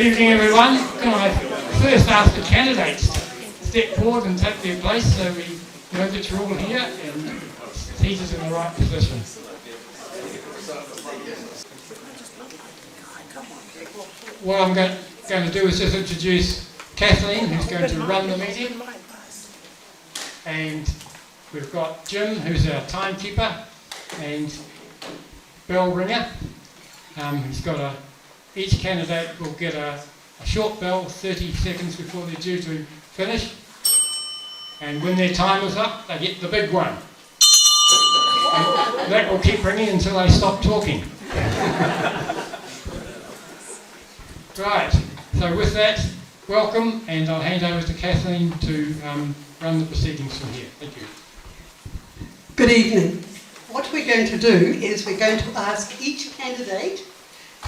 Good evening, everyone. Can I first ask the candidates to step forward and take their place so we know that you're all here and seated in the right position. What I'm going to do is just introduce Kathleen, who's going to run the meeting. And we've got Jim, who's our timekeeper, and bell ringer. Each candidate will get a short bell 30 seconds before they're due to finish. And when their time is up, they get the big one. And that will keep ringing until they stop talking. Right, so with that, welcome, and I'll hand over to Kathleen to run the proceedings from here. Thank you. Good evening. What we're going to do is we're going to ask each candidate,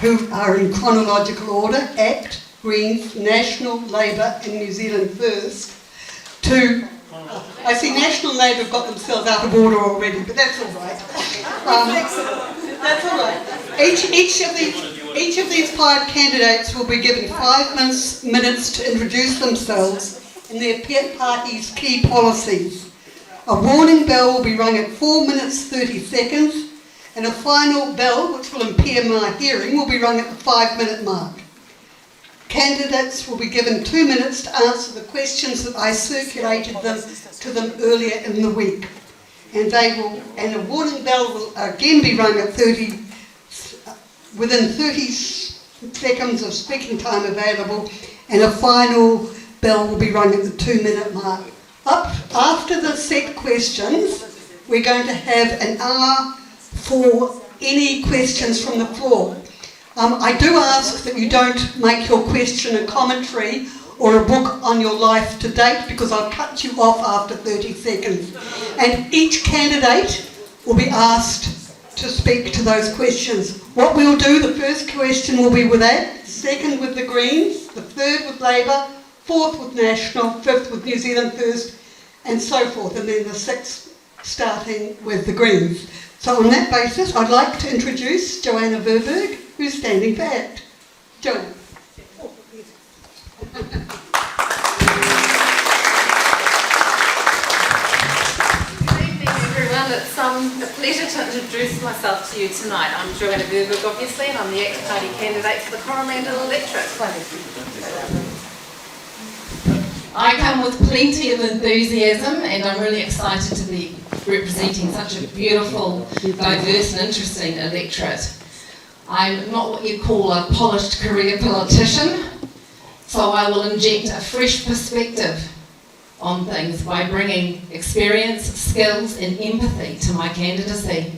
who are in chronological order, ACT, Greens, National, Labour and New Zealand First, to... I see National and Labour have got themselves out of order already, but that's all right. That's all right. Each of these 5 candidates will be given 5 minutes to introduce themselves and their party's key policies. A warning bell will be rung at 4 minutes 30 seconds, and a final bell, which will impair my hearing, will be rung at the 5-minute mark. Candidates will be given 2 minutes to answer the questions that I circulated to them earlier in the week. And a warning bell will again be rung at within 30 seconds of speaking time available, and a final bell will be rung at the 2-minute mark. After the set questions, we're going to have an hour for any questions from the floor. I do ask that you don't make your question a commentary or a book on your life to date, because I'll cut you off after 30 seconds. And each candidate will be asked to speak to those questions. What we'll do, the first question will be with ACT, second with the Greens, the third with Labour, fourth with National, fifth with New Zealand First, and so forth, and then the sixth starting with the Greens. So on that basis, I'd like to introduce Joanna Verberg, who's standing for ACT. Joanna. Good evening, everyone. It's a pleasure to introduce myself to you tonight. I'm Joanna Verberg, obviously, and I'm the ACT Party candidate for the Coromandel Electorate. I come with plenty of enthusiasm, and I'm really excited to be representing such a beautiful, diverse and interesting electorate. I'm not what you call a polished career politician, so I will inject a fresh perspective on things by bringing experience, skills and empathy to my candidacy.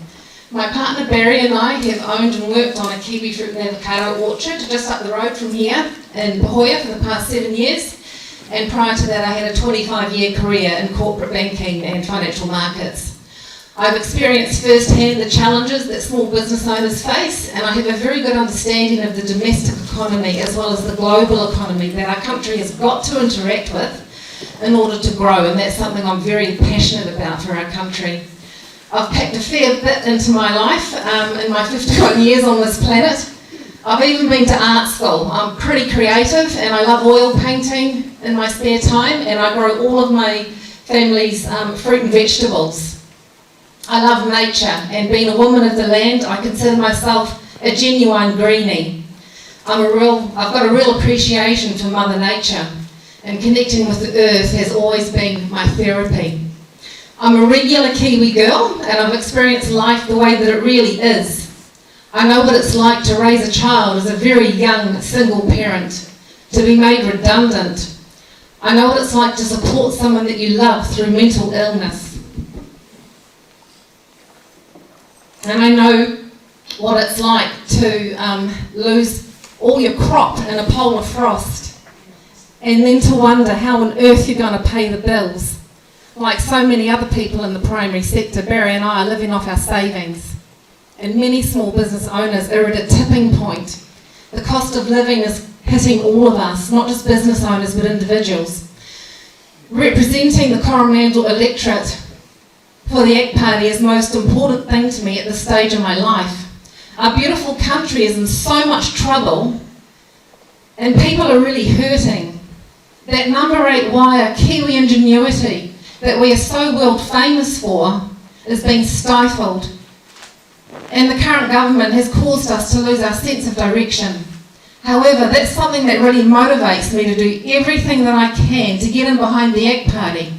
My partner Barry and I have owned and worked on a kiwi fruit and avocado orchard just up the road from here in Pahoja for the past 7 years. And prior to that, I had a 25-year career in corporate banking and financial markets. I've experienced firsthand the challenges that small business owners face, and I have a very good understanding of the domestic economy as well as the global economy that our country has got to interact with in order to grow, and that's something I'm very passionate about for our country. I've packed a fair bit into my life in my 51 years on this planet. I've even been to art school. I'm pretty creative and I love oil painting in my spare time, and I grow all of my family's fruit and vegetables. I love nature, and being a woman of the land, I consider myself a genuine greenie. I've got a real appreciation for Mother Nature, and connecting with the earth has always been my therapy. I'm a regular Kiwi girl, and I've experienced life the way that it really is. I know what it's like to raise a child as a very young single parent, to be made redundant. I know what it's like to support someone that you love through mental illness. And I know what it's like to lose all your crop in a polar frost, and then to wonder how on earth you're going to pay the bills. Like so many other people in the primary sector, Barry and I are living off our savings, and many small business owners are at a tipping point. The cost of living is hitting all of us, not just business owners but individuals. Representing the Coromandel Electorate for the ACT Party is the most important thing to me at this stage of my life. Our beautiful country is in so much trouble, and people are really hurting. That number 8 wire Kiwi ingenuity that we are so world famous for is being stifled. And the current government has caused us to lose our sense of direction. However, that's something that really motivates me to do everything that I can to get in behind the ACT Party,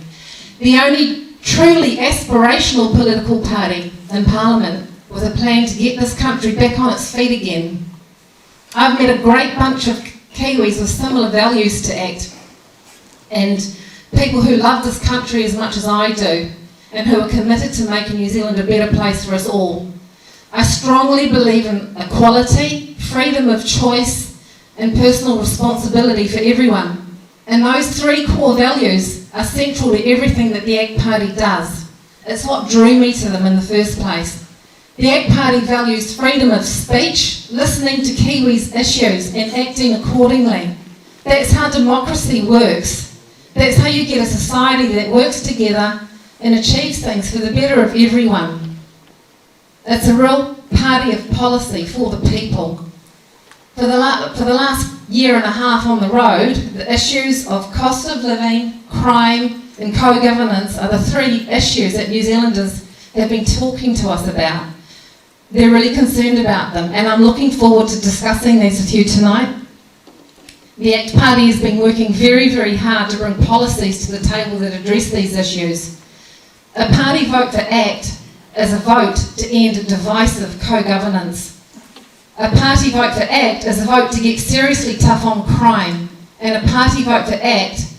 the only truly aspirational political party in Parliament with a plan to get this country back on its feet again. I've met a great bunch of Kiwis with similar values to ACT, and people who love this country as much as I do, and who are committed to making New Zealand a better place for us all. I strongly believe in equality, freedom of choice, and personal responsibility for everyone. And those 3 core values are central to everything that the ACT Party does. It's what drew me to them in the first place. The ACT Party values freedom of speech, listening to Kiwis' issues and acting accordingly. That's how democracy works. That's how you get a society that works together and achieves things for the better of everyone. It's a real party of policy for the people. For the last year and a half on the road, the issues of cost of living, crime and co-governance are the 3 issues that New Zealanders have been talking to us about. They're really concerned about them, and I'm looking forward to discussing these with you tonight. The ACT Party has been working very, very hard to bring policies to the table that address these issues. A party vote for ACT is a vote to end divisive co-governance. A party vote for ACT is a vote to get seriously tough on crime, and a party vote for ACT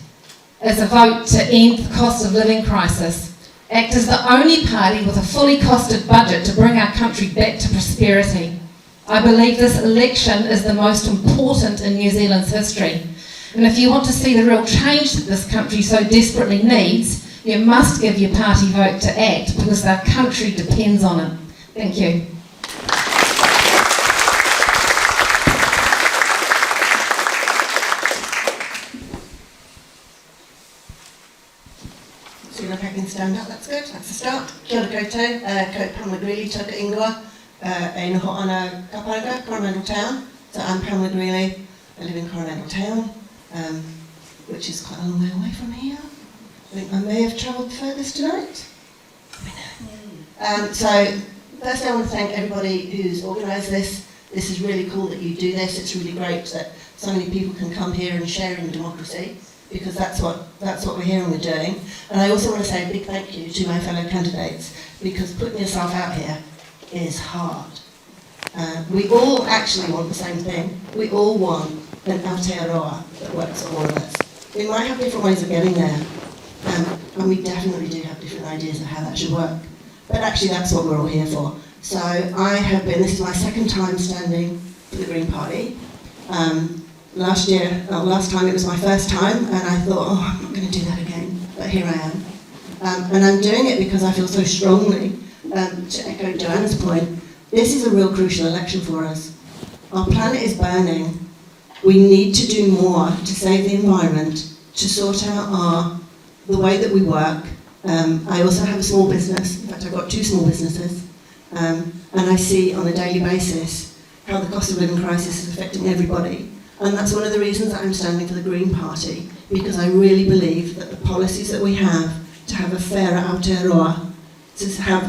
is a vote to end the cost of living crisis. ACT is the only party with a fully costed budget to bring our country back to prosperity. I believe this election is the most important in New Zealand's history. And if you want to see the real change that this country so desperately needs, you must give your party vote to ACT, because our country depends on it. Thank you. So if I can stand up, that's good, that's a start. Kia ora koutou, ko Pamela Greeley, tuka ingoa, e noho ana Kapanga, Coromandel Town. So I'm Pamela Greeley, I live in Coromandel Town, which is quite a long way away from here. I think I may have travelled the furthest tonight. So first I want to thank everybody who's organised this. This is really cool that you do this. It's really great that so many people can come here and share in democracy, because that's what we're here and we're doing. And I also want to say a big thank you to my fellow candidates, because putting yourself out here is hard. We all actually want the same thing. We all want an Aotearoa that works for all of us. We might have different ways of getting there, and we definitely do have different ideas of how that should work. But actually that's what we're all here for. So this is my 2nd time standing for the Green Party. Last time it was my 1st time, and I thought, oh, I'm not going to do that again, but here I am. And I'm doing it because I feel so strongly, to echo Joanna's point, this is a real crucial election for us. Our planet is burning. We need to do more to save the environment, to sort out the way that we work. I also have a small business. In fact, I've got 2 small businesses. And I see on a daily basis how the cost of living crisis is affecting everybody. And that's one of the reasons that I'm standing for the Green Party, because I really believe that the policies that we have to have a fairer Aotearoa, to have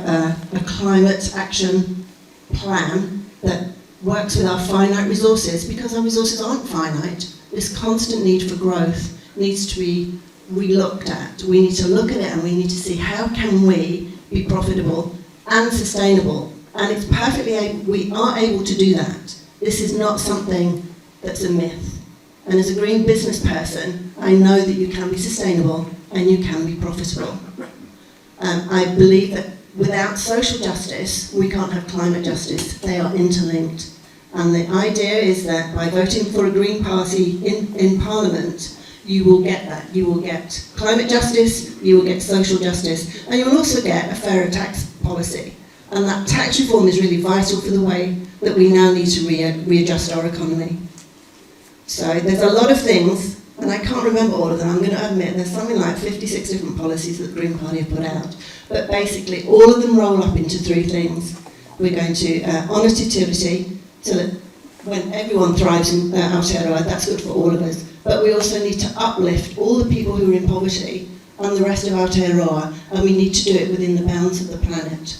a climate action plan that works with our finite resources, because our resources aren't finite. This constant need for growth needs to be re-looked at. We need to look at it and we need to see how can we be profitable and sustainable. And it's we are able to do that. This is not something that's a myth. And as a green business person, I know that you can be sustainable and you can be profitable. I believe that without social justice, we can't have climate justice. They are interlinked. And the idea is that by voting for a Green Party in Parliament, you will get that. You will get climate justice, you will get social justice, and you will also get a fairer tax policy. And that tax reform is really vital for the way that we now need to readjust our economy. So there's a lot of things, and I can't remember all of them. I'm going to admit there's something like 56 different policies that the Green Party have put out. But basically, all of them roll up into 3 things. We're going to honest utility, so that when everyone thrives in Aotearoa, that's good for all of us. But we also need to uplift all the people who are in poverty and the rest of Aotearoa, and we need to do it within the bounds of the planet.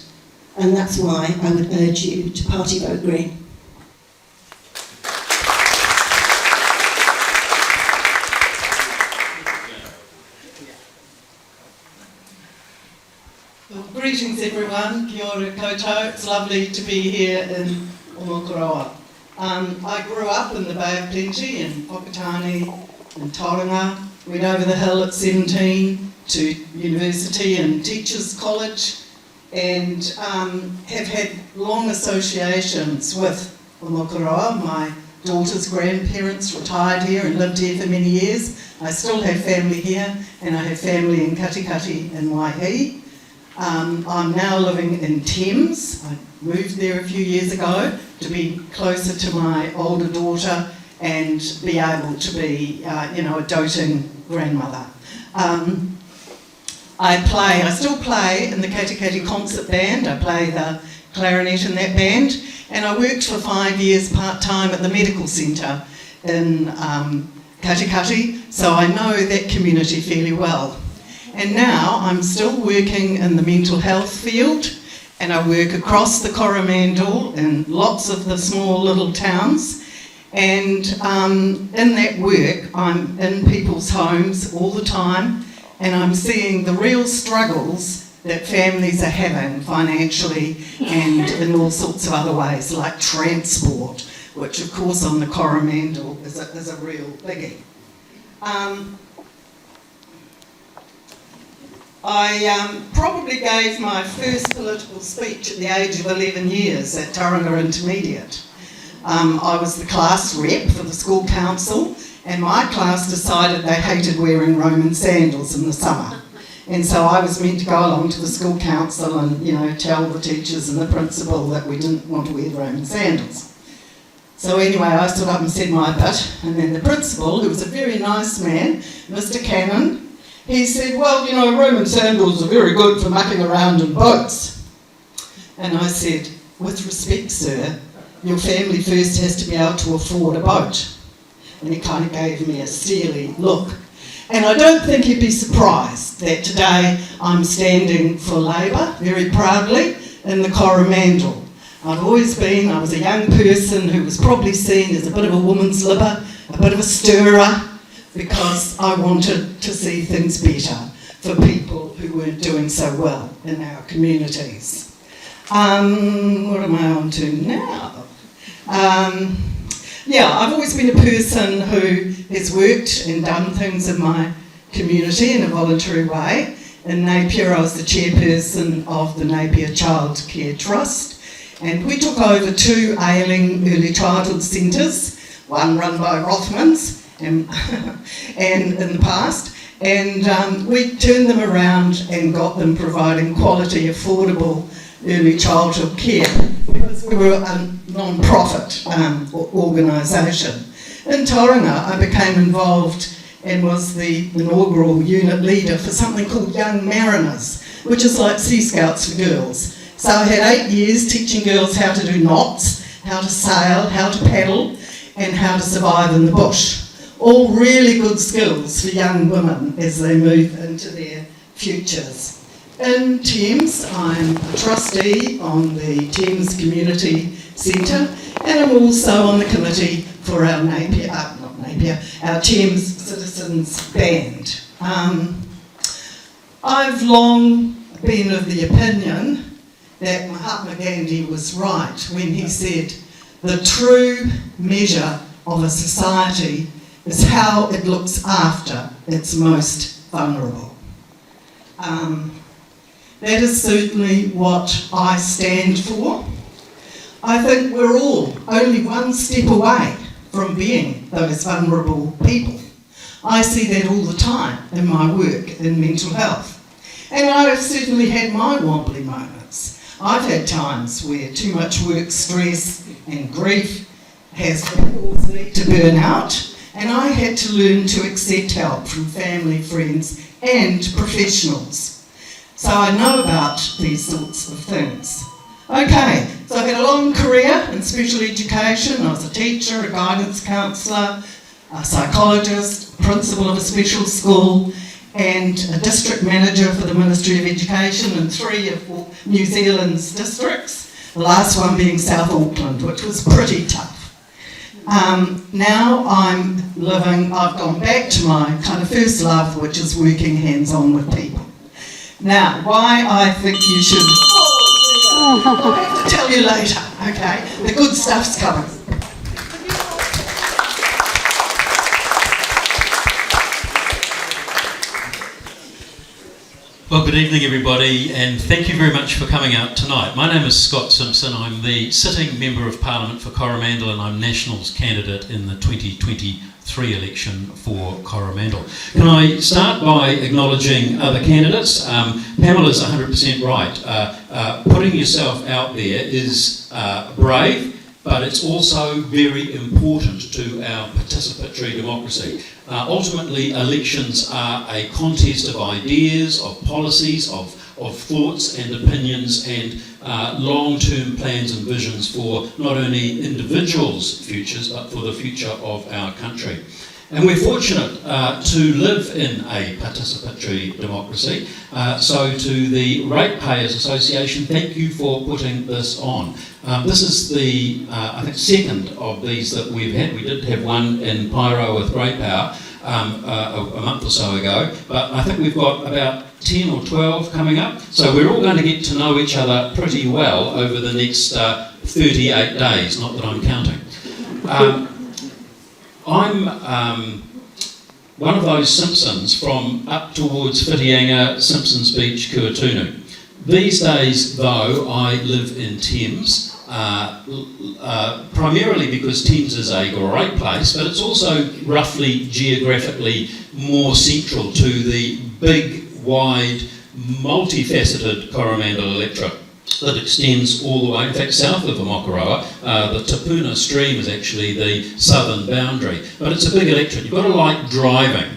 And that's why I would urge you to party vote Green. Well, greetings everyone, kia ora koutou. It's lovely to be here in Omokoroa. I grew up in the Bay of Plenty in Whakatane and Tauranga. Went over the hill at 17 to university and teachers college, and have had long associations with Omokoroa. My daughter's grandparents retired here and lived here for many years. I still have family here, and I have family in Katikati and Waihi. I'm now living in Thames. I moved there a few years ago to be closer to my older daughter and be able to be, a doting grandmother. I still play in the Katikati concert band. I play the clarinet in that band, and I worked for 5 years part-time at the medical centre in Katikati, so I know that community fairly well. And now I'm still working in the mental health field, and I work across the Coromandel in lots of the small little towns. And in that work, I'm in people's homes all the time, and I'm seeing the real struggles that families are having financially and in all sorts of other ways, like transport, which of course on the Coromandel is a real biggie. I probably gave my first political speech at the age of 11 years at Tauranga Intermediate. I was the class rep for the school council, and my class decided they hated wearing Roman sandals in the summer. And so I was meant to go along to the school council and, tell the teachers and the principal that we didn't want to wear Roman sandals. So anyway, I stood up and said my bit, and then the principal, who was a very nice man, Mr. Cannon, he said, well, Roman sandals are very good for mucking around in boats. And I said, with respect, sir, your family first has to be able to afford a boat. And he kind of gave me a steely look. And I don't think he'd be surprised that today I'm standing for Labour, very proudly, in the Coromandel. I was a young person who was probably seen as a bit of a woman's libber, a bit of a stirrer, because I wanted to see things better for people who weren't doing so well in our communities. What am I on to now? I've always been a person who has worked and done things in my community in a voluntary way. In Napier, I was the chairperson of the Napier Child Care Trust, and we took over 2 ailing early childhood centres, one run by Rothmans, and in the past, and we turned them around and got them providing quality, affordable early childhood care, because we were a non-profit organisation. In Tauranga, I became involved and was the inaugural unit leader for something called Young Mariners, which is like Sea Scouts for girls. So I had 8 years teaching girls how to do knots, how to sail, how to paddle, and how to survive in the bush. All really good skills for young women as they move into their futures. In Thames, I'm a trustee on the Thames Community Centre, and I'm also on the committee for our our Thames Citizens Band. I've long been of the opinion that Mahatma Gandhi was right when he said the true measure of a society is how it looks after its most vulnerable. That is certainly what I stand for. I think we're all only one step away from being those vulnerable people. I see that all the time in my work in mental health. And I've certainly had my wobbly moments. I've had times where too much work stress and grief has caused me to burn out, and I had to learn to accept help from family, friends and professionals. So I know about these sorts of things. Okay, so I've had a long career in special education. I was a teacher, a guidance counsellor, a psychologist, principal of a special school, and a district manager for the Ministry of Education in 3 of New Zealand's districts, the last one being South Auckland, which was pretty tough. Now I've gone back to my kind of first love, which is working hands-on with people. Now, why I think you should... I'll have to tell you later, okay? The good stuff's coming. Well, good evening everybody, and thank you very much for coming out tonight. My name is Scott Simpson. I'm the sitting Member of Parliament for Coromandel, and I'm Nationals candidate in the 2023 election for Coromandel. Can I start by acknowledging other candidates? Pamela's 100% right. Putting yourself out there is brave, but it's also very important to our participatory democracy. Ultimately, elections are a contest of ideas, of policies, of thoughts and opinions, and long-term plans and visions for not only individuals' futures, but for the future of our country. And we're fortunate to live in a participatory democracy. So to the Ratepayers Association, thank you for putting this on. This is the, I think, second of these that we've had. We did have one in Pyro with Ratepower a month or so ago, but I think we've got about 10 or 12 coming up. So we're all going to get to know each other pretty well over the next 38 days, not that I'm counting. I'm one of those Simpsons from up towards Whitianga, Simpsons Beach, Kuatunu. These days, though, I live in Thames, primarily because Thames is a great place, but it's also roughly geographically more central to the big, wide, multifaceted Coromandel Electorate that extends all the way, in fact, south of Omokoroa. The Tapuna stream is actually the southern boundary, but it's a big electorate. You've got to like driving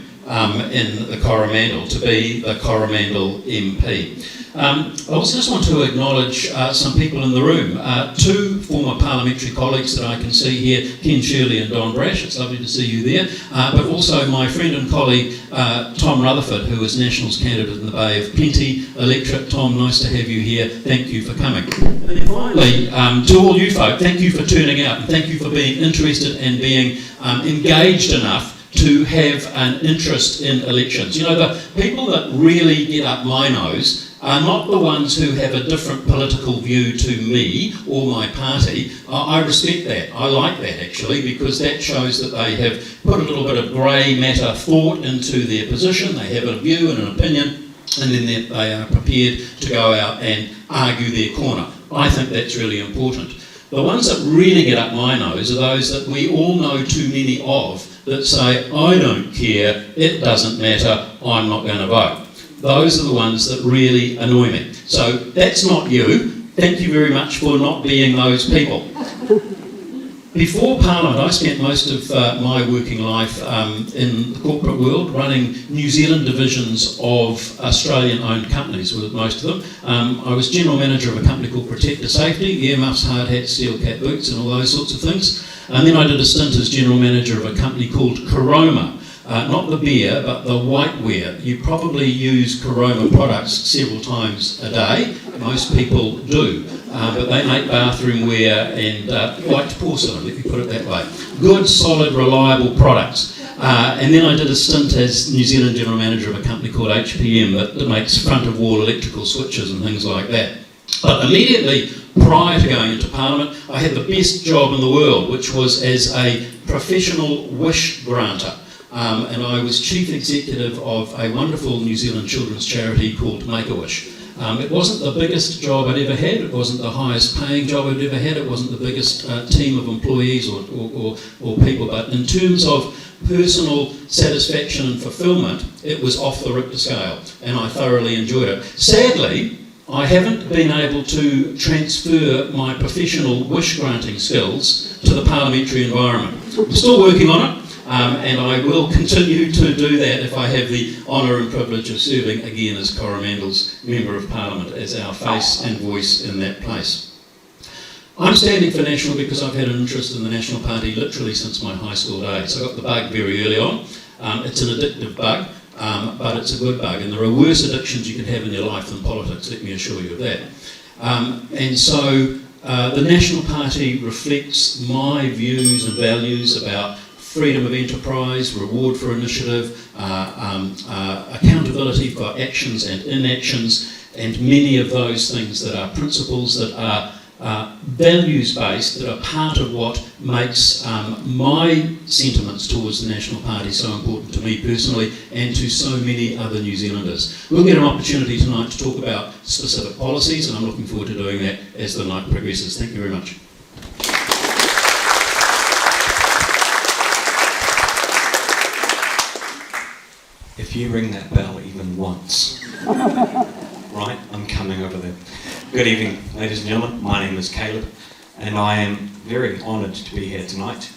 in the Coromandel to be the Coromandel MP. I also just want to acknowledge some people in the room. 2 former parliamentary colleagues that I can see here, Ken Shirley and Don Brash. It's lovely to see you there. But also my friend and colleague, Tom Rutherford, who is Nationals candidate in the Bay of Plenty electorate. Tom, nice to have you here. Thank you for coming. And then finally, to all you folk, thank you for turning out, and thank you for being interested and being engaged enough to have an interest in elections. You know, the people that really get up my nose are not the ones who have a different political view to me or my party. I respect that. I like that actually, because that shows that they have put a little bit of grey matter thought into their position. They have a view and an opinion, and then they are prepared to go out and argue their corner. I think that's really important. The ones that really get up my nose are those that we all know too many of, that say, I don't care, it doesn't matter, I'm not going to vote. Those are the ones that really annoy me. So that's not you. Thank you very much for not being those people. Before Parliament, I spent most of my working life in the corporate world, running New Zealand divisions of Australian-owned companies, with most of them. I was general manager of a company called Protector Safety, earmuffs, hard hats, steel cap boots, and all those sorts of things. And then I did a stint as general manager of a company called Coroma. Not the beer, but the whiteware. You probably use Coroma products several times a day. Most people do. But they make bathroom wear and white porcelain, if you put it that way. Good, solid, reliable products. And then I did a stint as New Zealand general manager of a company called HPM that makes front-of-wall electrical switches and things like that. But immediately prior to going into Parliament, I had the best job in the world, which was as a professional wish granter. And I was chief executive of a wonderful New Zealand children's charity called Make-A-Wish. It wasn't the biggest job I'd ever had, it wasn't the highest paying job I'd ever had, it wasn't the biggest team of employees or people, but in terms of personal satisfaction and fulfilment, it was off the Richter scale, and I thoroughly enjoyed it. Sadly, I haven't been able to transfer my professional wish-granting skills to the parliamentary environment. I'm still working on it. And I will continue to do that if I have the honour and privilege of serving again as Coromandel's Member of Parliament, as our face and voice in that place. I'm standing for National because I've had an interest in the National Party literally since my high school days. I got the bug very early on. It's an addictive bug, but it's a good bug, and there are worse addictions you can have in your life than politics, let me assure you of that. And so the National Party reflects my views and values about freedom of enterprise, reward for initiative, accountability for actions and inactions, and many of those things that are principles that are values-based, that are part of what makes my sentiments towards the National Party so important to me personally and to so many other New Zealanders. We'll get an opportunity tonight to talk about specific policies, and I'm looking forward to doing that as the night progresses. Thank you very much. If you ring that bell even once, right, I'm coming over there. Good evening, ladies and gentlemen. My name is Caleb, and I am very honoured to be here tonight.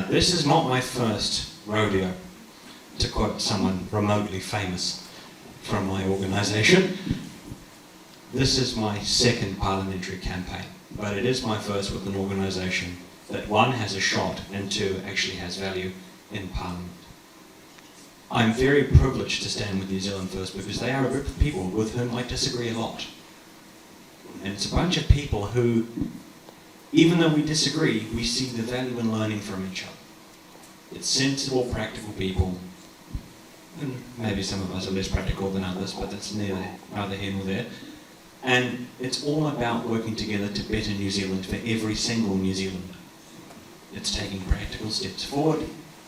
This is not my first rodeo, to quote someone remotely famous from my organisation. This is my second parliamentary campaign, but it is my first with an organisation that, one, has a shot, and two, actually has value in Parliament. I'm very privileged to stand with New Zealand First because they are a group of people with whom I disagree a lot. And it's a bunch of people who, even though we disagree, we see the value in learning from each other. It's sensible, practical people, and maybe some of us are less practical than others, but that's neither here nor there. And it's all about working together to better New Zealand for every single New Zealander. It's taking practical steps forward,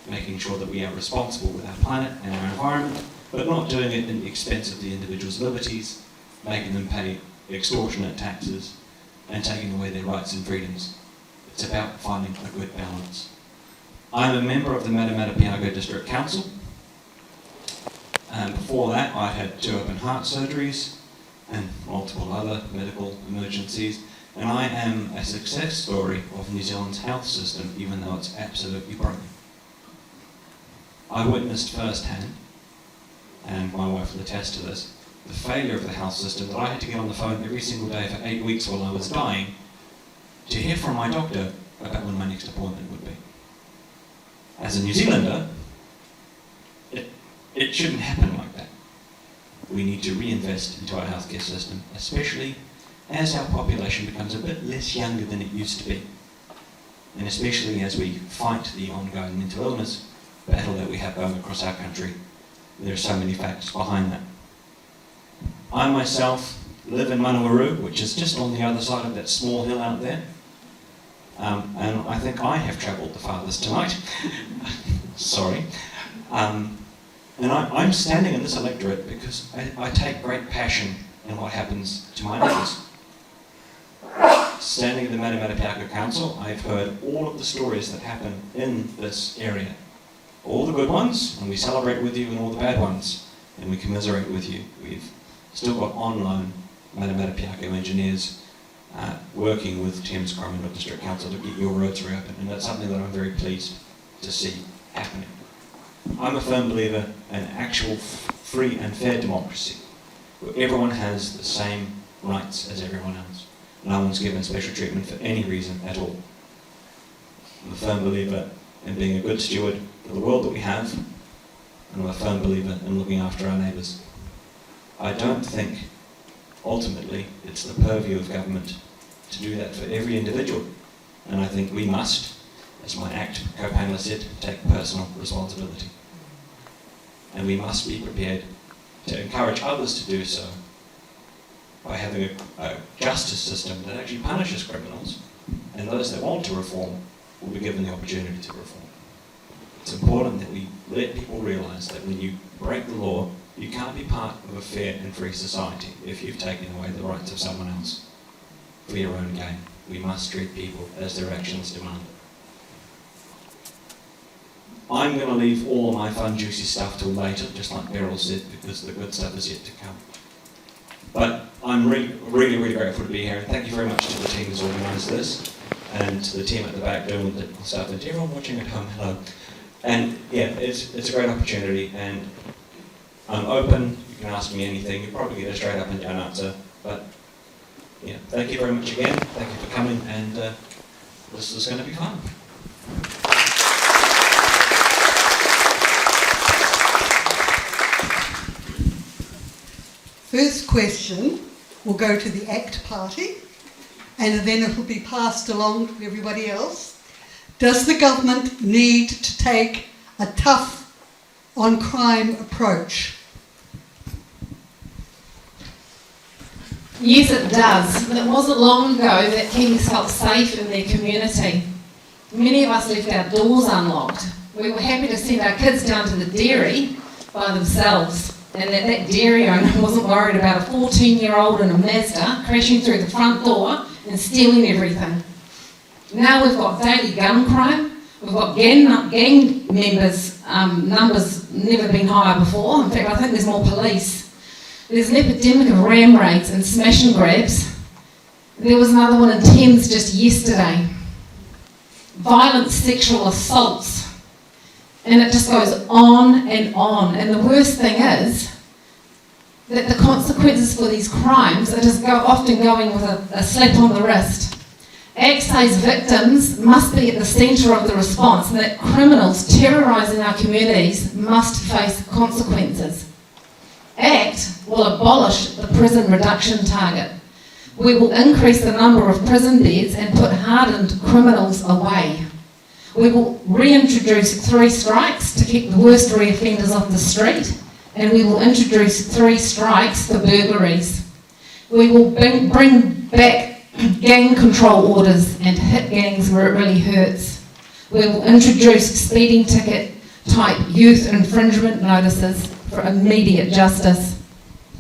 making sure that we are responsible with our planet and our environment, but not doing it at the expense of the individual's liberties, making them pay extortionate taxes, and taking away their rights and freedoms. It's about finding a good balance. I'm a member of the Matamatepiago District Council, and before that I had 2 open heart surgeries and multiple other medical emergencies, and I am a success story of New Zealand's health system, even though it's absolutely broken. I witnessed firsthand, and my wife will attest to this, the failure of the health system, that I had to get on the phone every single day for 8 weeks while I was dying to hear from my doctor about when my next appointment would be. As a New Zealander, it shouldn't happen like that. We need to reinvest into our healthcare system, especially as our population becomes a bit less younger than it used to be, and especially as we fight the ongoing mental illness battle that we have going across our country. There are so many factors behind that. I myself live in Manawaru, which is just on the other side of that small hill out there, and I think I have travelled the farthest tonight. Sorry. And I'm standing in this electorate because I take great passion in what happens to my neighbours. Standing in the Matamatepiago Council, I've heard all of the stories that happen in this area. All the good ones, and we celebrate with you, and all the bad ones, and we commiserate with you. We've still got on loan Matamatepiago engineers working with Thames Coromandel District Council to get your roads reopened, and that's something that I'm very pleased to see happening. I'm a firm believer in actual free and fair democracy, where everyone has the same rights as everyone else. No one's given special treatment for any reason at all. I'm a firm believer in being a good steward for the world that we have, and I'm a firm believer in looking after our neighbours. I don't think, ultimately, it's the purview of government to do that for every individual, and I think we must, as my ACT co-panellor said, take personal responsibility. And we must be prepared to encourage others to do so by having a justice system that actually punishes criminals, and those that want to reform will be given the opportunity to reform. It's important that we let people realise that when you break the law, you can't be part of a fair and free society if you've taken away the rights of someone else for your own gain. We must treat people as their actions demand. I'm going to leave all of my fun, juicy stuff till later, just like Beryl said, because the good stuff is yet to come. But I'm really grateful to be here, and thank you very much to the team who's organised this, and to the team at the back doing the technical stuff, and to everyone watching at home, hello. And yeah, it's a great opportunity, and I'm open. You can ask me anything. You'll probably get a straight up and down answer. But yeah, thank you very much again. Thank you for coming, and and this is going to be fun. First question will go to the ACT Party, and then it will be passed along to everybody else. Does the government need to take a tough on crime approach? Yes, it does. It wasn't long ago that Kiwis felt safe in their community. Many of us left our doors unlocked. We were happy to send our kids down to the dairy by themselves, and that dairy owner wasn't worried about a 14-year-old in a Mazda crashing through the front door and stealing everything. Now we've got daily gun crime, we've got gang members, numbers never been higher before. In fact, I think there's more police. There's an epidemic of ram raids and smash and grabs. There was another one in Thames just yesterday. Violent sexual assaults. And it just goes on and on. And the worst thing is that the consequences for these crimes are just often going with a slap on the wrist. ACT says victims must be at the centre of the response, and that criminals terrorising our communities must face consequences. ACT will abolish the prison reduction target. We will increase the number of prison beds and put hardened criminals away. We will reintroduce 3 strikes to keep the worst reoffenders off the street, and we will introduce 3 strikes for burglaries. We will bring back gang control orders and hit gangs where it really hurts. We will introduce speeding ticket type youth infringement notices for immediate justice.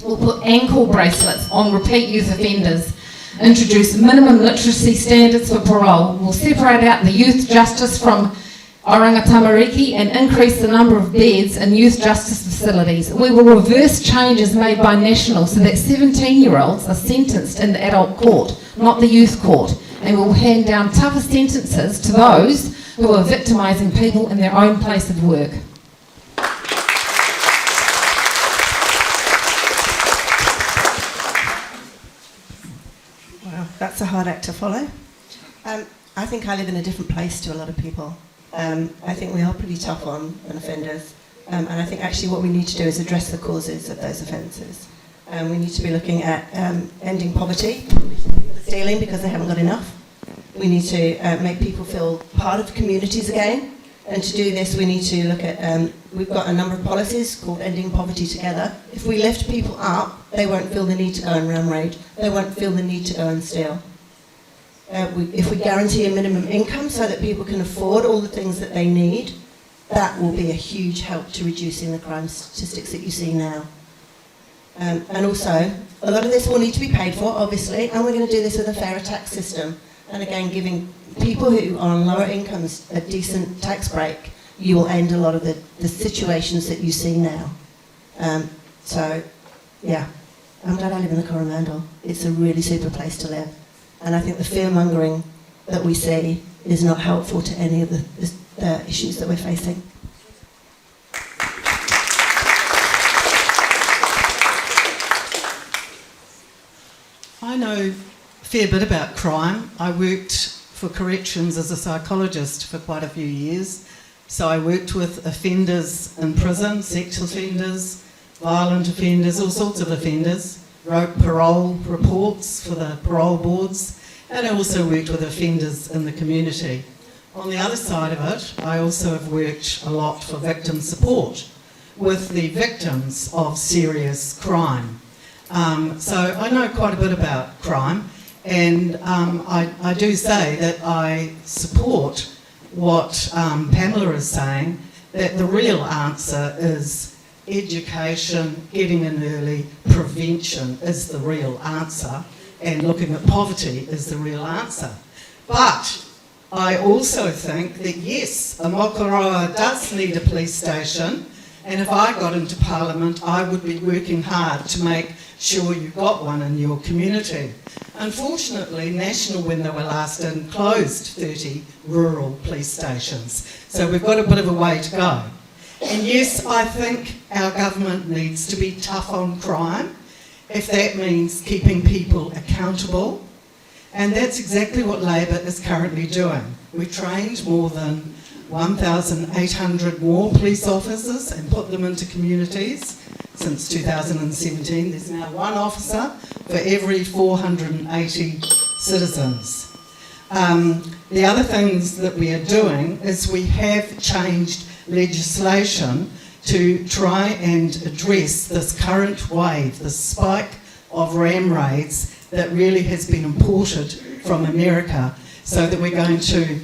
We'll put ankle bracelets on repeat youth offenders, introduce minimum literacy standards for parole. We'll separate out the youth justice from Oranga Tamariki and increase the number of beds in youth justice facilities. We will reverse changes made by National so that 17-year-olds are sentenced in the adult court, not the youth court, and we will hand down tougher sentences to those who are victimising people in their own place of work. Wow, that's a hard act to follow. I think I live in a different place to a lot of people. I think we are pretty tough on offenders, and I think actually what we need to do is address the causes of those offences. We need to be looking at ending poverty, stealing because they haven't got enough. We need to make people feel part of communities again, and to do this we need to look at, we've got a number of policies called Ending Poverty Together. If we lift people up, they won't feel the need to go and ram raid, they won't feel the need to go and steal. If we guarantee a minimum income so that people can afford all the things that they need, that will be a huge help to reducing the crime statistics that you see now. And also, a lot of this will need to be paid for, obviously, and we're going to do this with a fairer tax system. And again, giving people who are on lower incomes a decent tax break, you will end a lot of the situations that you see now. So, yeah, I'm glad I live in the Coromandel. It's a really super place to live. And I think the fear-mongering that we see is not helpful to any of the issues that we're facing. I know a fair bit about crime. I worked for corrections as a psychologist for quite a few years. So I worked with offenders in prison, sex offenders, violent offenders, all sorts of offenders. Wrote parole reports for the parole boards, and I also worked with offenders in the community. On the other side of it, I also have worked a lot for victim support with the victims of serious crime. So I know quite a bit about crime, and I do say that I support what Pamela is saying, that the real answer is education, getting in early, prevention is the real answer, and looking at poverty is the real answer. But I also think that yes, Omokoroa does need a police station, and if I got into Parliament I would be working hard to make sure you got one in your community. Unfortunately, National, when they were last in, closed 30 rural police stations, so we've got a bit of a way to go. And yes, I think our government needs to be tough on crime, if that means keeping people accountable. And that's exactly what Labor is currently doing. We trained more than 1,800 more police officers and put them into communities since 2017. There's now one officer for every 480 citizens. The other things that we are doing is we have changed legislation to try and address this current wave, this spike of ram raids that really has been imported from America, so that we're going to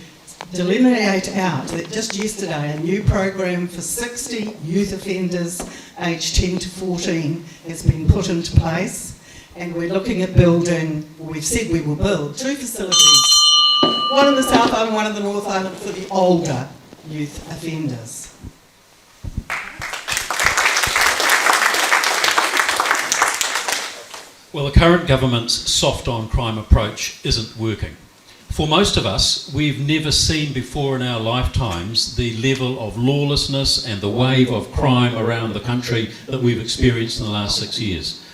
delineate out that just yesterday a new program for 60 youth offenders aged 10 to 14 has been put into place, and we're looking at building, we've said we will build 2 facilities, one in the South Island, one in the North Island, for the older youth offenders. Well, the current government's soft on crime approach isn't working. For most of us, we've never seen before in our lifetimes the level of lawlessness and the wave of crime around the country that we've experienced in the last 6 years.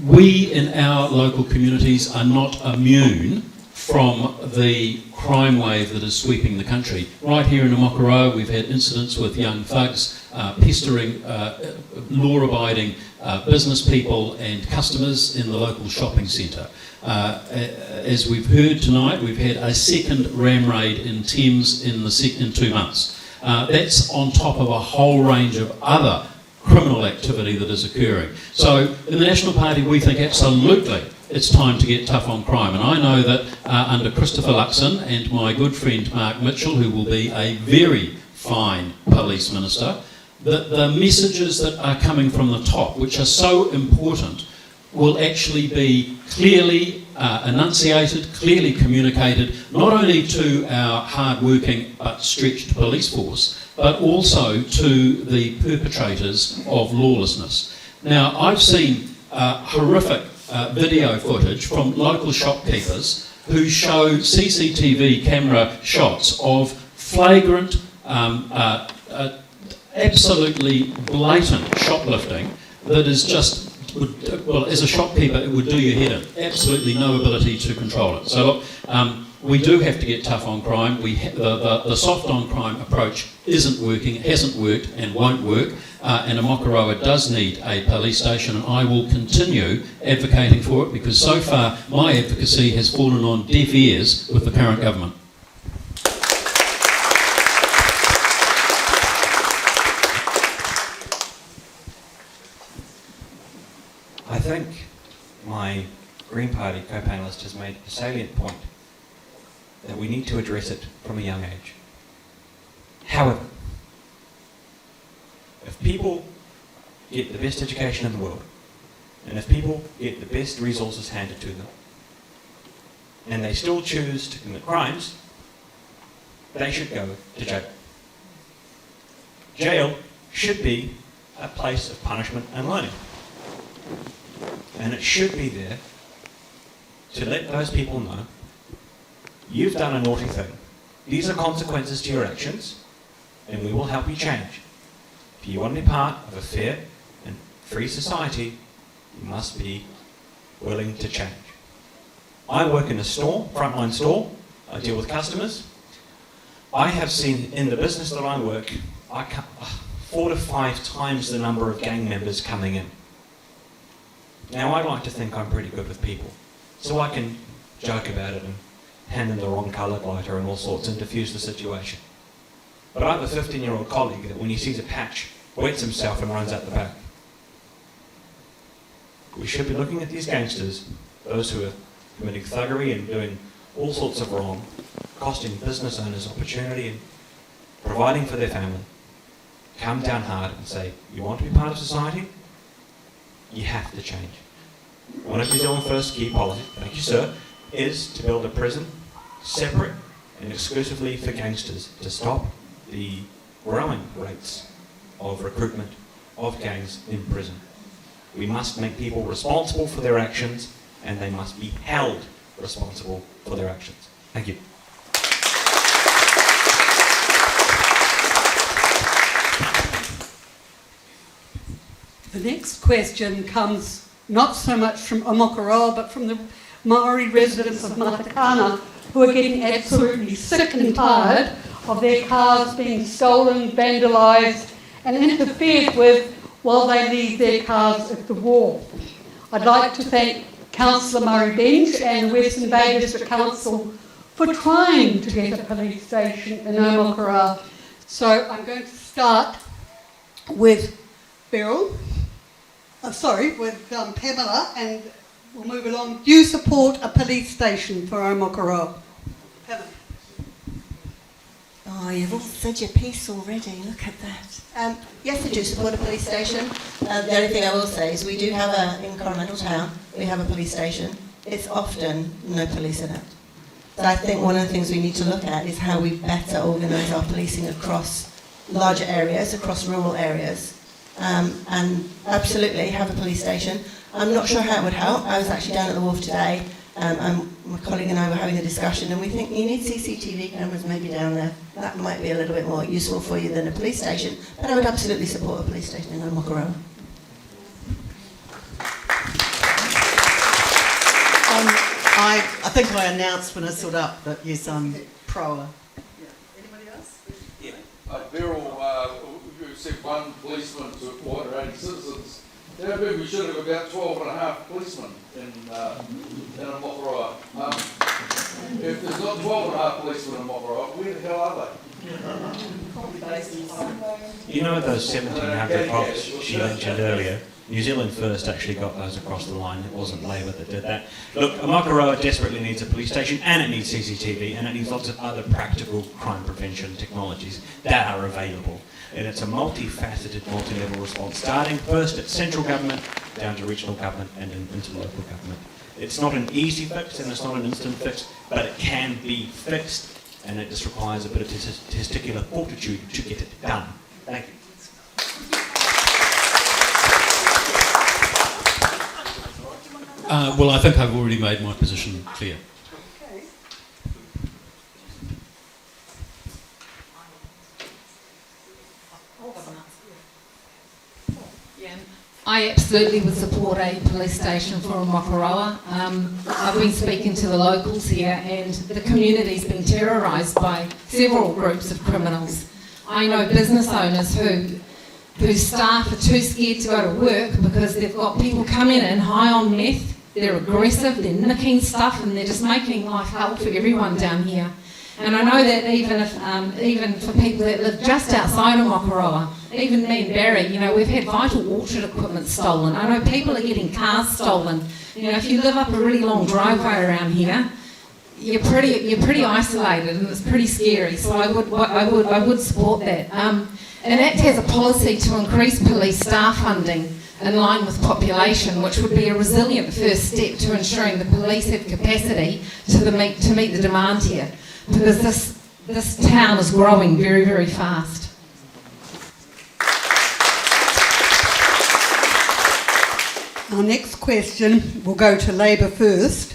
We in our local communities are not immune from the crime wave that is sweeping the country. Right here in Omokoroa, we've had incidents with young thugs pestering law-abiding business people and customers in the local shopping centre. As we've heard tonight, we've had a second ram raid in Thames in 2 months. That's on top of a whole range of other criminal activity that is occurring. So in the National Party, we think absolutely it's time to get tough on crime. And I know that under Christopher Luxon and my good friend Mark Mitchell, who will be a very fine police minister, that the messages that are coming from the top, which are so important, will actually be clearly enunciated, clearly communicated, not only to our hard-working but stretched police force, but also to the perpetrators of lawlessness. Now, I've seen horrific video footage from local shopkeepers who show CCTV camera shots of flagrant, absolutely blatant shoplifting that is just, well, as a shopkeeper, it would do your head in. Absolutely no ability to control it. So look, we do have to get tough on crime. The soft on crime approach isn't working, hasn't worked and won't work, and Omokoroa does need a police station, and I will continue advocating for it, because so far my advocacy has fallen on deaf ears with the current government. I think my Green Party co-panellist has made a salient point that we need to address it from a young age. However, if people get the best education in the world, and if people get the best resources handed to them, and they still choose to commit crimes, they should go to jail. Jail should be a place of punishment and learning. And it should be there to let those people know, you've done a naughty thing. These are consequences to your actions, and we will help you change. If you want to be part of a fair and free society, you must be willing to change. I work in a store, frontline store. I deal with customers. I have seen in the business that I work, 4 to 5 times the number of gang members coming in. Now, I like to think I'm pretty good with people, so I can joke about it and hand them the wrong coloured lighter and all sorts and diffuse the situation. But I have a 15-year-old colleague that when he sees a patch, wets himself and runs out the back. We should be looking at these gangsters, those who are committing thuggery and doing all sorts of wrong, costing business owners opportunity and providing for their family. Come down hard and say, you want to be part of society? You have to change. One of New Zealand's first key policies, thank you sir, is to build a prison separate and exclusively for gangsters to stop the growing rates of recruitment of gangs in prison. We must make people responsible for their actions, and they must be held responsible for their actions. Thank you. The next question comes not so much from Omokoroa, but from the Maori residents of Matakana who are getting absolutely sick and tired of their cars being stolen, vandalised and interfered with while they leave their cars at the wharf. I'd like to thank Councillor Murray Bench and the Western Bay District Council for trying to get a police station in Omokoroa. So I'm going to start with Beryl, with Pamela, and we'll move along. Do you support a police station for Omokoroa? Pamela. Oh, you've all said your piece already. Look at that. Yes, I do support a police station. The only thing I will say is we do have in Coromandel Town, we have a police station. It's often no police in it. So I think one of the things we need to look at is how we better organise our policing across larger areas, across rural areas. And absolutely have a police station. I'm not sure how it would help. I was actually down at the wharf today, and my colleague and I were having a discussion, and we think you need CCTV cameras maybe down there. That might be a little bit more useful for you than a police station, but I would absolutely support a police station in Omokoroa. I think I announced when I stood up that yes, I'm pro. Anybody else? Yeah. Beryl, you said one policeman to 480 citizens. That means we should have about 12 and a half policemen in Omokoroa. If there's not 12 and a half policemen in Omokoroa, where the hell are they? You know those 1,700 props she mentioned earlier? New Zealand First actually got those across the line. It wasn't Labour that did that. Look, Omokoroa desperately needs a police station, and it needs CCTV, and it needs lots of other practical crime prevention technologies that are available. And it's a multifaceted, multi-level response, starting first at central government, down to regional government, and then into local government. It's not an easy fix, and it's not an instant fix, but it can be fixed, and it just requires a bit of testicular fortitude to get it done. Thank you. Well, I think I've already made my position clear. Okay. Yeah, I absolutely would support a police station for Omokoroa. I've been speaking to the locals here, and the community's been terrorised by several groups of criminals. I know business owners whose staff are too scared to go to work because they've got people coming in high on meth. They're aggressive, they're nicking stuff, and they're just making life hell for everyone down here. And I know that even for people that live just outside of Omokoroa, even me and Barry, you know, we've had vital orchard equipment stolen. I know people are getting cars stolen. You know, if you live up a really long driveway around here, you're pretty isolated, and it's pretty scary. So I would support that. And ACT has a policy to increase police staff funding in line with population, which would be a resilient first step to ensuring the police have capacity to meet the demand here, because this town is growing very, very fast. Our next question will go to Labour first.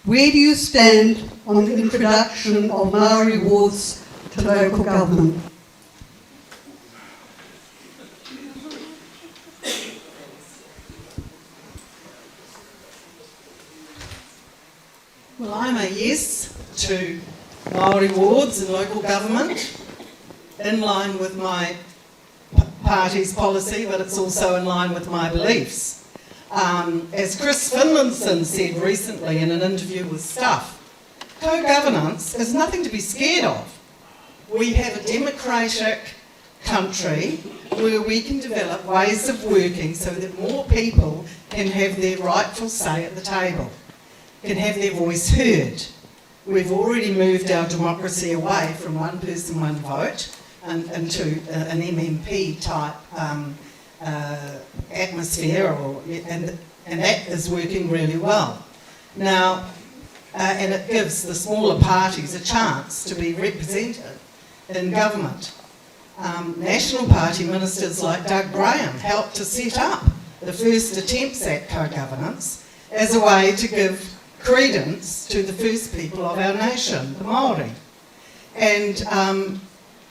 Where do you stand on the introduction of Maori wards to local government? Well, I'm a yes to Māori wards in local government, in line with my party's policy, but it's also in line with my beliefs. As Chris Finlayson said recently in an interview with Stuff, co-governance is nothing to be scared of. We have a democratic country where we can develop ways of working so that more people can have their rightful say at the table, can have their voice heard. We've already moved our democracy away from one person, one vote into an MMP type atmosphere, and that is working really well. Now, and it gives the smaller parties a chance to be represented in government. National Party ministers like Doug Graham helped to set up the first attempts at co-governance as a way to give credence to the first people of our nation, the Māori. And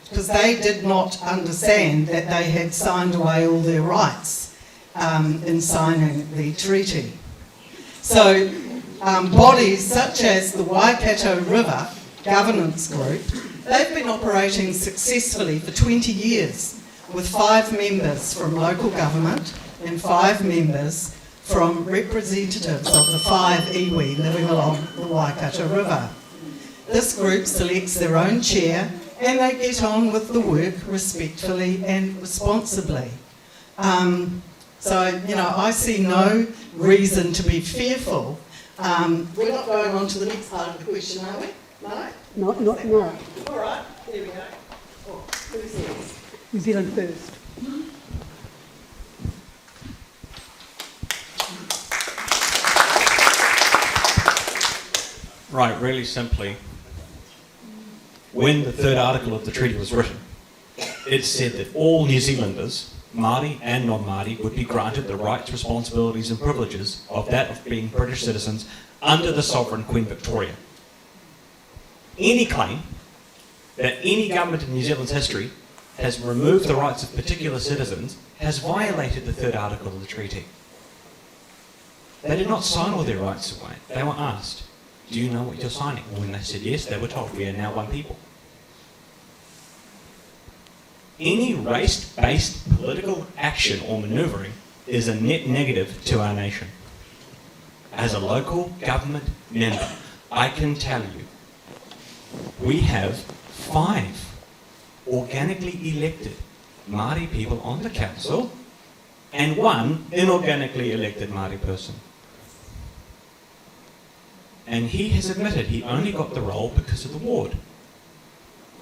because they did not understand that they had signed away all their rights in signing the treaty. So bodies such as the Waikato River Governance Group, they've been operating successfully for 20 years with 5 members from local government and 5 members from representatives of the 5 iwi living along the Waikato River. This group selects their own chair and they get on with the work respectfully and responsibly. I see no reason to be fearful. We're not going on to the next part of the question, are we? No? Not now. All right, there we go. Oh, who's next? New Zealand first. Right, really simply, when the third article of the treaty was written, it said that all New Zealanders, Māori and non-Māori, would be granted the rights, responsibilities and privileges of that of being British citizens under the sovereign Queen Victoria. Any claim that any government in New Zealand's history has removed the rights of particular citizens has violated the third article of the treaty. They did not sign all their rights away. They were asked, do you know what you're signing? And when they said yes, they were told, we are now one people. Any race-based political action or manoeuvring is a net negative to our nation. As a local government member, I can tell you, we have 5 organically elected Māori people on the council and 1 inorganically elected Māori person. And he has admitted he only got the role because of the ward,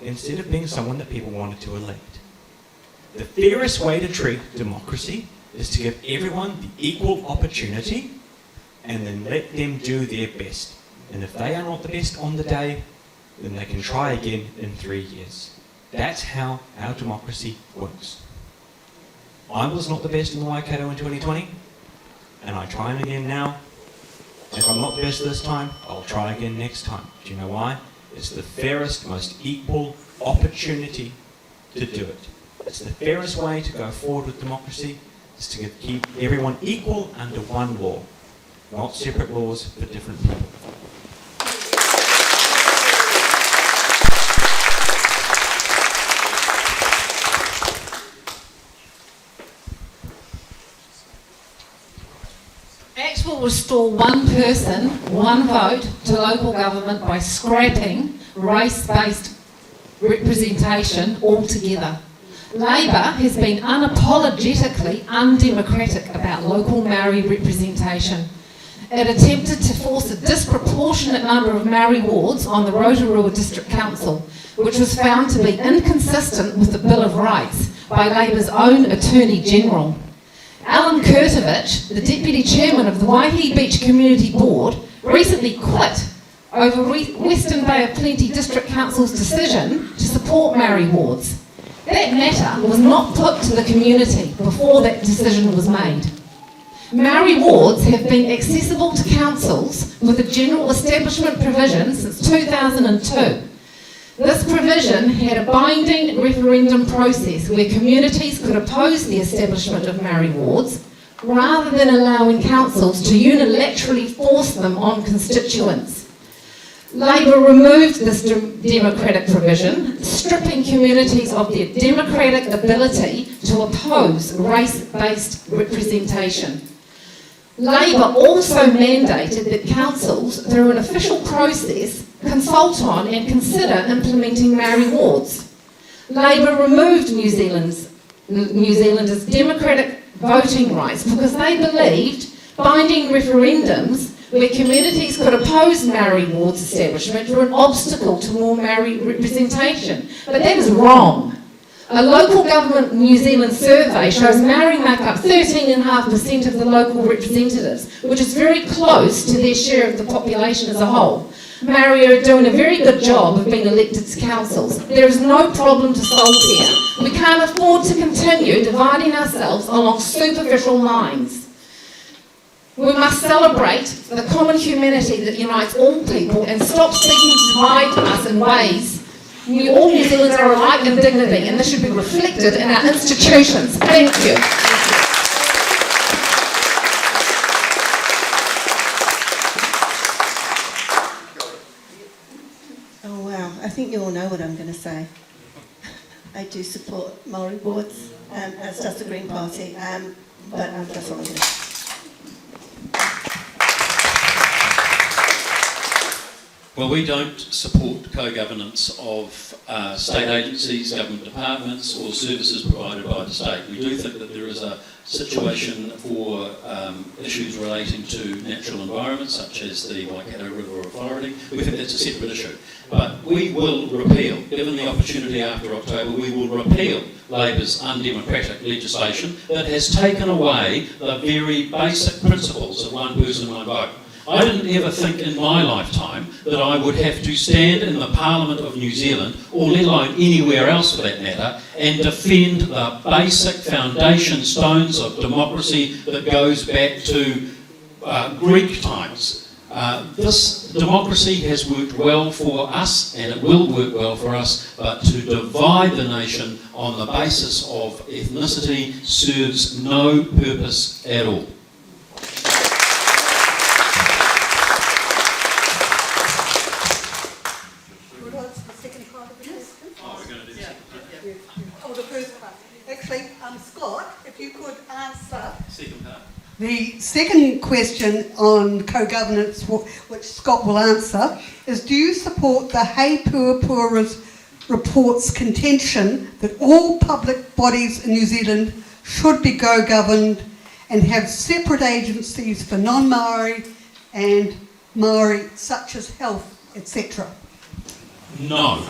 instead of being someone that people wanted to elect. The fairest way to treat democracy is to give everyone the equal opportunity and then let them do their best. And if they are not the best on the day, then they can try again in 3 years. That's how our democracy works. I was not the best in the Waikato in 2020, and I try again now. If I'm not the best this time, I'll try again next time. Do you know why? It's the fairest, most equal opportunity to do it. It's the fairest way to go forward with democracy, is to keep everyone equal under one law, not separate laws for different people. Act will restore one person, one vote to local government by scrapping race-based representation altogether. Labor has been unapologetically undemocratic about local Maori representation. It attempted to force a disproportionate number of Maori wards on the Rotorua District Council, which was found to be inconsistent with the Bill of Rights by Labor's own Attorney General. Alan Kurtovich, the Deputy Chairman of the Waihi Beach Community Board, recently quit over Western Bay of Plenty District Council's decision to support Maori wards. That matter was not put to the community before that decision was made. Maori wards have been accessible to councils with a general establishment provision since 2002. This provision had a binding referendum process where communities could oppose the establishment of Maori wards rather than allowing councils to unilaterally force them on constituents. Labor removed this democratic provision, stripping communities of their democratic ability to oppose race-based representation. Labor also mandated that councils, through an official process, consult on and consider implementing Maori wards. Labor removed New Zealanders' democratic voting rights because they believed binding referendums where communities could oppose Maori wards establishment were an obstacle to more Maori representation. But that is wrong. A local government New Zealand survey shows Maori make up 13.5% of the local representatives, which is very close to their share of the population as a whole. Maori are doing a very good job of being elected to councils. There is no problem to solve here. We can't afford to continue dividing ourselves along superficial lines. We must celebrate the common humanity that unites all people and stop seeking to divide us in ways. All New Zealanders are alike in dignity, and this should be reflected in our institutions. Thank you. Oh wow, I think you all know what I'm going to say. I do support Maori boards, as does the Green Party, but that's all I'm going to say. Well, we don't support co-governance of state agencies, government departments or services provided by the state. We do think that there is a situation for issues relating to natural environments such as the Waikato River Authority. We think that's a separate issue. But we will repeal, given the opportunity after October, we will repeal Labor's undemocratic legislation that has taken away the very basic principles of one person, one vote. I didn't ever think in my lifetime that I would have to stand in the Parliament of New Zealand, or let alone anywhere else for that matter, and defend the basic foundation stones of democracy that goes back to Greek times. This democracy has worked well for us, and it will work well for us, but to divide the nation on the basis of ethnicity serves no purpose at all. Actually, Scott, if you could answer Second part. the second question on co-governance, which Scott will answer, is do you support the Hei Puapura's report's contention that all public bodies in New Zealand should be co-governed and have separate agencies for non-Māori and Māori, such as health, etc.? No.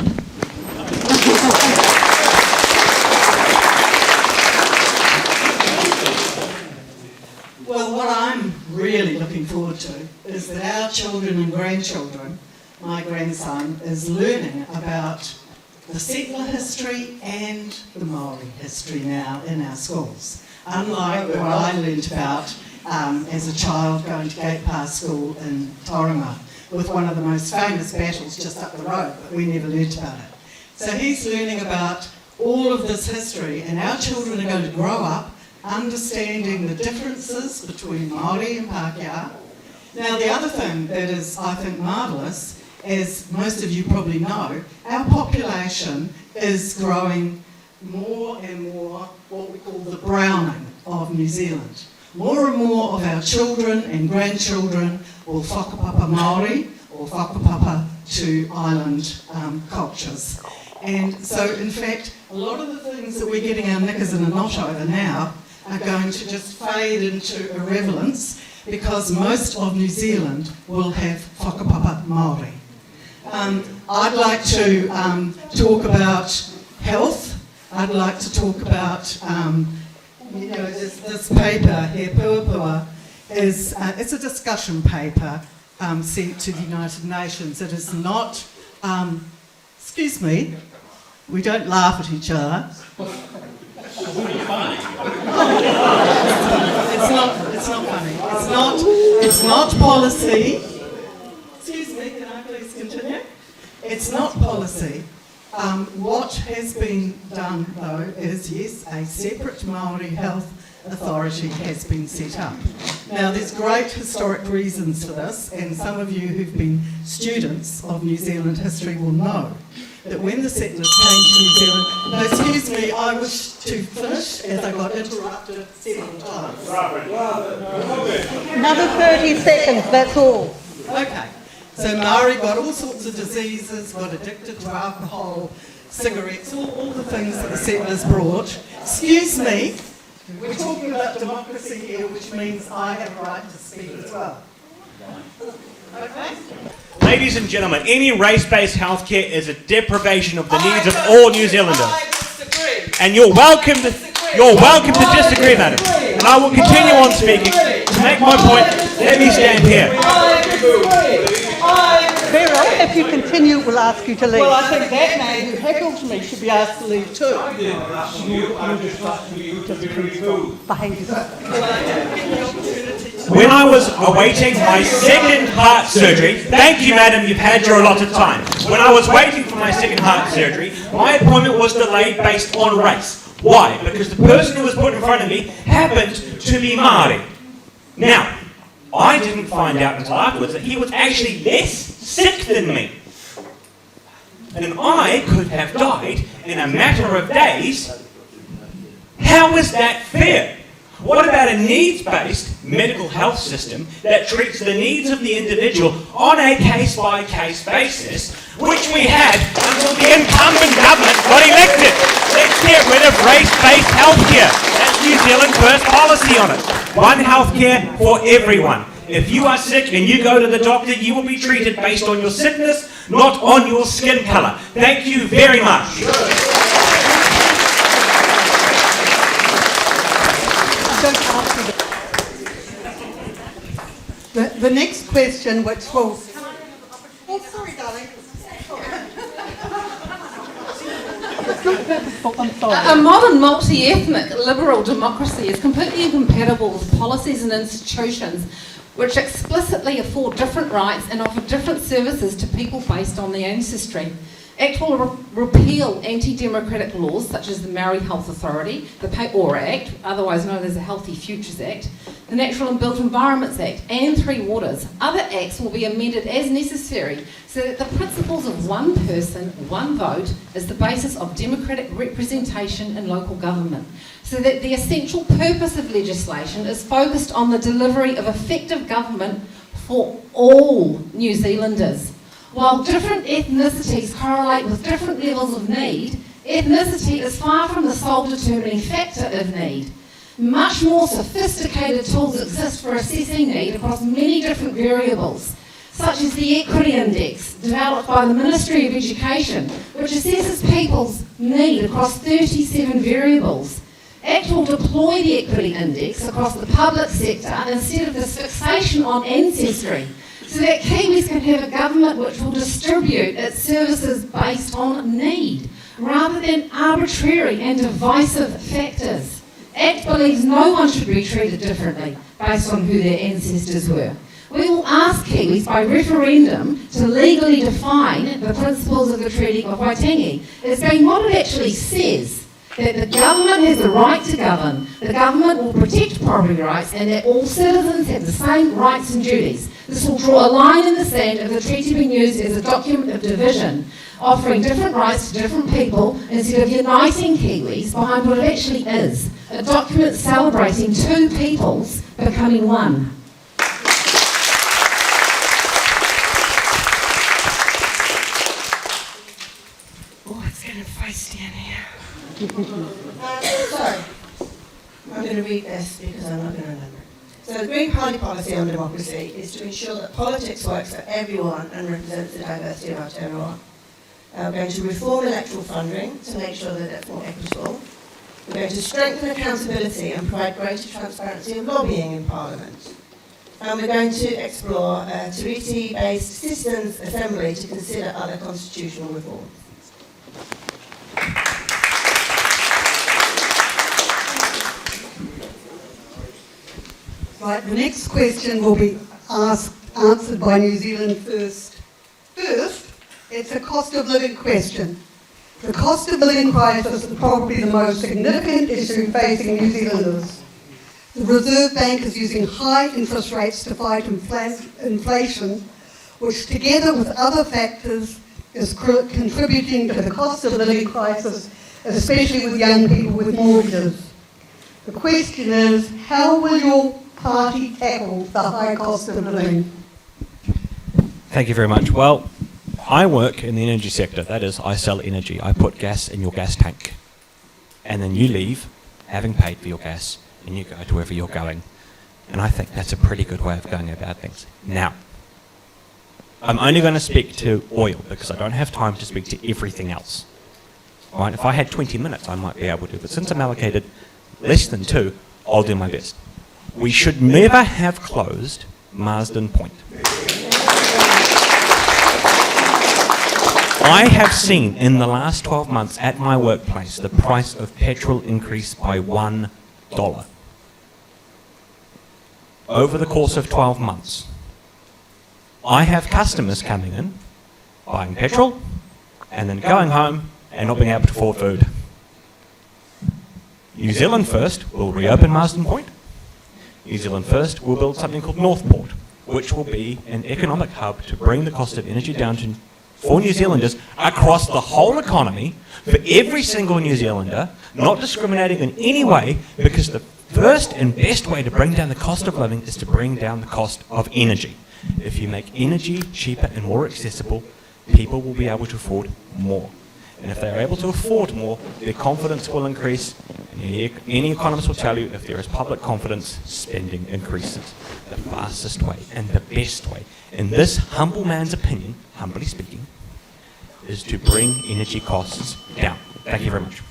Well, what I'm really looking forward to is that our children and grandchildren, my grandson, is learning about the settler history and the Māori history now in our schools. Unlike what I learnt about as a child going to Gate Pass School in Tauranga, with one of the most famous battles just up the road, but we never learnt about it. So he's learning about all of this history, and our children are going to grow up understanding the differences between Māori and Pākehā. Now, the other thing that is, I think, marvellous, as most of you probably know, our population is growing more and more what we call the browning of New Zealand. More and more of our children and grandchildren will whakapapa Māori or whakapapa to island cultures. And so, in fact, a lot of the things that we're getting our knickers in a knot over now are going to just fade into irrelevance because most of New Zealand will have whakapapa Māori. I'd like to talk about health. I'd like to talk about, this paper, He Puapua, is it's a discussion paper sent to the United Nations. It is not, excuse me, we don't laugh at each other. It's not funny. It's not policy. Excuse me, can I please continue? It's not policy. What has been done, though, is, yes, a separate Māori health authority has been set up. Now, there's great historic reasons for this, and some of you who've been students of New Zealand history will know that when the settlers came to New Zealand... No, excuse me, I wish to finish as I got interrupted several times. Another 30 seconds, that's all. Okay. So Māori got all sorts of diseases, got addicted to alcohol, cigarettes, all the things that the settlers brought. Excuse me, we're talking about democracy here, which means I have a right to speak as well. Okay? Ladies and gentlemen, any race-based healthcare is a deprivation of the needs of all New Zealanders. I disagree. And you're welcome to disagree, madam. And I will continue on speaking. To make my point, let me stand here. Vero, if you continue, we'll ask you to leave. Well, I think that man who heckled me should be asked to leave too. When I was awaiting my second heart surgery, thank you, madam, you've had your allotted time. When I was waiting for my second heart surgery, my appointment was delayed based on race. Why? Because the person who was put in front of me happened to be Māori. Now, I didn't find out until afterwards that he was actually less sick than me. and I could have died in a matter of days, how is that fair? What about a needs-based medical health system that treats the needs of the individual on a case-by-case basis, which we had until the incumbent government got elected? Let's get rid of race-based healthcare. That's New Zealand First policy on it. One healthcare for everyone. If you are sick and you go to the doctor, you will be treated based on your sickness, not on your skin colour. Thank you very much. The next question, which will... Oh, sorry, darling. A modern multi-ethnic liberal democracy is completely incompatible with policies and institutions which explicitly afford different rights and offer different services to people based on their ancestry. Act will repeal anti-democratic laws such as the Maori Health Authority, the Pay-Ora Act, otherwise known as the Healthy Futures Act, the Natural and Built Environments Act, and Three Waters. Other acts will be amended as necessary so that the principles of one person, one vote is the basis of democratic representation in local government, so that the essential purpose of legislation is focused on the delivery of effective government for all New Zealanders. While different ethnicities correlate with different levels of need, ethnicity is far from the sole determining factor of need. Much more sophisticated tools exist for assessing need across many different variables, such as the Equity Index, developed by the Ministry of Education, which assesses people's need across 37 variables. ACT will deploy the Equity Index across the public sector instead of this fixation on ancestry, so that Kiwis can have a government which will distribute its services based on need, rather than arbitrary and divisive factors. ACT believes no one should be treated differently based on who their ancestors were. We will ask Kiwis by referendum to legally define the principles of the Treaty of Waitangi. It's saying what it actually says, that the government has the right to govern, the government will protect property rights, and that all citizens have the same rights and duties. This will draw a line in the sand of the treaty being used as a document of division, offering different rights to different people instead of uniting Kiwis behind what it actually is, a document celebrating two peoples becoming one. Oh, it's getting feisty in here. Sorry, I'm going to read this because I'm not going to remember. So the Green Party policy on democracy is to ensure that politics works for everyone and represents the diversity of Aotearoa. We're going to reform electoral funding to make sure that it's more equitable. We're going to strengthen accountability and provide greater transparency of lobbying in Parliament. And we're going to explore a treaty-based citizens' assembly to consider other constitutional reforms. Right, the next question will be answered by New Zealand First. First, it's a cost of living question. The cost of living crisis is probably the most significant issue facing New Zealanders. The Reserve Bank is using high interest rates to fight inflation, which together with other factors is contributing to the cost of living crisis, especially with young people with mortgages. The question is, how will your party tackle the high cost of living? Thank you very much. Well, I work in the energy sector. That is, I sell energy. I put gas in your gas tank. And then you leave, having paid for your gas, and you go to wherever you're going. And I think that's a pretty good way of going about things. Now, I'm only going to speak to oil because I don't have time to speak to everything else. All right, if I had 20 minutes, I might be able to. But since I'm allocated less than 2, I'll do my best. We should never have closed Marsden Point. I have seen in the last 12 months at my workplace the price of petrol increase by $1 over the course of 12 months. I have customers coming in, buying petrol, and then going home and not being able to afford food. New Zealand First will reopen Marsden Point. New Zealand First will build something called Northport, which will be an economic hub to bring the cost of energy down to for New Zealanders across the whole economy, for every single New Zealander, not discriminating in any way, because the first and best way to bring down the cost of living is to bring down the cost of energy. If you make energy cheaper and more accessible, people will be able to afford more. And if they're able to afford more, their confidence will increase. And any economist will tell you, if there is public confidence, spending increases. The fastest way and the best way, in this humble man's opinion, humbly speaking, is to bring energy costs down. Thank you very much.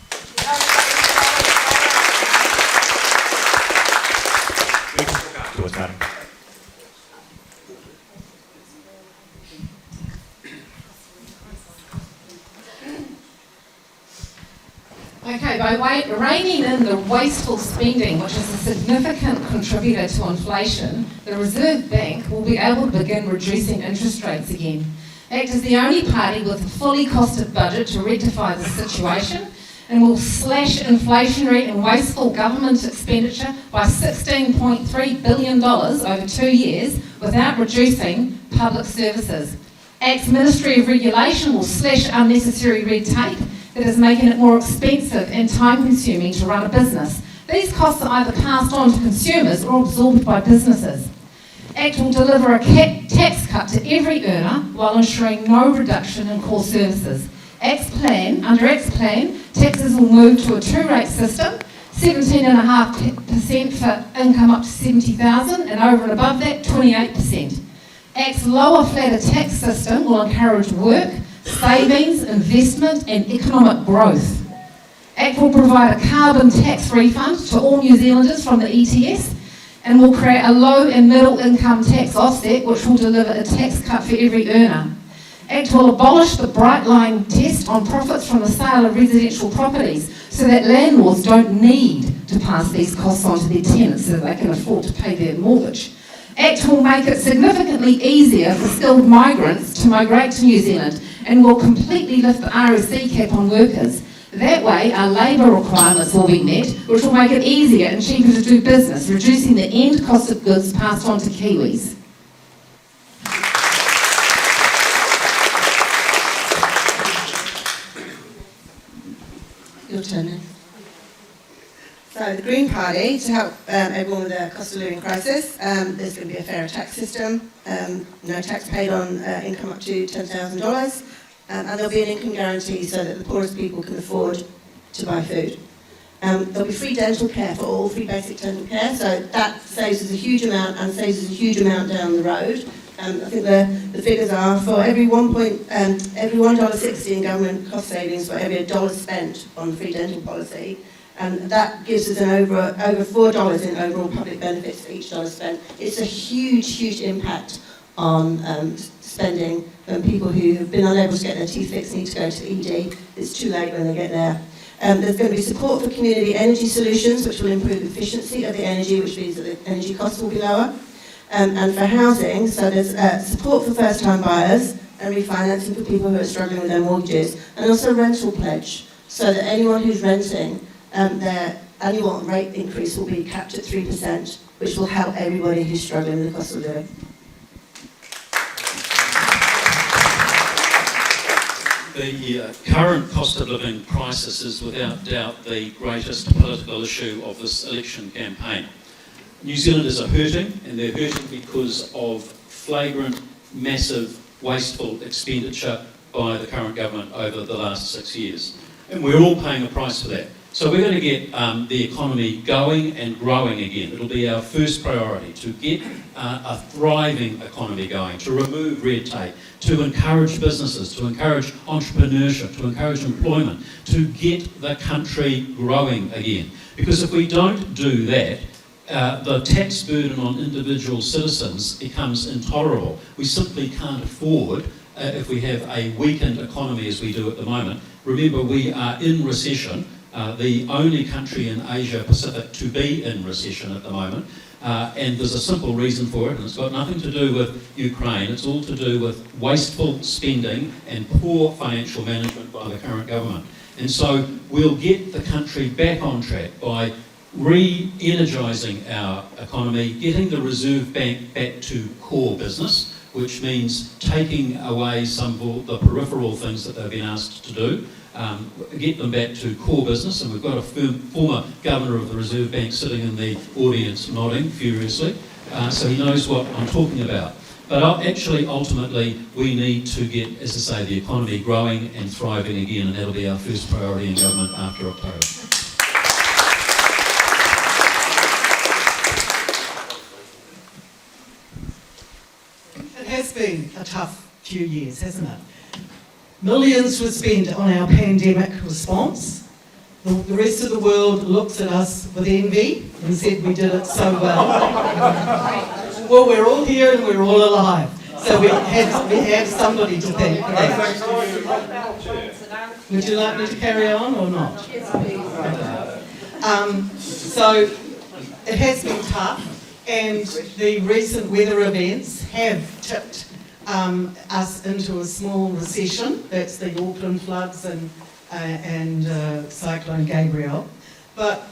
Yours, madam. Okay, by reining in the wasteful spending, which is a significant contributor to inflation, the Reserve Bank will be able to begin reducing interest rates again. ACT is the only party with a fully costed budget to rectify the situation, and will slash inflationary and wasteful government expenditure by $16.3 billion over 2 years without reducing public services. ACT's Ministry of Regulation will slash unnecessary red tape that is making it more expensive and time-consuming to run a business. These costs are either passed on to consumers or absorbed by businesses. ACT will deliver a tax cut to every earner while ensuring no reduction in core services. Under ACT's plan, taxes will move to a two-rate system, 17.5% for income up to $70,000, and over and above that, 28%. ACT's lower, flatter tax system will encourage work, savings, investment, and economic growth. ACT will provide a carbon tax refund to all New Zealanders from the ETS, and will create a low and middle income tax offset, which will deliver a tax cut for every earner. ACT will abolish the bright line test on profits from the sale of residential properties, so that landlords don't need to pass these costs on to their tenants so they can afford to pay their mortgage. ACT will make it significantly easier for skilled migrants to migrate to New Zealand, and will completely lift the RSC cap on workers. That way, our labour requirements will be met, which will make it easier and cheaper to do business, reducing the end cost of goods passed on to Kiwis. Your turn then. So the Green Party, to help everyone with the cost of living crisis, there's going to be a fairer tax system, no tax paid on income up to $10,000, and there'll be an income guarantee so that the poorest people can afford to buy food. There'll be free dental care for all, free basic dental care, so that saves us a huge amount and saves us a huge amount down the road. I think the figures are for every $1.60 in government cost savings for every $1 spent on the free dental policy, and that gives us an over $4 in overall public benefits for each dollar spent. It's a huge impact on spending. People who have been unable to get their teeth fixed need to go to the ED. It's too late when they get there. There's going to be support for community energy solutions, which will improve efficiency of the energy, which means that the energy costs will be lower. And for housing, so there's support for first-time buyers and refinancing for people who are struggling with their mortgages, and also rental pledge, so that anyone who's renting, their annual rate increase will be capped at 3%, which will help everybody who's struggling with the cost of living. The current cost of living crisis is without doubt the greatest political issue of this election campaign. New Zealanders are hurting, and they're hurting because of flagrant, massive, wasteful expenditure by the current government over the last 6 years. And we're all paying a price for that. So we're going to get the economy going and growing again. It'll be our first priority, to get a thriving economy going, to remove red tape, to encourage businesses, to encourage entrepreneurship, to encourage employment, to get the country growing again. Because if we don't do that, the tax burden on individual citizens becomes intolerable. We simply can't afford, if we have a weakened economy as we do at the moment. Remember, we are in recession, the only country in Asia Pacific to be in recession at the moment, and there's a simple reason for it, and it's got nothing to do with Ukraine. It's all to do with wasteful spending and poor financial management by the current government. And so we'll get the country back on track by re-energising our economy, getting the Reserve Bank back to core business, which means taking away some of the peripheral things that they've been asked to do, get them back to core business, and we've got a former governor of the Reserve Bank sitting in the audience nodding furiously, so he knows what I'm talking about. But actually, ultimately, we need to get, as I say, the economy growing and thriving again, and that'll be our first priority in government after October. It has been a tough few years, hasn't it? Millions were spent on our pandemic response. The rest of the world looks at us with envy and said we did it so well. Well, we're all here and we're all alive. So we have somebody to thank for that. Would you like me to carry on or not? So it has been tough, and the recent weather events have tipped us into a small recession. That's the Auckland floods and Cyclone Gabrielle. But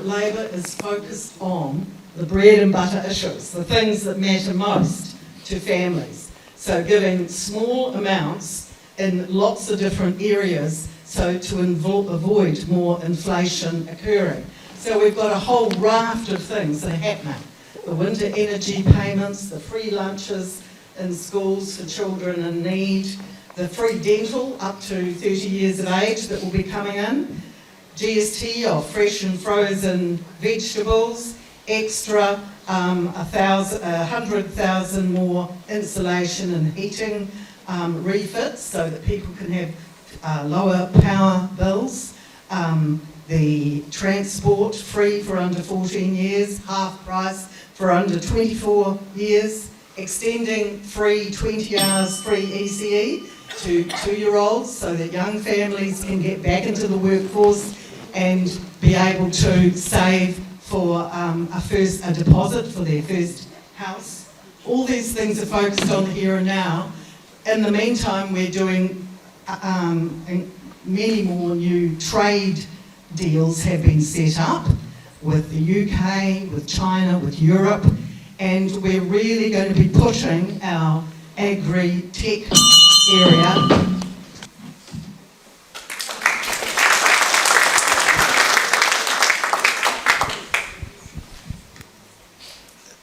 Labor is focused on the bread and butter issues, the things that matter most to families. So giving small amounts in lots of different areas so to avoid more inflation occurring. So we've got a whole raft of things that are happening. The winter energy payments, the free lunches in schools for children in need, the free dental up to 30 years of age that will be coming in, GST of fresh and frozen vegetables, extra 100,000 more insulation and heating refits so that people can have lower power bills, the transport free for under 14 years, half price for under 24 years, extending free 20 hours free ECE to 2-year-olds so that young families can get back into the workforce and be able to save for a deposit for their first house. All these things are focused on the here and now. In the meantime, we're doing many more new trade deals have been set up with the UK, with China, with Europe, and we're really going to be pushing our agri-tech area.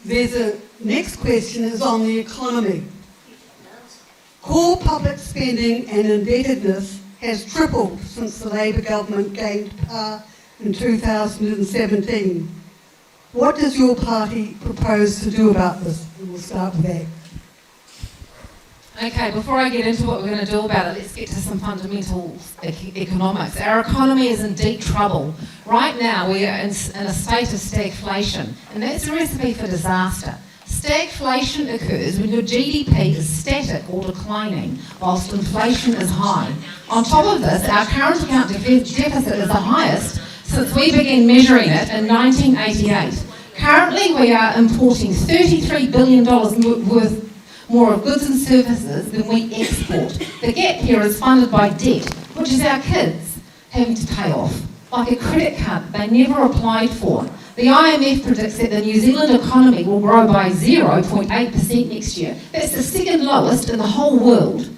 There's a next question is on the economy. Core public spending and indebtedness has tripled since the Labor government gained power in 2017. What does your party propose to do about this? We'll start with that. Okay, before I get into what we're going to do about it, let's get to some fundamental economics. Our economy is in deep trouble. Right now, we are in a state of stagflation, and that's a recipe for disaster. Stagflation occurs when your GDP is static or declining, whilst inflation is high. On top of this, our current account deficit is the highest since we began measuring it in 1988. Currently, we are importing $33 billion worth more of goods and services than we export. The gap here is funded by debt, which is our kids having to pay off, like a credit card that they never applied for. The IMF predicts that the New Zealand economy will grow by 0.8% next year. That's the second lowest in the whole world.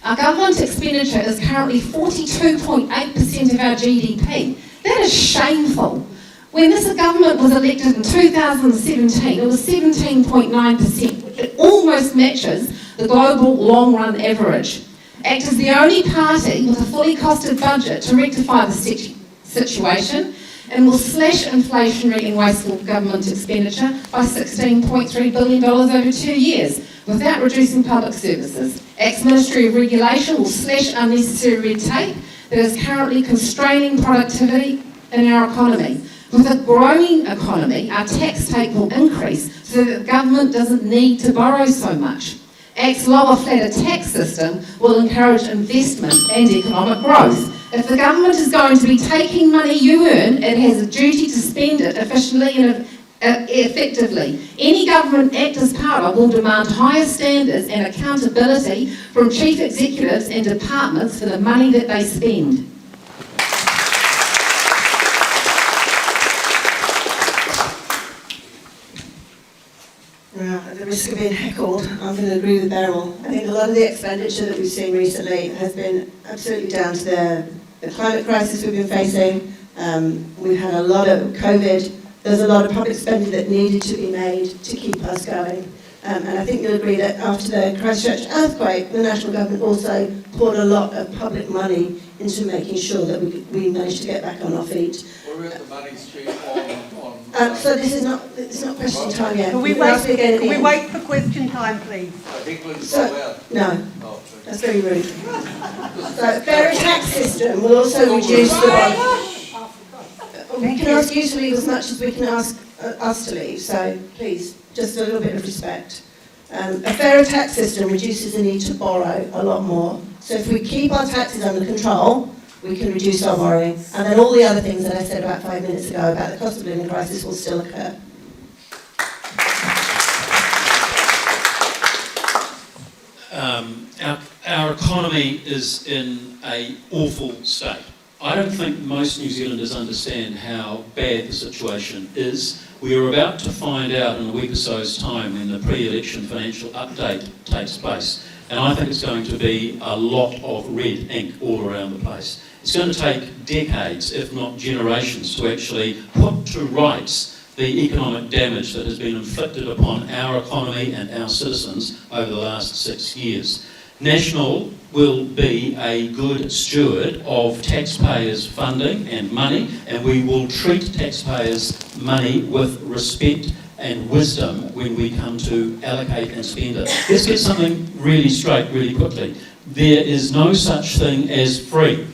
Our government expenditure is currently 42.8% of our GDP. That is shameful. When this government was elected in 2017, it was 17.9%, which almost matches the global long-run average. ACT is the only party with a fully costed budget to rectify the situation and will slash inflationary and wasteful government expenditure by $16.3 billion over 2 years without reducing public services. ACT's Ministry of Regulation will slash unnecessary red tape that is currently constraining productivity in our economy. With a growing economy, our tax take will increase so that the government doesn't need to borrow so much. ACT's lower, flatter tax system will encourage investment and economic growth. If the government is going to be taking money you earn, it has a duty to spend it efficiently and effectively. Any government act as power will demand higher standards and accountability from chief executives and departments for the money that they spend. There risk of being heckled, I'm going to agree with Beryl. I think a lot of the expenditure that we've seen recently has been absolutely down to the climate crisis we've been facing. We've had a lot of COVID. There's a lot of public spending that needed to be made to keep us going. And I think you'll agree that after the Christchurch earthquake, the national government also poured a lot of public money into making sure that we managed to get back on our feet. Where is the money spent on So it's not question time yet. Can we wait for question time, please? No, that's very rude. So fair tax system will also reduce the we can ask you to leave as much as we can ask us to leave, so please, just a little bit of respect. A fairer tax system reduces the need to borrow a lot more. So if we keep our taxes under control, we can reduce our borrowing, and then all the other things that I said about 5 minutes ago about the cost of living crisis will still occur. Our economy is in an awful state. I don't think most New Zealanders understand how bad the situation is. We are about to find out in a week or so's time when the pre-election financial update takes place. And I think it's going to be a lot of red ink all around the place. It's going to take decades, if not generations, to actually put to rights the economic damage that has been inflicted upon our economy and our citizens over the last 6 years. National will be a good steward of taxpayers' funding and money, and we will treat taxpayers' money with respect and wisdom when we come to allocate and spend it. Let's get something really straight really quickly. There is no such thing as free.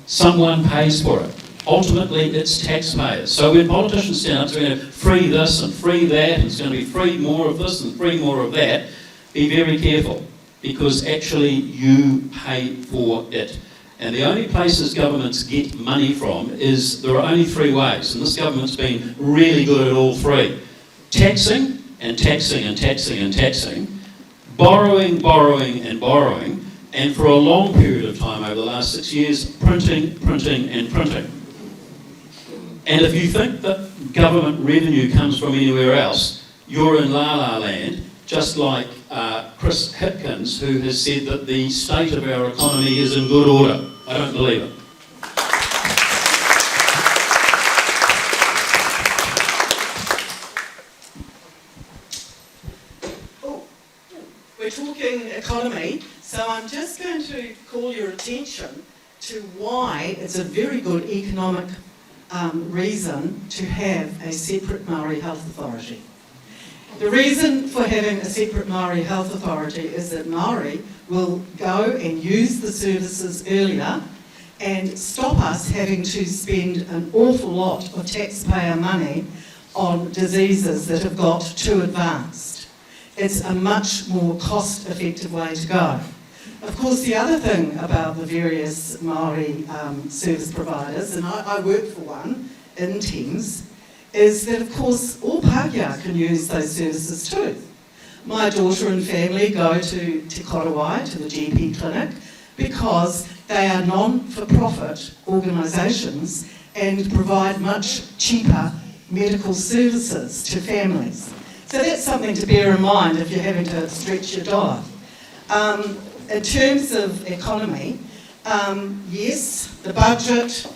Someone pays for it. Ultimately, it's taxpayers. So when politicians stand up saying, free this and free that, and it's going to be free more of this and free more of that, be very careful, because actually you pay for it. And the only places governments get money from is, there are only three ways, and this government's been really good at all three. Taxing, and taxing, and taxing, and taxing, borrowing, borrowing, and borrowing, and for a long period of time over the last 6 years, printing, printing, and printing. And if you think that government revenue comes from anywhere else, you're in la-la land, just like Chris Hipkins, who has said that the state of our economy is in good order. I don't believe it. We're talking economy, so I'm just going to call your attention to why it's a very good economic reason to have a separate Māori health authority. The reason for having a separate Māori health authority is that Māori will go and use the services earlier and stop us having to spend an awful lot of taxpayer money on diseases that have got too advanced. It's a much more cost-effective way to go. Of course, the other thing about the various Māori service providers, and I work for one in Thames, is that of course all Pākehā can use those services too. My daughter and family go to Te Korowai, to the GP clinic, because they are non-for-profit organisations and provide much cheaper medical services to families. So that's something to bear in mind if you're having to stretch your dollar. In terms of economy, yes, the budget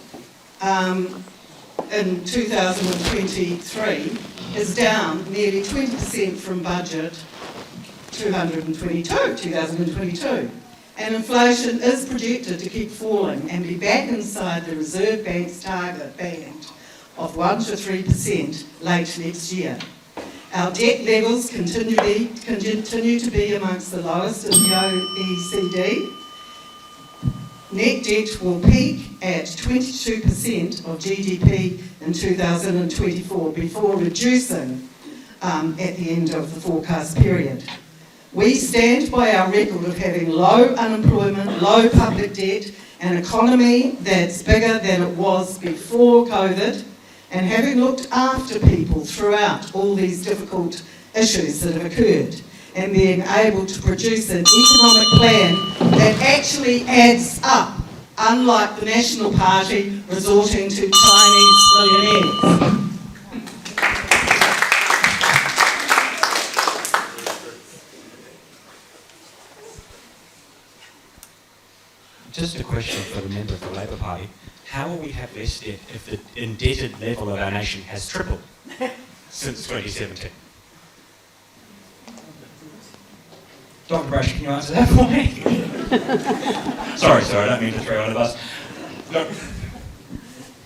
in 2023 is down nearly 20% from budget 2022. And inflation is projected to keep falling and be back inside the Reserve Bank's target band of 1 to 3% late next year. Our debt levels continue to be amongst the lowest in the OECD. Net debt will peak at 22% of GDP in 2024 before reducing at the end of the forecast period. We stand by our record of having low unemployment, low public debt, an economy that's bigger than it was before COVID, and having looked after people throughout all these difficult issues that have occurred, and being able to produce an economic plan that actually adds up, unlike the National Party resorting to Chinese millionaires. Just a question for the member of the Labour Party. How will we have less debt if the indebted level of our nation has tripled since 2017? Dr. Brash, can you answer that for me? sorry, I don't mean to throw one of us. Look,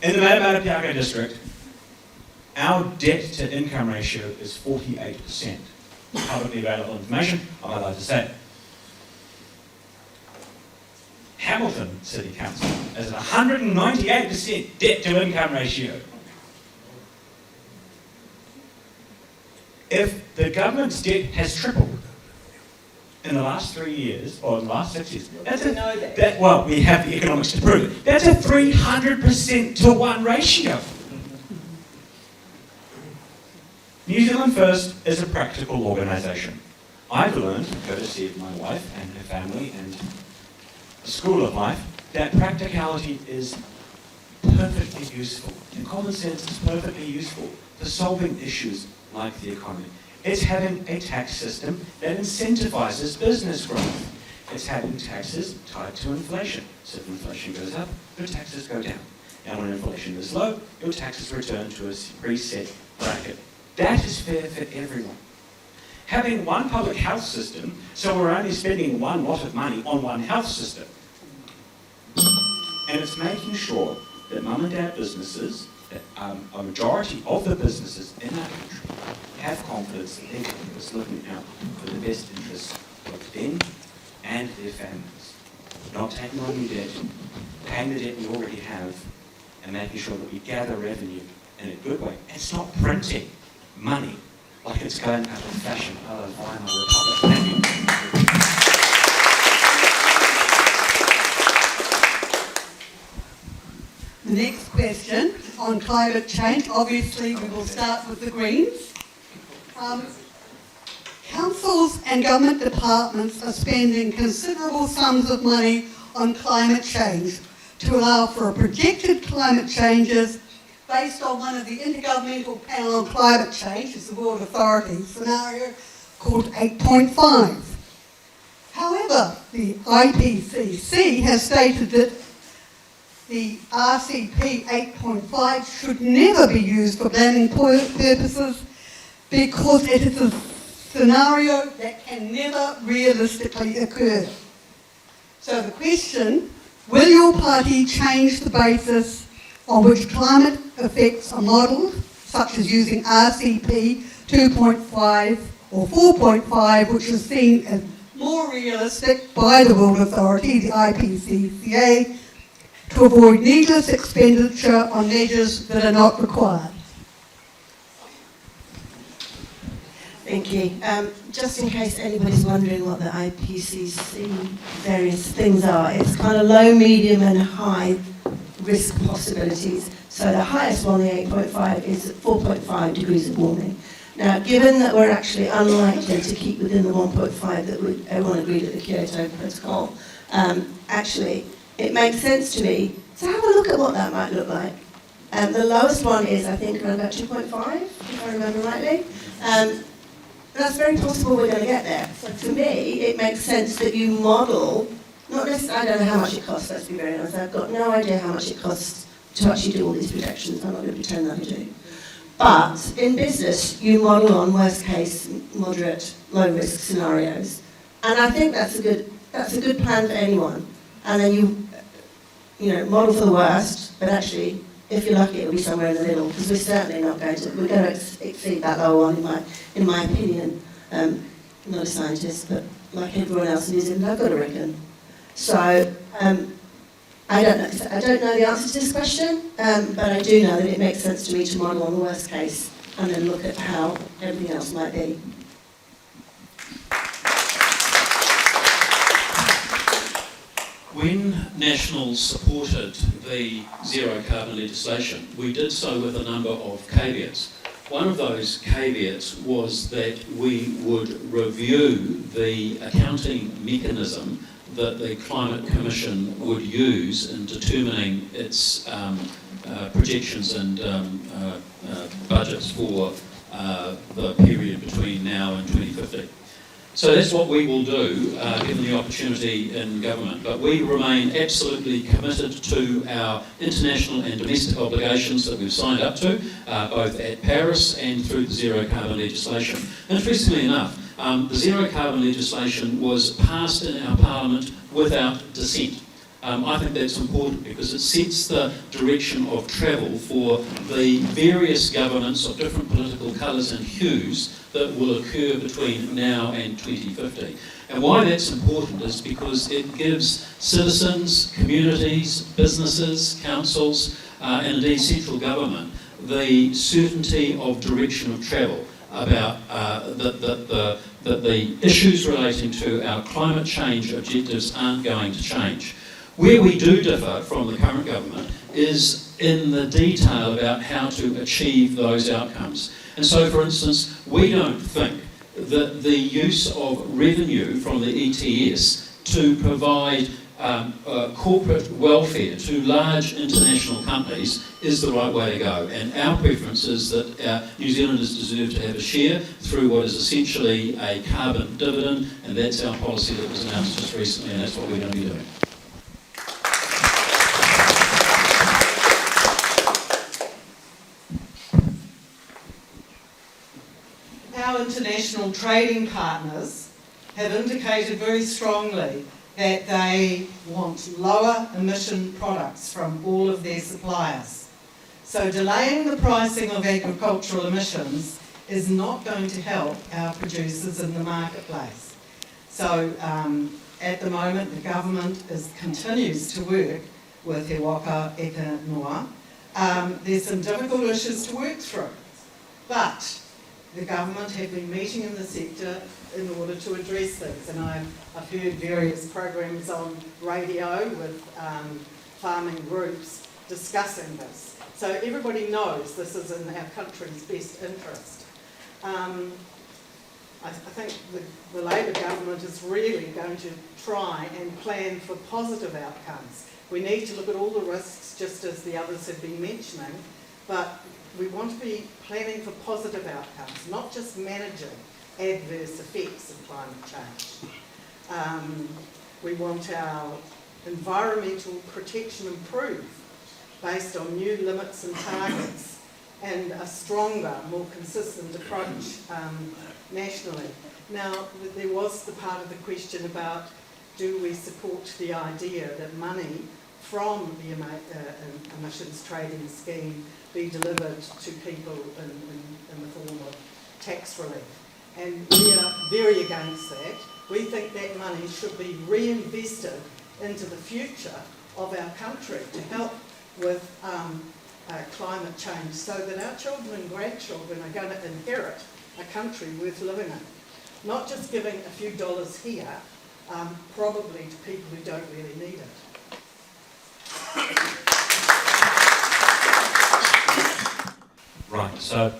in the Matamata-Piako district, our debt-to-income ratio is 48%. Publicly available information, I'm allowed to say. Hamilton City Council has a 198% debt-to-income ratio. If the government's debt has tripled in the last 3 years, or in the last 6 years, well, we have the economics to prove it. That's a 300% to 1 ratio. New Zealand First is a practical organisation. I've learned, courtesy of my wife and her family and the school of life, that practicality is perfectly useful. And common sense is perfectly useful for solving issues like the economy. It's having a tax system that incentivises business growth. It's having taxes tied to inflation. So if inflation goes up, your taxes go down. And when inflation is low, your taxes return to a preset bracket. That is fair for everyone. Having one public health system, so we're only spending one lot of money on one health system. And it's making sure that mum and dad businesses, that a majority of the businesses in our country, have confidence that their government is looking out for the best interests of them and their families. Not taking on new debt, paying the debt we already have, and making sure that we gather revenue in a good way and stop printing money like it's going out of fashion. Oh, Weimar Republic. Thank you. The next question on climate change, obviously we will start with the Greens. Councils and government departments are spending considerable sums of money on climate change to allow for projected climate changes based on one of the Intergovernmental Panel on Climate Change, it's the World Authority scenario, called 8.5. However, the IPCC has stated that the RCP 8.5 should never be used for planning purposes because it is a scenario that can never realistically occur. So the question, will your party change the basis on which climate effects are modelled, such as using RCP 2.5 or 4.5, which is seen as more realistic by the World Authority, the IPCC, to avoid needless expenditure on measures that are not required? Thank you. Just in case anybody's wondering what the IPCC various things are, it's kind of low, medium and high risk possibilities. So the highest one, the 8.5, is 4.5 degrees of warming. Now, given that we're actually unlikely to keep within the 1.5 that everyone agreed at the Kyoto Protocol, actually, it makes sense to me to have a look at what that might look like. The lowest one is, I think, around about 2.5, if I remember rightly. That's very possible we're going to get there. So to me, it makes sense that you model, not necessarily, I don't know how much it costs, let's be very honest. I've got no idea how much it costs to actually do all these projections. I'm not going to pretend that I do. But in business, you model on worst case, moderate, low risk scenarios. And I think that's a good plan for anyone. And then you model for the worst, but actually, if you're lucky, it'll be somewhere in the middle, because we're certainly not going to, we're going to exceed that lower one, in my opinion. Not a scientist, but like everyone else in New Zealand, I've got to reckon. So, I don't know the answer to this question, but I do know that it makes sense to me to model on the worst case, and then look at how everything else might be. When Nationals supported the zero carbon legislation, we did so with a number of caveats. One of those caveats was that we would review the accounting mechanism that the Climate Commission would use in determining its projections and budgets for the period between now and 2050. So that's what we will do, given the opportunity in government. But we remain absolutely committed to our international and domestic obligations that we've signed up to, both at Paris and through the zero carbon legislation. Interestingly enough, the zero carbon legislation was passed in our parliament without dissent. I think that's important because it sets the direction of travel for the various governments of different political colours and hues that will occur between now and 2050. And why that's important is because it gives citizens, communities, businesses, councils, and indeed central government the certainty of direction of travel about that the issues relating to our climate change objectives aren't going to change. Where we do differ from the current government is in the detail about how to achieve those outcomes. And so, for instance, we don't think that the use of revenue from the ETS to provide corporate welfare to large international companies is the right way to go. And our preference is that New Zealanders deserve to have a share through what is essentially a carbon dividend, and that's our policy that was announced just recently, and that's what we're going to be doing. Our international trading partners have indicated very strongly that they want lower emission products from all of their suppliers. So delaying the pricing of agricultural emissions is not going to help our producers in the marketplace. So at the moment the government continues to work with He Waka Eka Noa. There's some difficult issues to work through, but the government have been meeting in the sector in order to address things, and I've heard various programs on radio with farming groups discussing this. So everybody knows this is in our country's best interest. I think the Labour government is really going to try and plan for positive outcomes. We need to look at all the risks, just as the others have been mentioning, but we want to be planning for positive outcomes, not just managing adverse effects of climate change. We want our environmental protection improved based on new limits and targets and a stronger, more consistent approach nationally. Now, there was the part of the question about do we support the idea that money from the emissions trading scheme be delivered to people in the form of tax relief. And we are very against that. We think that money should be reinvested into the future of our country to help with climate change so that our children and grandchildren are going to inherit a country worth living in. Not just giving a few dollars here, probably to people who don't really need it. Right, so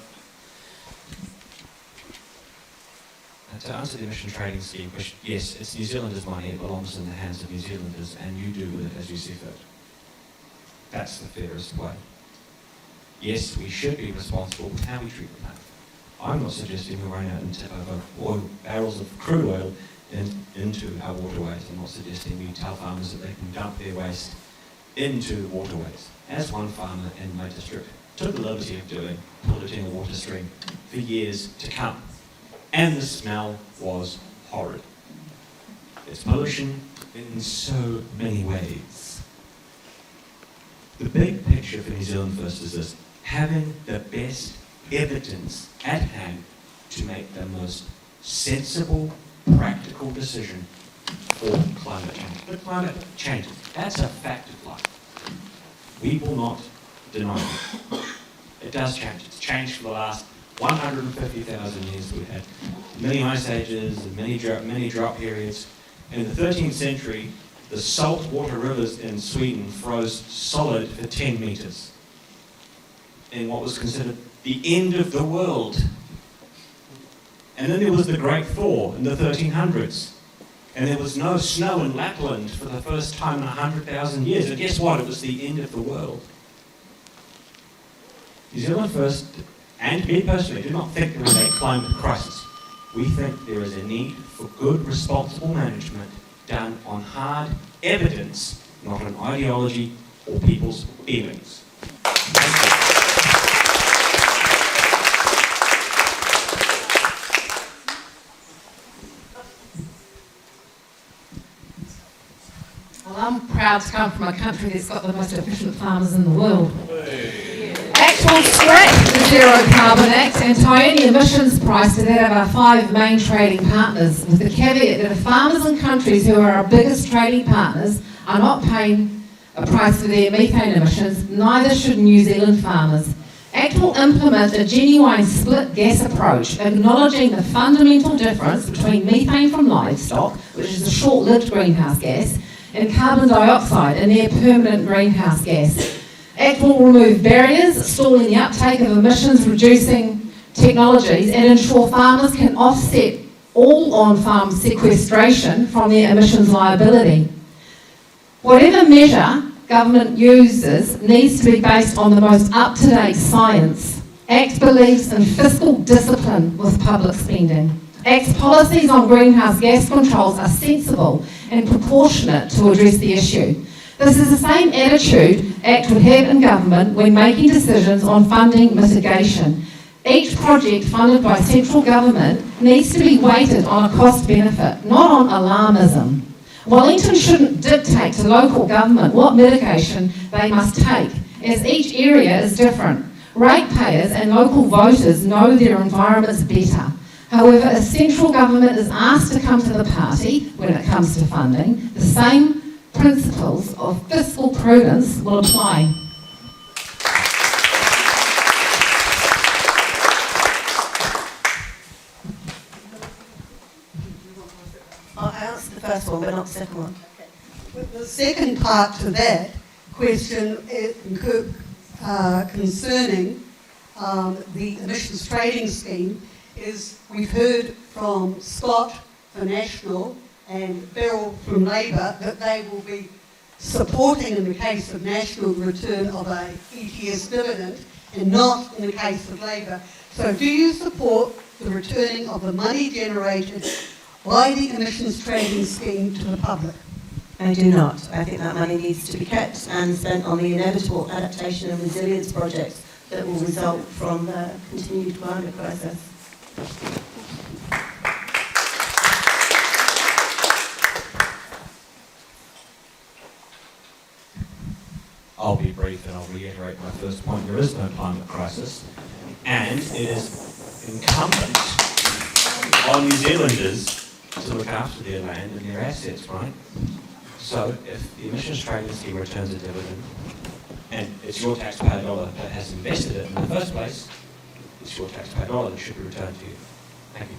to answer the emission trading scheme question, yes, it's New Zealanders' money, it belongs in the hands of New Zealanders, and you do with it as you see fit. That's the fairest way. Yes, we should be responsible with how we treat the planet. I'm not suggesting we run out and tip over barrels of crude oil into our waterways. I'm not suggesting we tell farmers that they can dump their waste into waterways. As one farmer in my district took the liberty of doing, pulled it in a water stream for years to come. And the smell was horrid. There's pollution in so many ways. The big picture for New Zealand first is this: having the best evidence at hand to make the most sensible, practical decision for climate change. But climate changes. That's a fact of life. We will not deny it. It does change. It's changed for the last 150,000 years. We've had many ice ages and many drought periods. And in the 13th century, the saltwater rivers in Sweden froze solid for 10 metres in what was considered the end of the world. And then there was the Great Thaw in the 1300s. And there was no snow in Lapland for the first time in 100,000 years. And guess what? It was the end of the world. New Zealand First, and me personally, do not think there is a climate crisis. We think there is a need for good, responsible management done on hard evidence, not on ideology or people's feelings. Thank you. Well, I'm proud to come from a country that's got the most efficient farmers in the world. Act will scrap the Zero Carbon Act and tie any emissions price to that of our 5 main trading partners, with the caveat that if farmers in countries who are our biggest trading partners are not paying a price for their methane emissions, neither should New Zealand farmers. Act will implement a genuine split gas approach, acknowledging the fundamental difference between methane from livestock, which is a short-lived greenhouse gas, and carbon dioxide, a near permanent greenhouse gas. Act will remove barriers, stalling the uptake of emissions-reducing technologies, and ensure farmers can offset all on-farm sequestration from their emissions liability. Whatever measure government uses needs to be based on the most up-to-date science. Act believes in fiscal discipline with public spending. Act's policies on greenhouse gas controls are sensible and proportionate to address the issue. This is the same attitude Act would have in government when making decisions on funding mitigation. Each project funded by central government needs to be weighted on a cost benefit, not on alarmism. Wellington shouldn't dictate to local government what mitigation they must take, as each area is different. Ratepayers and local voters know their environments better. However, if central government is asked to come to the party when it comes to funding, the same principles of fiscal prudence will apply. I answered the first one, but not the second one. The second part to that question is concerning the emissions trading scheme is we've heard from Scott for National and Beryl from Labor that they will be supporting in the case of National the return of a ETS dividend and not in the case of Labor. So do you support the returning of the money generated by the emissions trading scheme to the public? I do not. I think that money needs to be kept and spent on the inevitable adaptation and resilience projects that will result from the continued climate crisis. I'll be brief and I'll reiterate my first point. There is no climate crisis, and it is incumbent on New Zealanders to look after their land and their assets, right? So if the emissions trading scheme returns a dividend, and it's your taxpayer dollar that has invested it in the first place, it's your taxpayer dollar that should be returned to you. Thank you.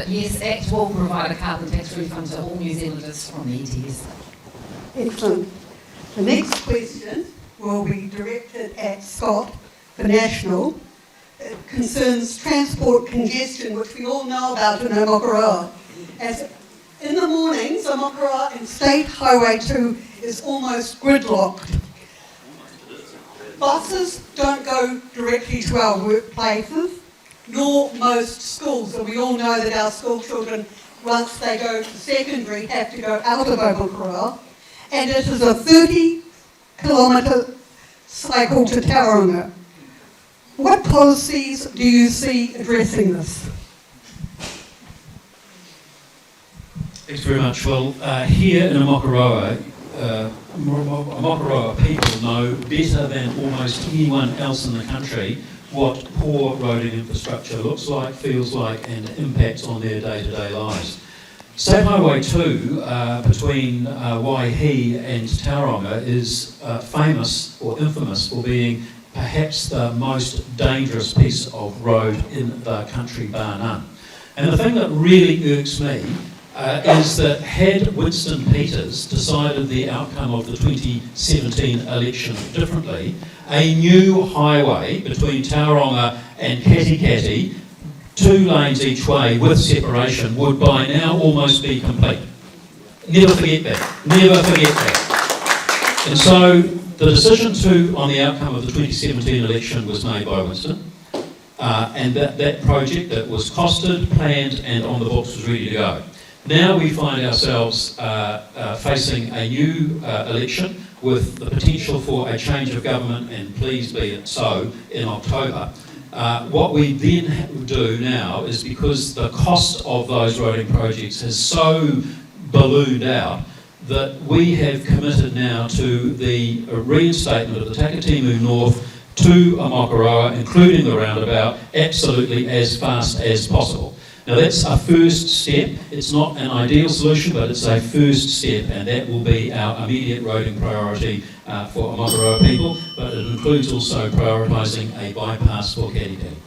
Yes, Act will provide a carbon tax refund to all New Zealanders from the ETS. Excellent. The next question will be directed at Scott for National. It concerns transport congestion, which we all know about in Omokoroa. As in the mornings, Omokoroa and State Highway 2 is almost gridlocked. Buses don't go directly to our workplaces, nor most schools, and we all know that our school children, once they go to secondary, have to go out of Omokoroa, and it is a 30-kilometre cycle to Tauranga. What policies do you see addressing this? Thanks very much. Well, here in Omokoroa, Omokoroa people know better than almost anyone else in the country what poor road infrastructure looks like, feels like, and impacts on their day-to-day lives. State Highway 2 between Waihi and Tauranga is famous or infamous for being perhaps the most dangerous piece of road in the country, bar none. And the thing that really irks me is that had Winston Peters decided the outcome of the 2017 election differently, a new highway between Tauranga and Katikati, 2 lanes each way with separation, would by now almost be complete. Never forget that. Never forget that. And so the decision on the outcome of the 2017 election was made by Winston, and that project that was costed, planned and on the books was ready to go. Now we find ourselves facing a new election with the potential for a change of government, and please be it so, in October. What we then do now is, because the cost of those roading projects has so ballooned out, that we have committed now to the reinstatement of the Takatimu North to Omokoroa, including the roundabout, absolutely as fast as possible. Now that's a first step. It's not an ideal solution, but it's a first step, and that will be our immediate roading priority for Omokoroa people, but it includes also prioritising a bypass for Kathleen.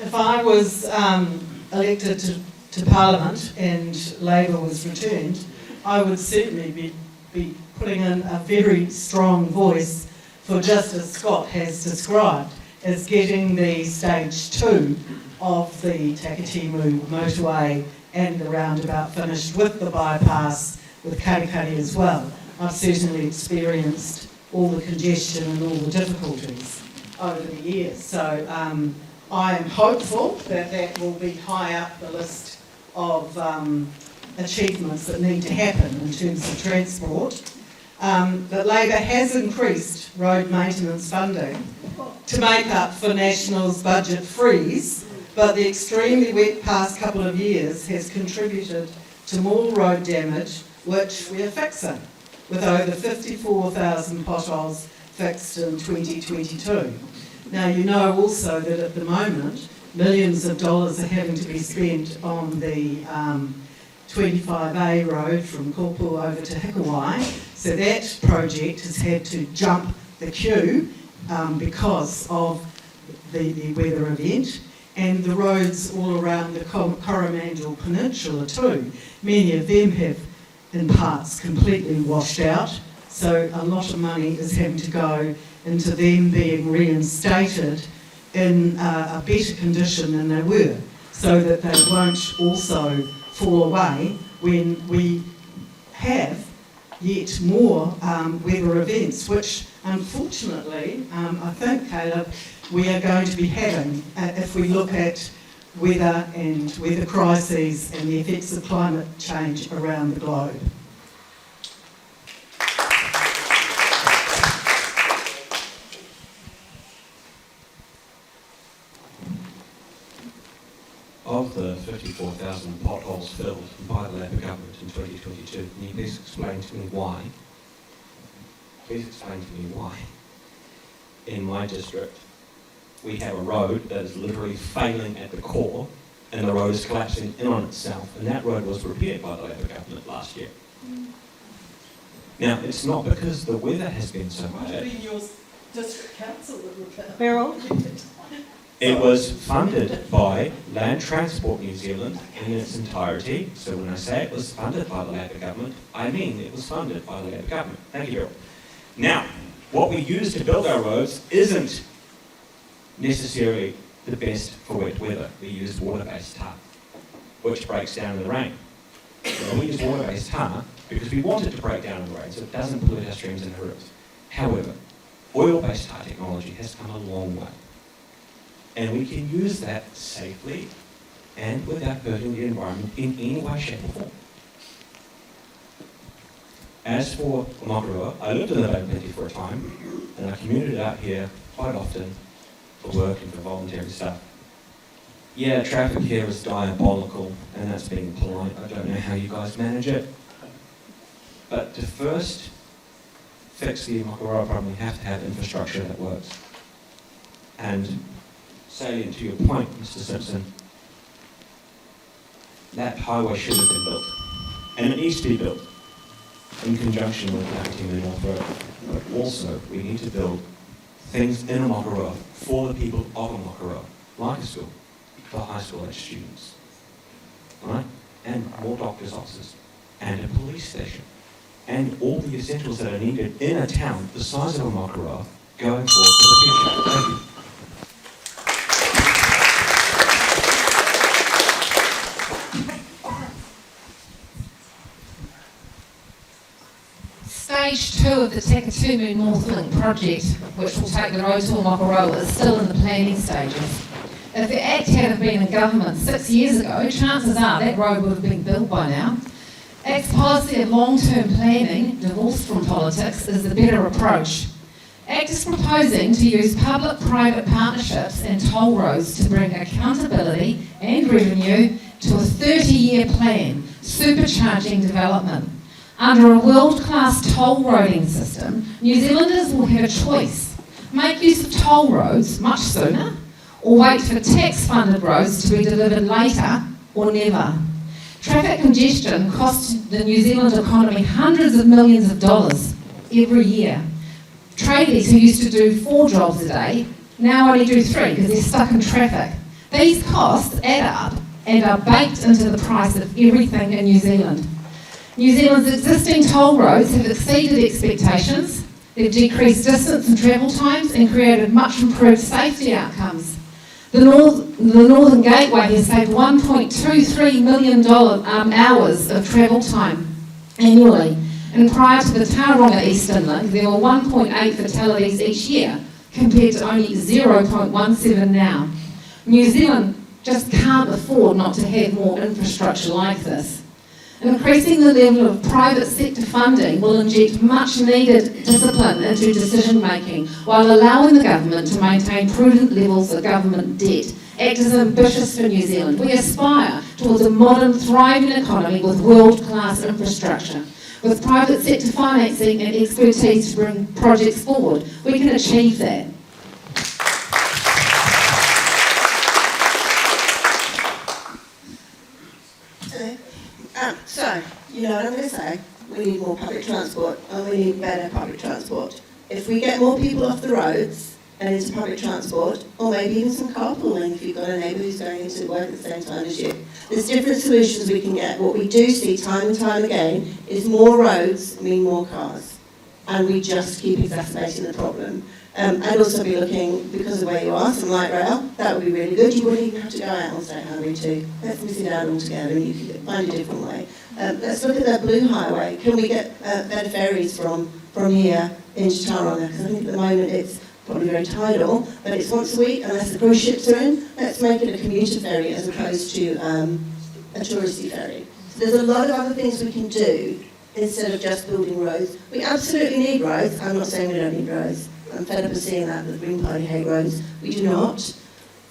If I was elected to Parliament and Labour was returned, I would certainly be putting in a very strong voice for, just as Scott has described, as getting the stage 2 of the Takatimu motorway and the roundabout finished, with the bypass, with Karikari as well. I've certainly experienced all the congestion and all the difficulties over the years. So I am hopeful that that will be high up the list of achievements that need to happen in terms of transport. That Labor has increased road maintenance funding to make up for National's budget freeze, but the extremely wet past couple of years has contributed to more road damage, which we are fixing, with over 54,000 potholes fixed in 2022. Now, you know also that at the moment, millions of dollars are having to be spent on the 25A road from Kopu over to Hikawai. So that project has had to jump the queue because of the weather event, and the roads all around the Coromandel Peninsula too. Many of them have, in parts, completely washed out. So a lot of money is having to go into them being reinstated in a better condition than they were, so that they won't also fall away when we have yet more weather events, which unfortunately, I think, Caleb, we are going to be having if we look at weather and weather crises and the effects of climate change around the globe. Of the 54,000 potholes filled by the Labour government in 2022, can you please explain to me why? Please explain to me why. In my district, we have a road that is literally failing at the core, and the road is collapsing in on itself, and that road was repaired by the Labour government last year. Now, it's not because the weather has been so bad. Your district council would repair. Beryl? It was funded by Land Transport New Zealand in its entirety. So when I say it was funded by the Labour government, I mean it was funded by the Labour government. Thank you, Beryl. Now, what we use to build our roads isn't necessarily the best for wet weather. We use water-based tar, which breaks down in the rain. And we use water-based tar because we want it to break down in the rain so it doesn't pollute our streams and our rivers. However, oil-based tar technology has come a long way. And we can use that safely and without hurting the environment in any way, shape or form. As for Omokoroa, I lived in the Bay Plenty for a time, and I commuted out here quite often for work and for voluntary stuff. Yeah, traffic here is diabolical, and that's being polite. I don't know how you guys manage it. But to first fix the Omokoroa problem, we have to have infrastructure that works. And salient to your point, Mr. Simpson, that highway should have been built. And it needs to be built in conjunction with the Takatimu North Road. But also, we need to build things in Omokoroa for the people of Omokoroa, like a school for high school age students, right? And more doctors' offices, and a police station, and all the essentials that are needed in a town the size of Omokoroa going forward for the future. Thank you. Stage 2 of the Takatumu North Link project, which will take the road to Omokoroa, is still in the planning stages. If the Act had been in government 6 years ago, chances are that road would have been built by now. Act's policy of long-term planning, divorced from politics, is the better approach. Act is proposing to use public-private partnerships and toll roads to bring accountability and revenue to a 30-year plan, supercharging development. Under a world-class toll roading system, New Zealanders will have a choice. Make use of toll roads much sooner, or wait for tax-funded roads to be delivered later, or never. Traffic congestion costs the New Zealand economy hundreds of millions of dollars every year. Tradies who used to do 4 jobs a day now only do 3 because they're stuck in traffic. These costs add up and are baked into the price of everything in New Zealand. New Zealand's existing toll roads have exceeded expectations. They've decreased distance and travel times and created much improved safety outcomes. The Northern Gateway has saved $1.23 million hours of travel time annually. And prior to the Tauranga Eastern Link, there were 1.8 fatalities each year, compared to only 0.17 now. New Zealand just can't afford not to have more infrastructure like this. Increasing the level of private sector funding will inject much needed discipline into decision making while allowing the government to maintain prudent levels of government debt. Act is ambitious for New Zealand. We aspire towards a modern, thriving economy with world-class infrastructure. With private sector financing and expertise to bring projects forward, we can achieve that. So, you know what I'm going to say? We need more public transport and we need better public transport. If we get more people off the roads and into public transport, or maybe even some carpooling if you've got a neighbour who's going into work at the same time as you, there's different solutions we can get. What we do see time and time again is more roads mean more cars. And we just keep exacerbating the problem. I'd also be looking, because of where you are, some light rail. That would be really good. You wouldn't even have to go out on State Highway 2. Let's miss it out altogether and you could find a different way. Let's look at that blue highway. Can we get better ferries from here into Tauranga? Because I think at the moment it's probably very tidal, but it's once a week unless the cruise ships are in. Let's make it a commuter ferry as opposed to a touristy ferry. So there's a lot of other things we can do instead of just building roads. We absolutely need roads. I'm not saying we don't need roads. I'm fed up of seeing that the Green Party hate roads. We do not.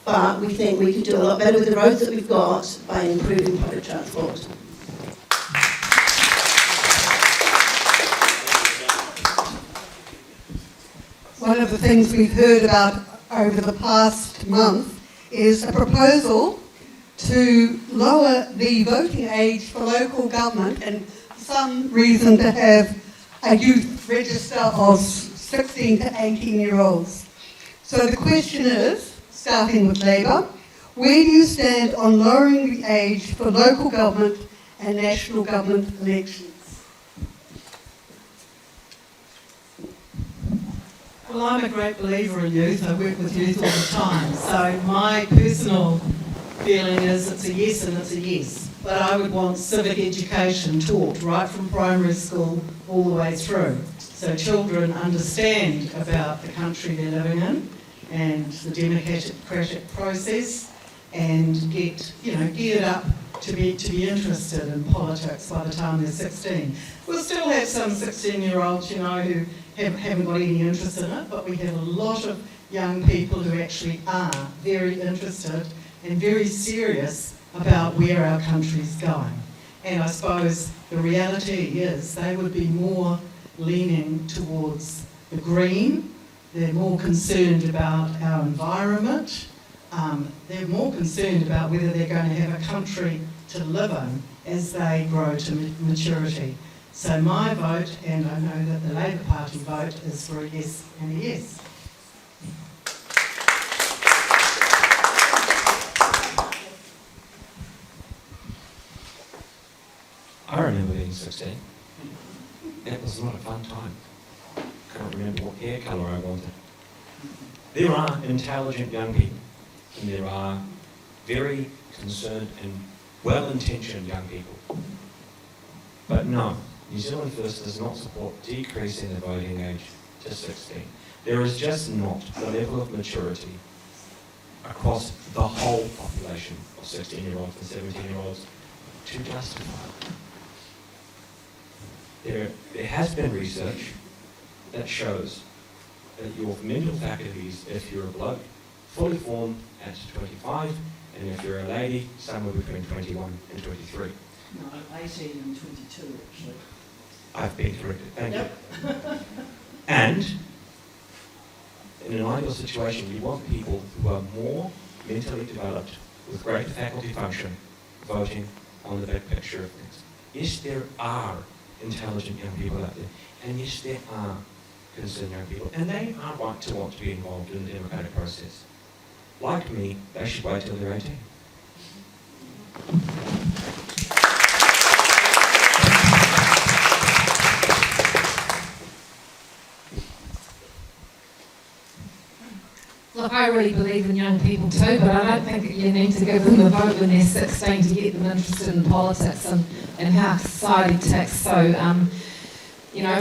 But we think we could do a lot better with the roads that we've got by improving public transport. One of the things we've heard about over the past month is a proposal to lower the voting age for local government and for some reason to have a youth register of 16 to 18-year-olds. So the question is, starting with Labour, where do you stand on lowering the age for local government and national government elections? Well, I'm a great believer in youth. I work with youth all the time. So my personal feeling is it's a yes and it's a yes. But I would want civic education taught right from primary school all the way through. So children understand about the country they're living in and the democratic process and get, geared up to be interested in politics by the time they're 16. We'll still have some 16-year-olds, who haven't got any interest in it, but we have a lot of young people who actually are very interested and very serious about where our country's going. And I suppose the reality is they would be more leaning towards the green. They're more concerned about our environment. They're more concerned about whether they're going to have a country to live in as they grow to maturity. So my vote, and I know that the Labour Party vote, is for a yes and a yes. I remember being 16. It was not a fun time. Can't remember what hair colour I wanted. There are intelligent young people, and there are very concerned and well-intentioned young people. But no, New Zealand First does not support decreasing the voting age to 16. There is just not the level of maturity across the whole population of 16-year-olds and 17-year-olds to justify it. There has been research that shows that your mental faculties, if you're a bloke, fully formed at 25, and if you're a lady, somewhere between 21 and 23. No, 18 and 22 actually. I've been corrected, thank you. And in an ideal situation, we want people who are more mentally developed, with greater faculty function, voting on the big picture of things. Yes, there are intelligent young people out there, and yes, there are concerned young people, and they are right to want to be involved in the democratic process. Like me, they should wait till they're 18. Look, I really believe in young people too, but I don't think that you need to give them a vote when they're 16 to get them interested in politics and how society ticks. So,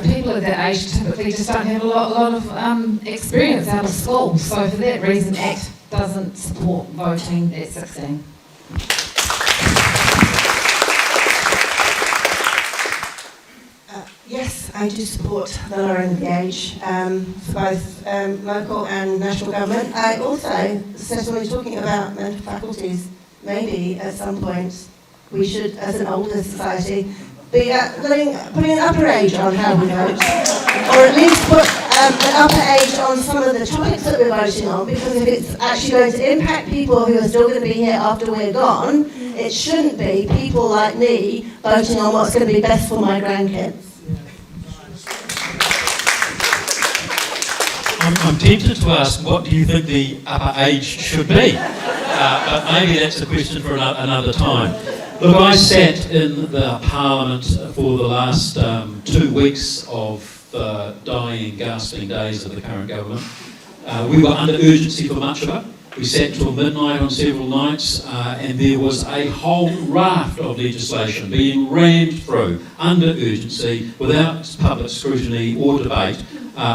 people at that age typically just don't have a lot of experience out of school. So for that reason, ACT doesn't support voting at 16. Yes, I do support the lowering of the age for both local and national government. I also said when we're talking about mental faculties, maybe at some point we should, as an older society, be putting an upper age on how we vote, or at least put an upper age on some of the topics that we're voting on, because if it's actually going to impact people who are still going to be here after we're gone, it shouldn't be people like me voting on what's going to be best for my grandkids. I'm tempted to ask, what do you think the upper age should be? But maybe that's a question for another time. Look, I sat in the Parliament for the last 2 weeks of the dying, gasping days of the current government. We were under urgency for much of it. We sat till midnight on several nights, and there was a whole raft of legislation being rammed through under urgency without public scrutiny or debate.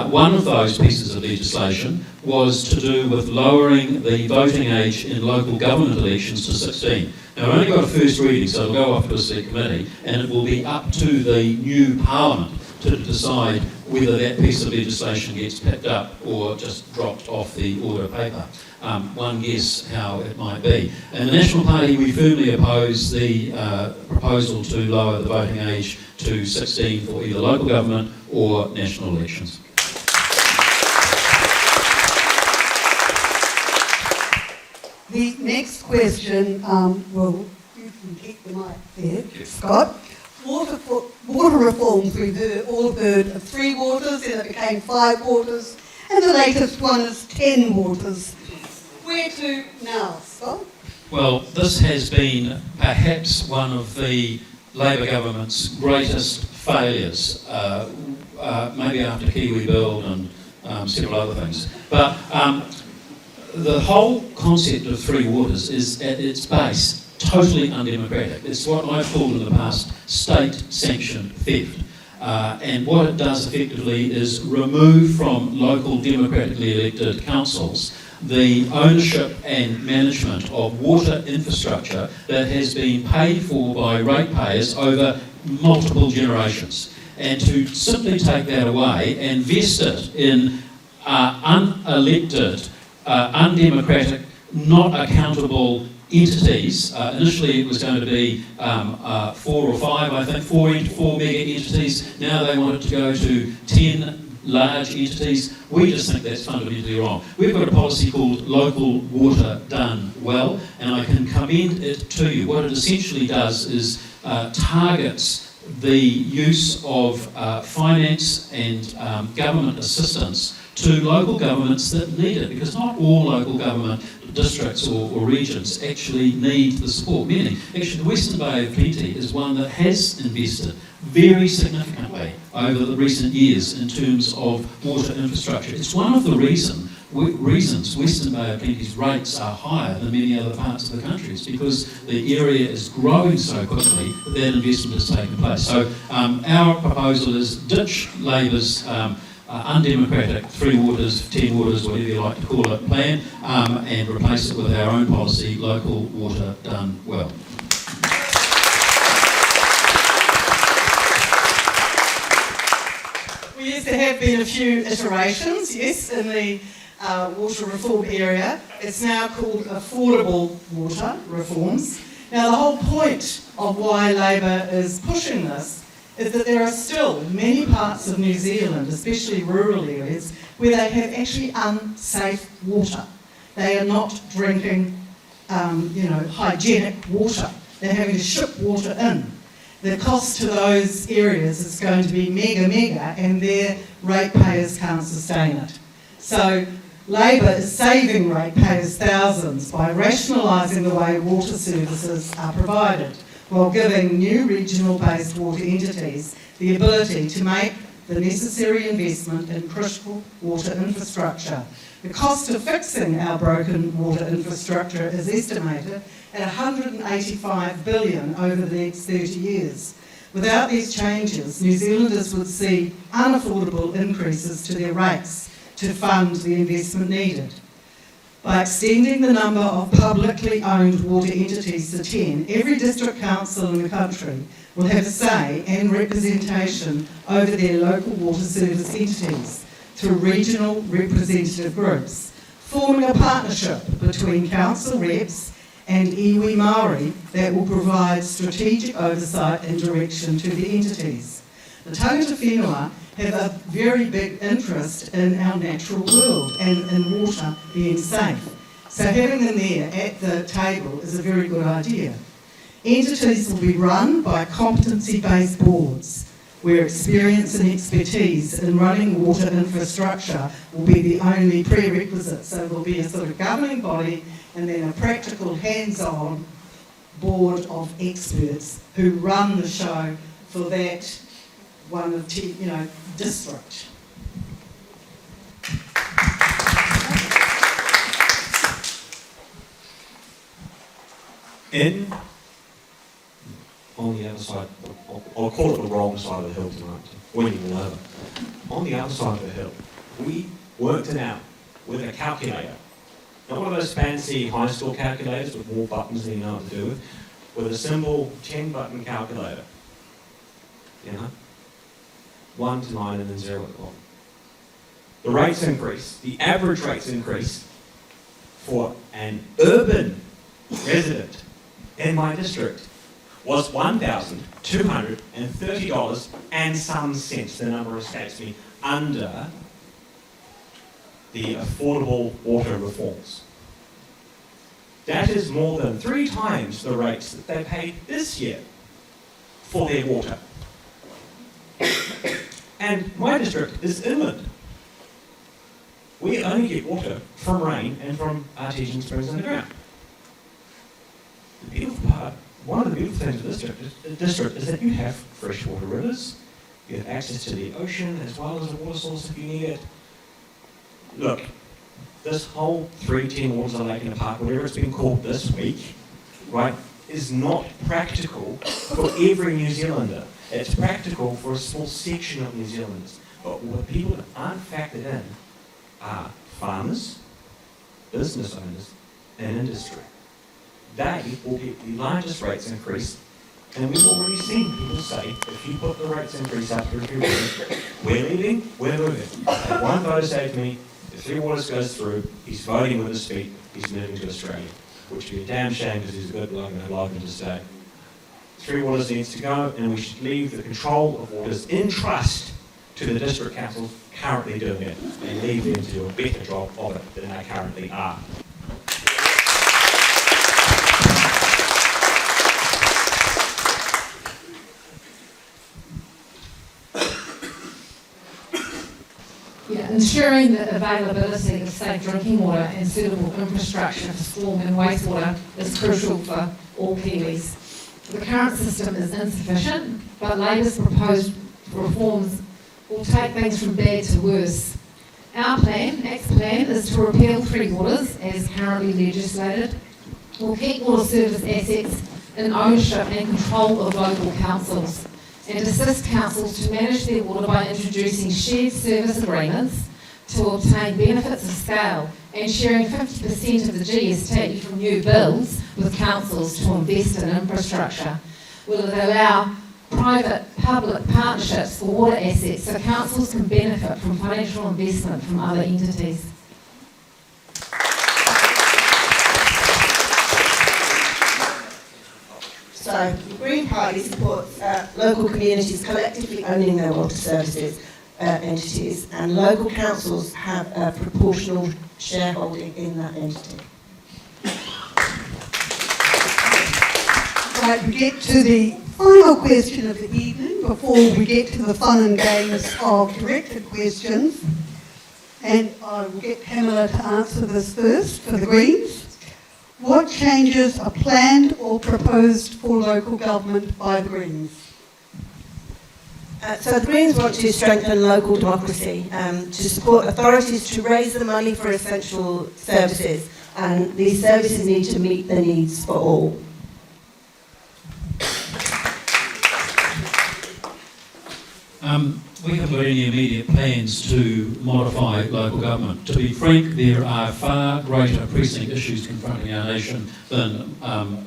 One of those pieces of legislation was to do with lowering the voting age in local government elections to 16. Now, I've only got a first reading, so it'll go off to a select committee, and it will be up to the new Parliament to decide whether that piece of legislation gets picked up or just dropped off the order paper. One guess how it might be. In the National Party, we firmly oppose the proposal to lower the voting age to 16 for either local government or national elections. The next question, you can keep the mic there, Scott. Water reforms, we've all heard of 3 waters, then it became 5 waters, and the latest one is 10 waters. Where to now, Scott? Well, this has been perhaps one of the Labor government's greatest failures, maybe after Kiwi Build and several other things. But the whole concept of 3 waters is at its base totally undemocratic. It's what I've called in the past state-sanctioned theft. And what it does effectively is remove from local democratically elected councils the ownership and management of water infrastructure that has been paid for by ratepayers over multiple generations. And to simply take that away and vest it in unelected, undemocratic, not accountable entities. Initially it was going to be 4 or 5, I think, 4 mega entities. Now they want it to go to 10 large entities. We just think that's fundamentally wrong. We've got a policy called Local Water Done Well, and I can commend it to you. What it essentially does is targets the use of finance and government assistance to local governments that need it, because not all local government districts or regions actually need the support. Many. Actually, the Western Bay of Plenty is one that has invested very significantly over the recent years in terms of water infrastructure. It's one of the reasons reasons Western Bay of Plenty's rates are higher than many other parts of the country. It's because the area is growing so quickly that investment has taken place. So our proposal is ditch Labor's undemocratic 3 waters, 10 waters, whatever you like to call it, plan, and replace it with our own policy, local water done well. Yes, there have been a few iterations, yes, in the water reform area. It's now called affordable water reforms. Now, the whole point of why Labor is pushing this is that there are still many parts of New Zealand, especially rural areas, where they have actually unsafe water. They are not drinking, hygienic water. They're having to ship water in. The cost to those areas is going to be mega, and their ratepayers can't sustain it. So Labor is saving ratepayers thousands by rationalising the way water services are provided, while giving new regional-based water entities the ability to make the necessary investment in critical water infrastructure. The cost of fixing our broken water infrastructure is estimated at $185 billion over the next 30 years. Without these changes, New Zealanders would see unaffordable increases to their rates to fund the investment needed. By extending the number of publicly owned water entities to 10, every district council in the country will have a say and representation over their local water service entities through regional representative groups, forming a partnership between council reps and iwi Māori that will provide strategic oversight and direction to the entities. The tangata whenua have a very big interest in our natural world and in water being safe. So having them there at the table is a very good idea. Entities will be run by competency-based boards, where experience and expertise in running water infrastructure will be the only prerequisite. So there'll be a sort of governing body and then a practical, hands-on board of experts who run the show for that one of district. On the other side, I'll call it the wrong side of the hill tonight, winning all over. On the other side of the hill, we worked it out with a calculator. Not one of those fancy high school calculators with more buttons than you know what to do with a simple 10-button calculator. 1 to 9 and then 0 at the bottom. The rates increase, the average rates increase for an urban resident in my district was $1,230 and some cents, the number escapes me, under the affordable water reforms. That is more than 3 times the rates that they paid this year for their water. And my district is inland. We only get water from rain and from artesian springs in the ground. The beautiful part, one of the beautiful things of this district is that you have freshwater rivers, you have access to the ocean as well as a water source if you need it. Look, this whole 310 Waters Lake in a Park, whatever it's been called this week, right, is not practical for every New Zealander. It's practical for a small section of New Zealanders. But what people that aren't factored in are farmers, business owners, and industry. They will get the largest rates increase, and we've already seen people say, if you put the rates increase up for everybody, we're leaving, we're moving. I had one voter say to me, if Three Waters goes through, he's voting with his feet, he's moving to Australia, which would be a damn shame because he's a good bloke and I'd like him to stay. Three Waters needs to go, and we should leave the control of waters in trust to the district councils currently doing it, and leave them to do a better job of it than they currently are. Yeah, ensuring the availability of safe drinking water and suitable infrastructure for storm and wastewater is crucial for all Kiwis. The current system is insufficient, but Labor's proposed reforms will take things from bad to worse. Our plan, ACT's plan, is to repeal 3 waters as currently legislated. We'll keep water service assets in ownership and control of local councils and assist councils to manage their water by introducing shared service agreements to obtain benefits of scale and sharing 50% of the GST from new builds with councils to invest in infrastructure. We'll allow private-public partnerships for water assets so councils can benefit from financial investment from other entities. So, the Green Party supports local communities collectively owning their water services entities, and local councils have a proportional shareholding in that entity. Right, we get to the final question of the evening before we get to the fun and games of directed questions. And I will get Pamela to answer this first for the Greens. What changes are planned or proposed for local government by the Greens? So the Greens want to strengthen local democracy, to support authorities to raise the money for essential services, and these services need to meet the needs for all. We haven't got any immediate plans to modify local government. To be frank, there are far greater pressing issues confronting our nation than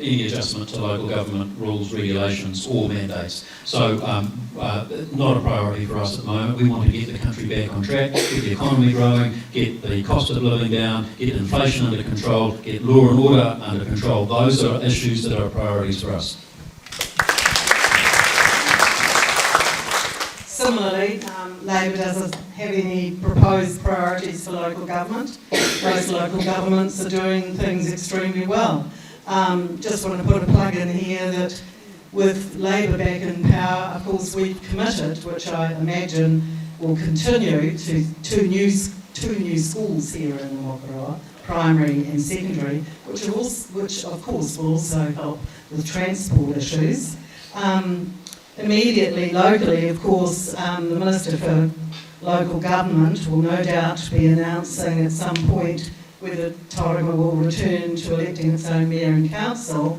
any adjustment to local government rules, regulations or mandates. So not a priority for us at the moment. We want to get the country back on track, get the economy growing, get the cost of living down, get inflation under control, get law and order under control. Those are issues that are priorities for us. Similarly, Labor doesn't have any proposed priorities for local government. Most local governments are doing things extremely well. Just want to put a plug in here that with Labor back in power, of course, we've committed, which I imagine will continue, to two new schools here in Omokoroa, primary and secondary, which of course will also help with transport issues. Immediately, locally, of course, the Minister for Local Government will no doubt be announcing at some point whether Tauranga will return to electing its own mayor and council.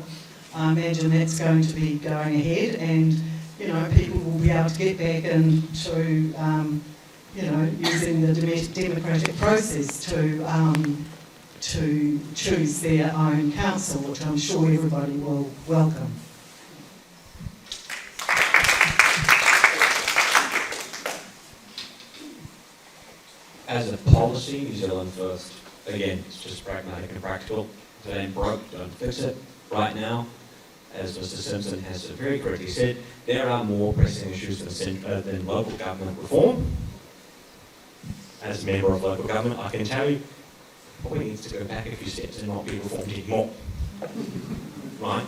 I imagine that's going to be going ahead, and people will be able to get back into using the democratic process to choose their own council, which I'm sure everybody will welcome. As a policy, New Zealand first. Again, it's just pragmatic and practical. If it ain't broke, don't fix it. Right now, as Mr. Simpson has very correctly said, there are more pressing issues than local government reform. As a member of local government, I can tell you, probably needs to go back a few steps and not be reformed anymore. Right?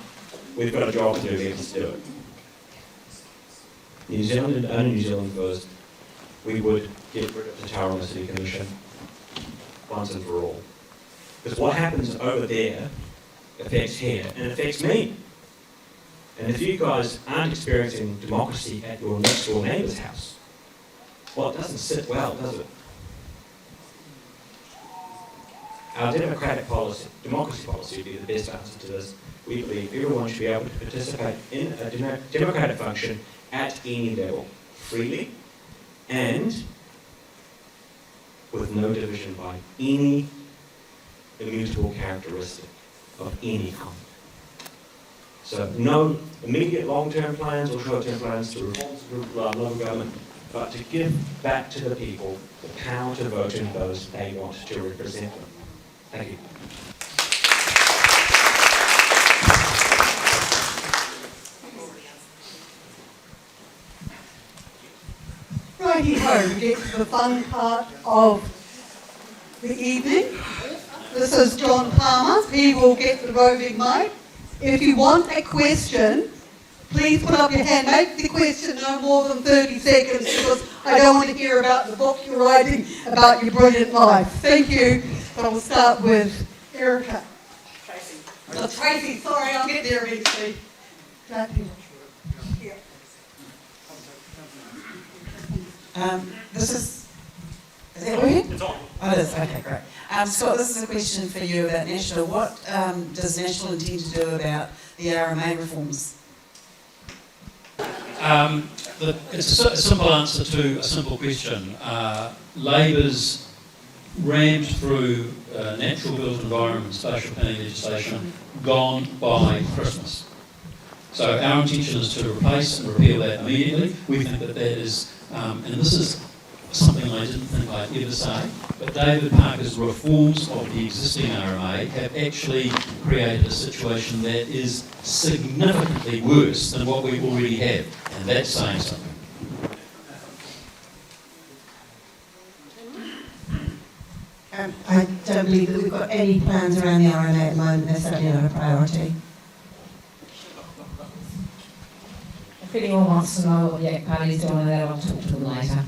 We've got a job to do, let's do it. New Zealand and only New Zealand first. We would get rid of the Tauranga City Commission once and for all. Because what happens over there affects here, and it affects me. And if you guys aren't experiencing democracy at your next door neighbour's house, well, it doesn't sit well, does it? Our democratic policy, democracy policy would be the best answer to this. We believe everyone should be able to participate in a democratic function at any level, freely, and with no division by any immutable characteristic of any kind. So no immediate long-term plans or short-term plans to reform local government, but to give back to the people the power to vote in those they want to represent them. Thank you. Righty-ho, we get to the fun part of the evening. This is John Palmer. He will get the roving mic. If you want a question, please put up your hand. Make the question no more than 30 seconds because I don't want to hear about the book you're writing about your brilliant life. Thank you. But we'll start with Erica. Tracy, sorry, I'll get there eventually. Right here. Is that working? It's on. Oh, it is. Okay, great. Scott, this is a question for you about National. What does National intend to do about the RMA reforms? It's a simple answer to a simple question. Labor's rammed through natural built environment spatial planning legislation gone by Christmas. So our intention is to replace and repeal that immediately. We think that that is, and this is something I didn't think I'd ever say, but David Parker's reforms of the existing RMA have actually created a situation that is significantly worse than what we already have, and that's saying something. I don't believe that we've got any plans around the RMA at the moment. They're certainly not a priority. If anyone wants to know what the ACT Party is doing with that, I'll talk to them later.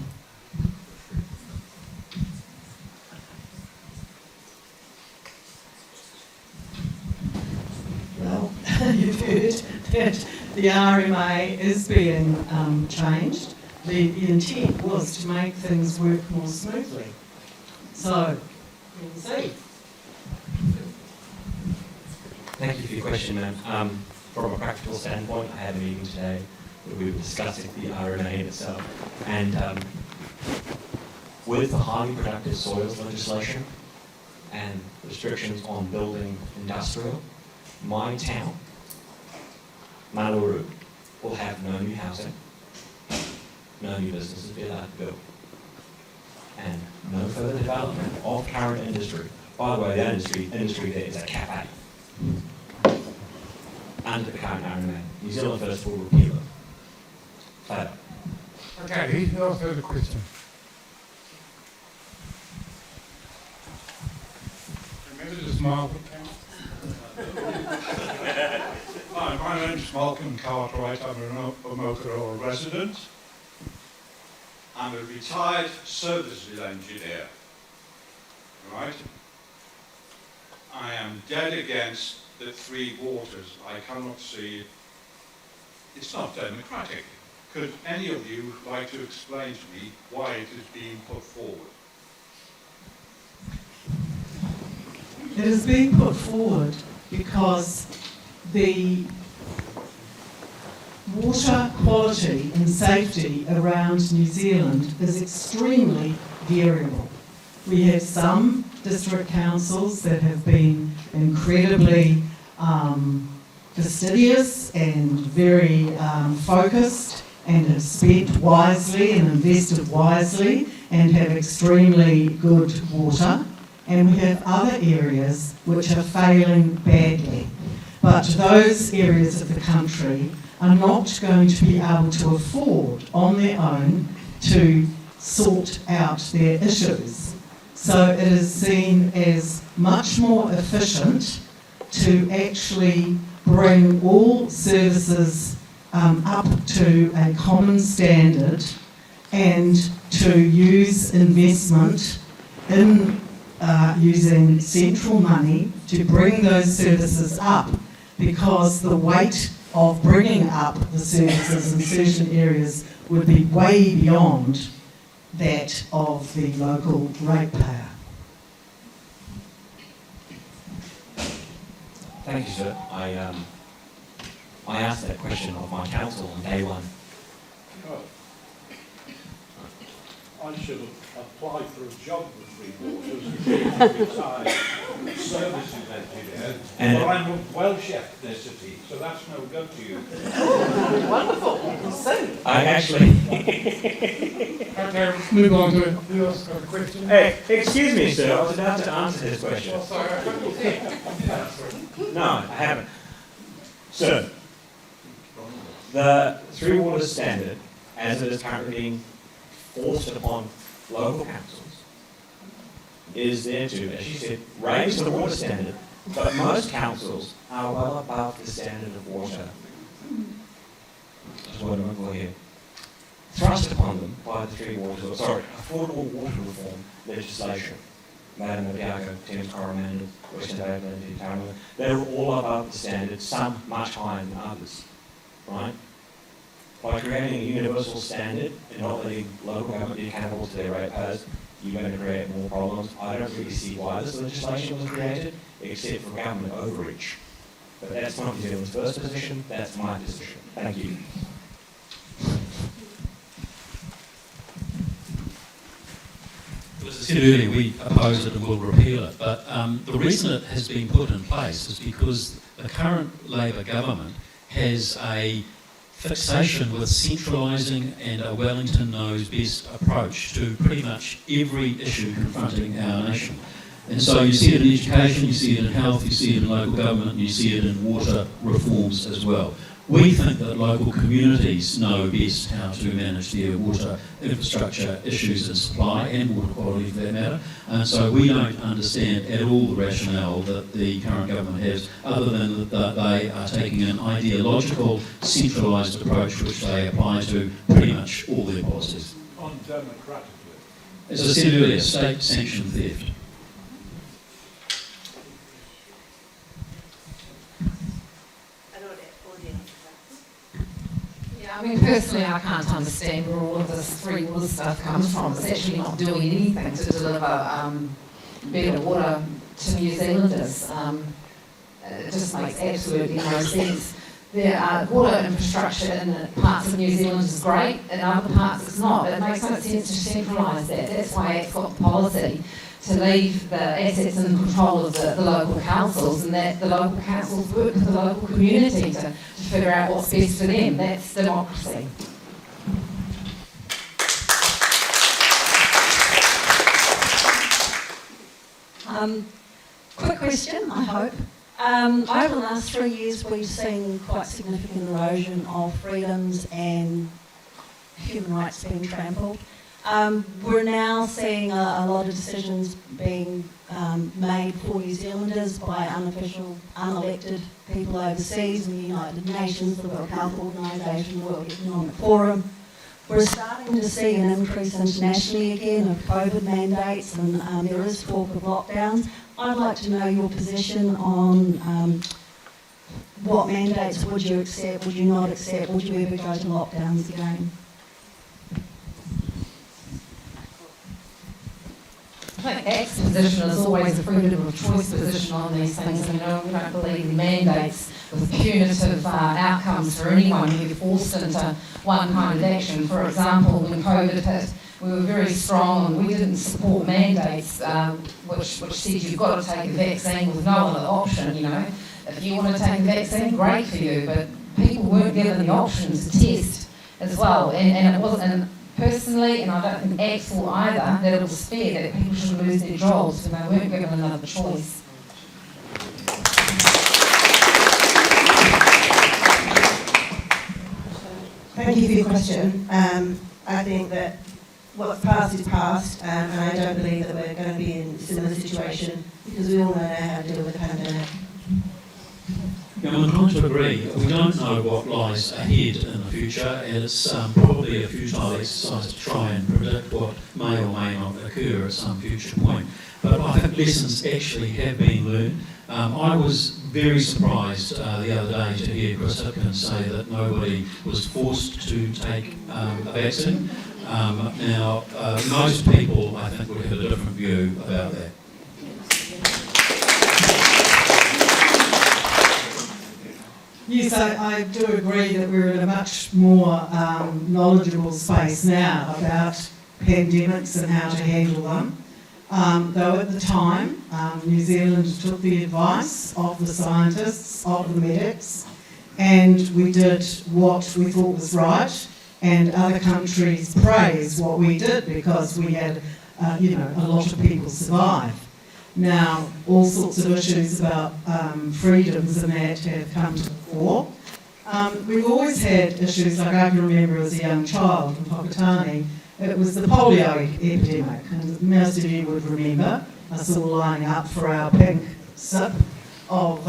Well, you've heard that the RMA is being changed. The intent was to make things work more smoothly. So, we'll see. Thank you for your question, ma'am. From a practical standpoint, I had a meeting today where we were discussing the RMA in itself. And with the highly productive soils legislation and restrictions on building industrial, my town, Omoloroa, will have no new housing, no new businesses be allowed to build, and no further development of current industry. By the way, the industry there is a cafe. Under the current RMA. New Zealand First will repeal it. Flat out. Okay, here's no further question. Remember to smile. Hi, my name's Malcolm Cartwright. I'm an Omokoroa resident. I'm a retired services engineer. Right? I am dead against the three waters. I cannot see it's not democratic. Could any of you like to explain to me why it is being put forward? It is being put forward because the water quality and safety around New Zealand is extremely variable. We have some district councils that have been incredibly fastidious and very focused and have spent wisely and invested wisely and have extremely good water. And we have other areas which are failing badly. But those areas of the country are not going to be able to afford on their own to sort out their issues. So it is seen as much more efficient to actually bring all services up to a common standard and to use investment in using central money to bring those services up, because the weight of bringing up the services in certain areas would be way beyond that of the local ratepayer. Thank you, sir. I asked that question of my council on day one. I should have applied for a job with Three Waters as being retired services engineer, but I'm of Welsh ethnicity, so that's no good to you. Wonderful. We'll see. I actually... Okay, let's move on to who else got a question? Hey, excuse me, sir. I was about to answer this question. Oh, sorry, I thought you said. No, I haven't. Sir, the Three Waters Standard, as it is currently being forced upon local councils, is there to, as you said, raise the water standard, but most councils are well above the standard of water. That's what I'm going here. Thrust upon them by the affordable water reform legislation. Madam Obiago, Thames Coromandel, Western Bay, Tauranga, they're all above the standard, some much higher than others, right? By creating a universal standard and not letting local government be accountable to their ratepayers, you're going to create more problems. I don't really see why this legislation was created, except for government overreach. But that's not New Zealand's first position, that's my position. Thank you. As I said earlier, we oppose it and will repeal it, but the reason it has been put in place is because the current Labor government has a fixation with centralising and a Wellington knows best approach to pretty much every issue confronting our nation. And so you see it in education, you see it in health, you see it in local government, and you see it in water reforms as well. We think that local communities know best how to manage their water infrastructure issues and supply and water quality for that matter. And so we don't understand at all the rationale that the current government has, other than that they are taking an ideological, centralised approach which they apply to pretty much all their policies. Undemocratically. As I said earlier, state-sanctioned theft. I mean, personally, I can't understand where all of this free water stuff comes from. It's actually not doing anything to deliver better water to New Zealanders. It just makes absolutely no sense. There are water infrastructure in parts of New Zealand is great, in other parts it's not. It makes no sense to centralise that. That's why it's got the policy to leave the assets in control of the local councils, and that the local councils work with the local community to figure out what's best for them. That's democracy. Quick question, I hope. Over the last 3 years, we've seen quite significant erosion of freedoms and human rights being trampled. We're now seeing a lot of decisions being made for New Zealanders by unofficial, unelected people overseas, in the United Nations, the World Health Organisation, World Economic Forum. We're starting to see an increase internationally again of COVID mandates, and there is talk of lockdowns. I'd like to know your position on what mandates would you accept, would you not accept, would you ever go to lockdowns again? I think ACT's position is always a freedom of choice position on these things. We don't believe in mandates with punitive outcomes for anyone who forced into one kind of action. For example, when COVID hit, we were very strong and we didn't support mandates which said you've got to take a vaccine with no other option. If you want to take a vaccine, great for you, but people weren't given the option to test as well, and it wasn't. And personally, and I don't think ACT will either, that it was fair that people should lose their jobs when they weren't given another choice. Thank you for your question. I think that what's passed is passed, and I don't believe that we're going to be in a similar situation because we all know how to deal with the pandemic. Yeah, I'm inclined to agree. We don't know what lies ahead in the future, and it's probably a futile exercise to try and predict what may or may not occur at some future point. But I think lessons actually have been learned. I was very surprised the other day to hear Chris Hipkins say that nobody was forced to take a vaccine. Now, most people, I think, would have a different view about that. Yes, I do agree that we're in a much more knowledgeable space now about pandemics and how to handle them. Though at the time, New Zealand took the advice of the scientists, of the medics, and we did what we thought was right, and other countries praised what we did because we had, a lot of people survive. Now, all sorts of issues about freedoms and that have come to the fore. We've always had issues, like I can remember as a young child in Whakatane, it was the polio epidemic, and most of you would remember us all lining up for our pink sip of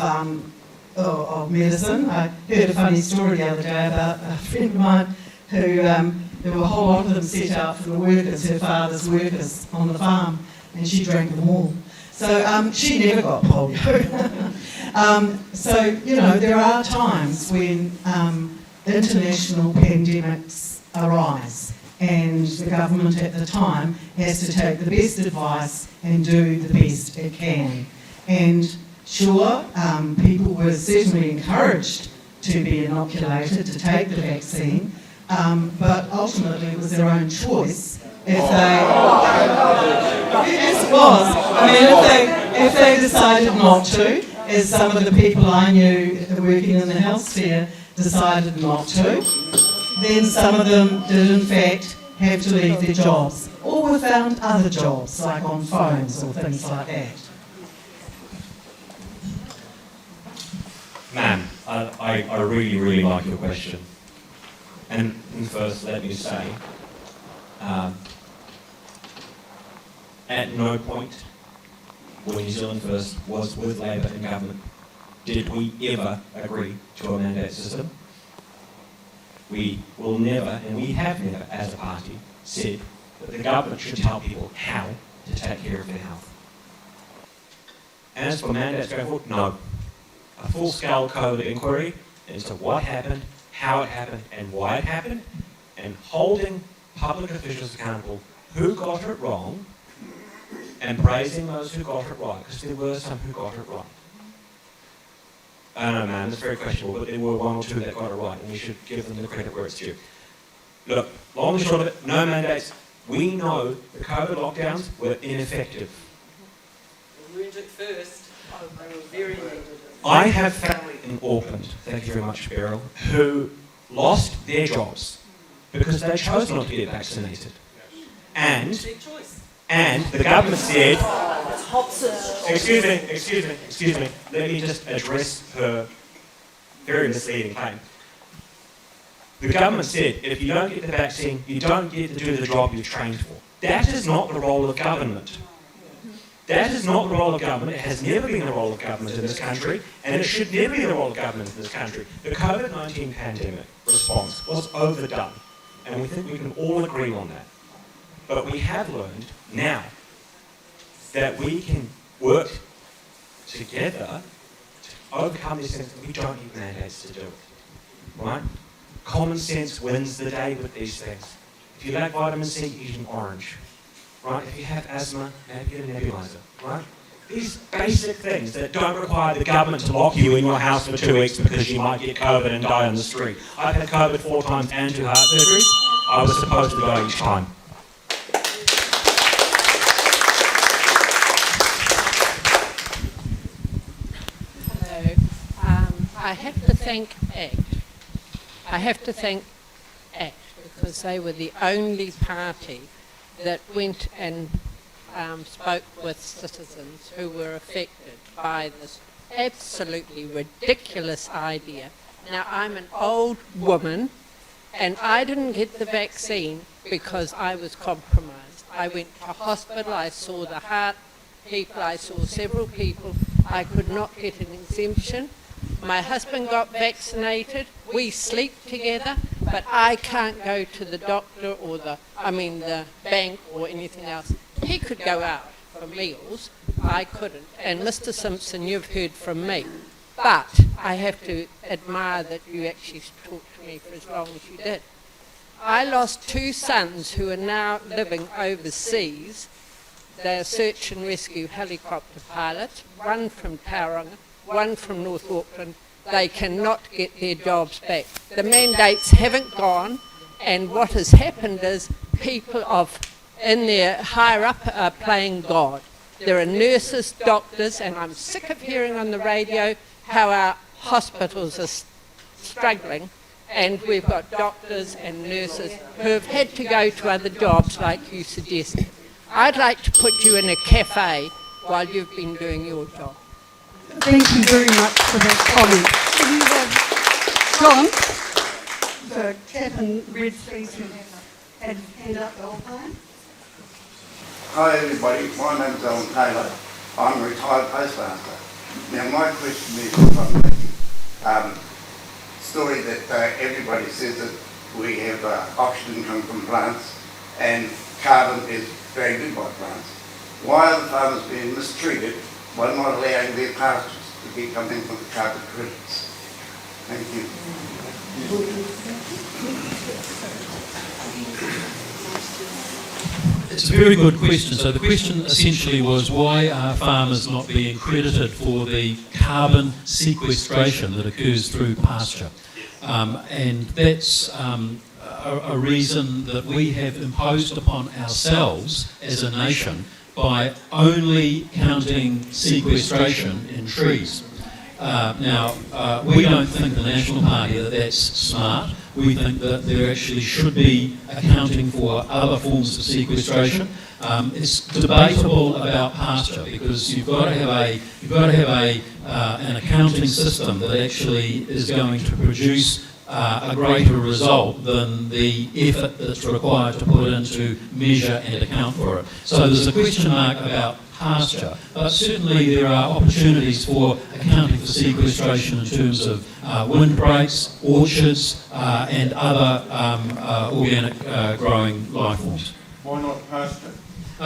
medicine. I heard a funny story the other day about a friend of mine who, there were a whole lot of them set out for the workers, her father's workers on the farm, and she drank them all. So she never got polio. So, there are times when international pandemics arise, and the government at the time has to take the best advice and do the best it can. And sure, people were certainly encouraged to be inoculated, to take the vaccine, but ultimately it was their own choice if they... Yes, it was. I mean, if they decided not to, as some of the people I knew working in the health sphere decided not to, then some of them did in fact have to leave their jobs, or were found other jobs, like on phones or things like that. Ma'am, I really, really like your question. And first, let me say, at no point when New Zealand First was with Labour in government did we ever agree to a mandate system. We will never, and we have never, as a party, said that the government should tell people how to take care of their health. And as for mandates going forward, no. A full-scale COVID inquiry into what happened, how it happened, and why it happened, and holding public officials accountable who got it wrong, and praising those who got it right, because there were some who got it right. I don't know, man, it's very questionable, but there were one or two that got it right, and we should give them the credit where it's due. Look, long and short of it, no mandates. We know the COVID lockdowns were ineffective. We went it first. They were very needed. I have family in Auckland, thank you very much, Beryl, who lost their jobs because they chose not to get vaccinated. And the government said, excuse me, let me just address her very misleading claim. The government said, if you don't get the vaccine, you don't get to do the job you've trained for. That is not the role of government. That is not the role of government. It has never been the role of government in this country, and it should never be the role of government in this country. The COVID-19 pandemic response was overdone, and we think we can all agree on that. But we have learned now that we can work together to overcome these things, and we don't need mandates to do it, right? Common sense wins the day with these things. If you lack vitamin C, eat an orange. Right? If you have asthma, maybe get a nebulizer, right? These basic things that don't require the government to lock you in your house for 2 weeks because you might get COVID and die on the street. I've had COVID 4 times and 2 heart surgeries. I was supposed to go each time. Hello. I have to thank ACT. I have to thank ACT because they were the only party that went and spoke with citizens who were affected by this absolutely ridiculous idea. Now, I'm an old woman and I didn't get the vaccine because I was compromised. I went to hospital, I saw the heart people, I saw several people. I could not get an exemption. My husband got vaccinated, we sleep together, but I can't go to the doctor or the bank or anything else. He could go out for meals, I couldn't. And Mr. Simpson, you've heard from me. But I have to admire that you actually talked to me for as long as you did. I lost 2 sons who are now living overseas. They're search and rescue helicopter pilots, one from Tauranga, one from North Auckland. They cannot get their jobs back. The mandates haven't gone, and what has happened is people in there higher up are playing God. There are nurses, doctors, and I'm sick of hearing on the radio how our hospitals are struggling, and we've got doctors and nurses who have had to go to other jobs like you suggested. I'd like to put you in a cafe while you've been doing your job. Thank you very much for that comment. John, the chap in red sleeves who had his hand up the whole time. Hi everybody, my name's Alan Taylor. I'm a retired postmaster. Now my question is from the story that everybody says that we have oxygen coming from plants and carbon is very good by plants. Why are the farmers being mistreated by not allowing their pastures to get something from the carbon credits? Thank you. It's a very good question. So the question essentially was, why are farmers not being credited for the carbon sequestration that occurs through pasture? And that's a reason that we have imposed upon ourselves as a nation by only counting sequestration in trees. Now, we don't think, the National Party, that that's smart. We think that there actually should be accounting for other forms of sequestration. It's debatable about pasture, because you've got to have an accounting system that actually is going to produce a greater result than the effort that's required to put into measure and account for it. So there's a question mark about pasture, but certainly there are opportunities for accounting for sequestration in terms of windbreaks, orchards, and other organic growing life forms. Why not pasture?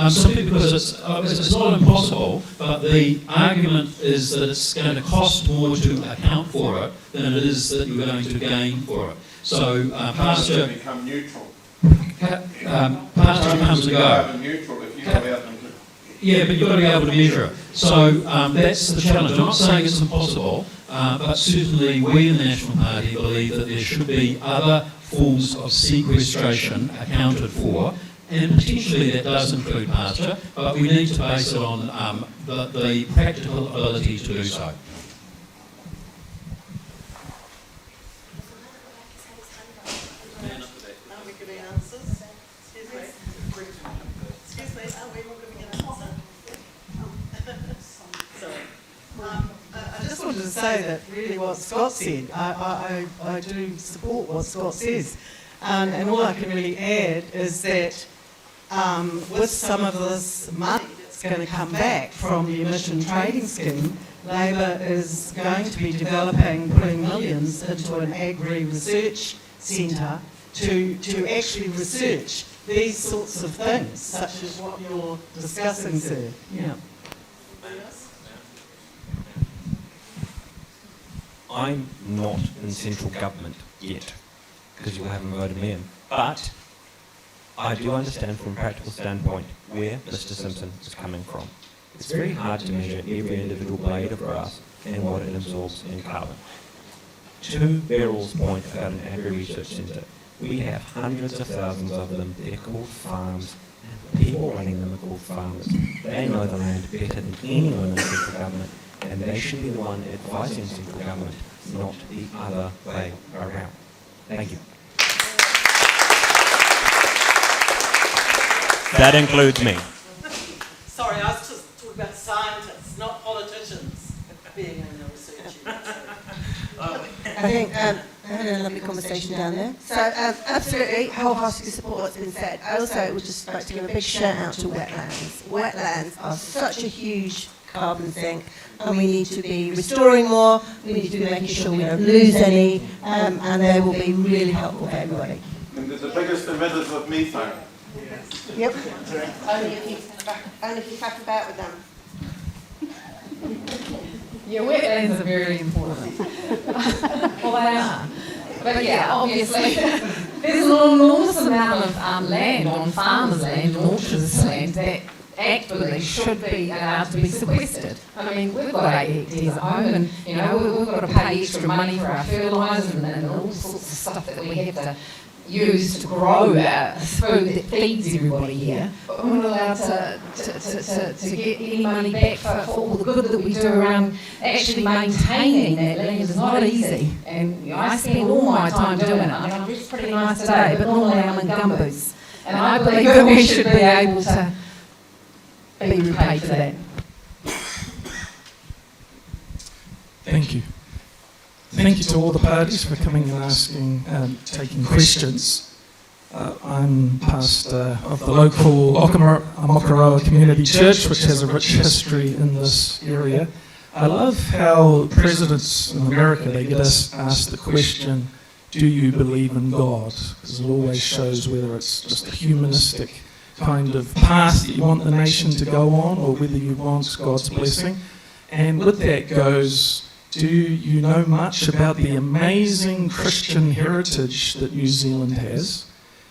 Simply because it's not impossible, but the argument is that it's going to cost more to account for it than it is that you're going to gain for it. So pasture become neutral. Pasture comes and go. Neutral if you allow them to. Yeah, but you've got to be able to measure it. So that's the challenge. I'm not saying it's impossible, but certainly we in the National Party believe that there should be other forms of sequestration accounted for, and potentially that does include pasture, but we need to base it on the practical ability to do so. I just wanted to say that really what Scott said, I do support what Scott says. And all I can really add is that with some of this money that's going to come back from the emission trading scheme, Labor is going to be putting millions into an agri-research centre to actually research these sorts of things, such as what you're discussing, sir. Yeah. I'm not in central government yet, because you haven't voted me in. But I do understand from a practical standpoint where Mr. Simpson is coming from. It's very hard to measure every individual blade of grass and what it absorbs in carbon. To Beryl's point about an agri-research centre, we have hundreds of thousands of them. They're called farms. The people running them are called farmers. They know the land better than anyone in central government, and they should be the one advising central government, not the other way around. Thank you. That includes me. Sorry, I was just talking about scientists, not politicians, being in the research unit. I think I had a lovely conversation down there. So absolutely, wholeheartedly support what's been said. I also would just like to give a big shout out to wetlands. Wetlands are such a huge carbon sink, and we need to be restoring more. We need to be making sure we don't lose any, and they will be really helpful for everybody. And they're the biggest emitters of methane. Yep. Only if you faff about with them. Yeah, wetlands are very important. Well, they are. But yeah, obviously, there's an enormous amount of land on farmers' land and orchards' land that actually should be allowed to be sequestered. I mean, we've got 8 hectares at home, and you know we've got to pay extra money for our fertiliser and all sorts of stuff that we have to use to grow food that feeds everybody here. But we're not allowed to get any money back for all the good that we do around actually maintaining that land. Is not easy, and you know, I spend all my time doing it. I mean, I'm dressed pretty nice today, but normally I'm in gumboots, and I believe that we should be able to be repaid for that. Thank you. Thank you to all the parties for coming and asking, taking questions. I'm pastor of the local Omokoroa Community Church, which has a rich history in this area. I love how presidents in America, they get us asked the question, do you believe in God? Because it always shows whether it's just a humanistic kind of path that you want the nation to go on, or whether you want God's blessing. And with that goes, do you know much about the amazing Christian heritage that New Zealand has?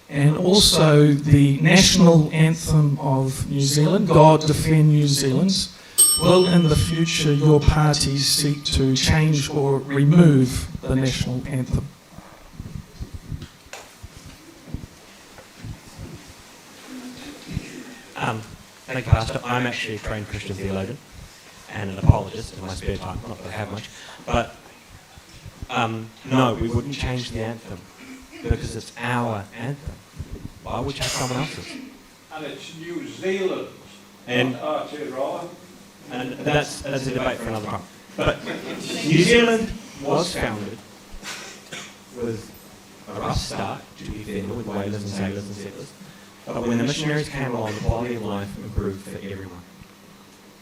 And also the national anthem of New Zealand, God Defend New Zealand. Will in the future your party seek to change or remove the national anthem? Thank you, Pastor. I'm actually a trained Christian theologian and an apologist in my spare time. Not that I have much. But no, we wouldn't change the anthem because it's our anthem. Why would you have someone else's? And it's New Zealand, And, not Aotearoa. and that's a debate for another time. But New Zealand was founded with a rough start, to be fair, with whalers and sailors and settlers. But when the missionaries came along, the quality of life improved for everyone.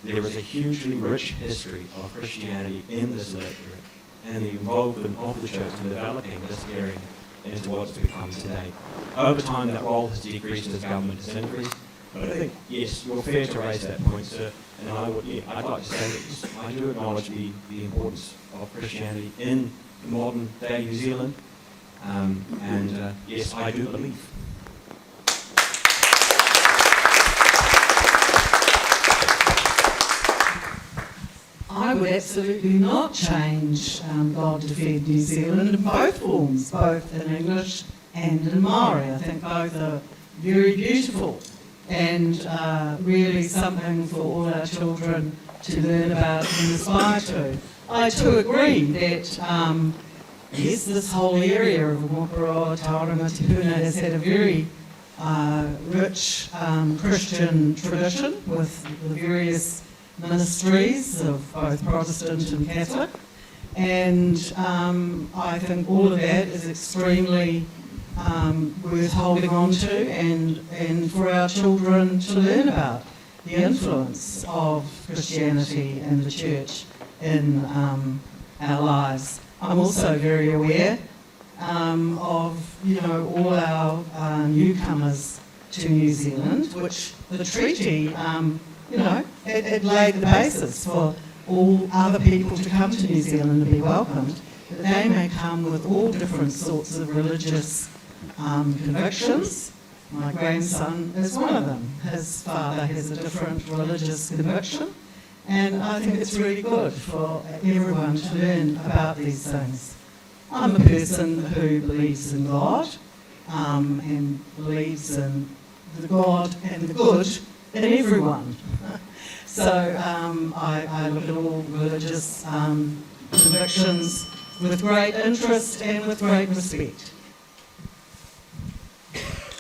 There is a hugely rich history of Christianity in this electorate and the involvement of the church in developing this area into what it's become today. Over time, that role has decreased as government has increased. But I think, yes, you're fair to raise that point, sir. And I'd like to say that yes, I do acknowledge the importance of Christianity in modern day New Zealand. Yes, I do believe. I would absolutely not change God Defend New Zealand in both forms, both in English and in Maori. I think both are very beautiful and really something for all our children to learn about and aspire to. I too agree that, yes, this whole area of Omokoroa, Tauranga, Tipuna has had a very rich Christian tradition with the various ministries of both Protestant and Catholic, and I think all of that is extremely worth holding on to and for our children to learn about the influence of Christianity and the church in our lives. I'm also very aware of all our newcomers to New Zealand, which the treaty it laid the basis for all other people to come to New Zealand and be welcomed. But they may come with all different sorts of religious convictions. My grandson is one of them. His father has a different religious conviction. And I think it's really good for everyone to learn about these things. I'm a person who believes in God and believes in the God and the good in everyone. So I look at all religious convictions with great interest and with great respect.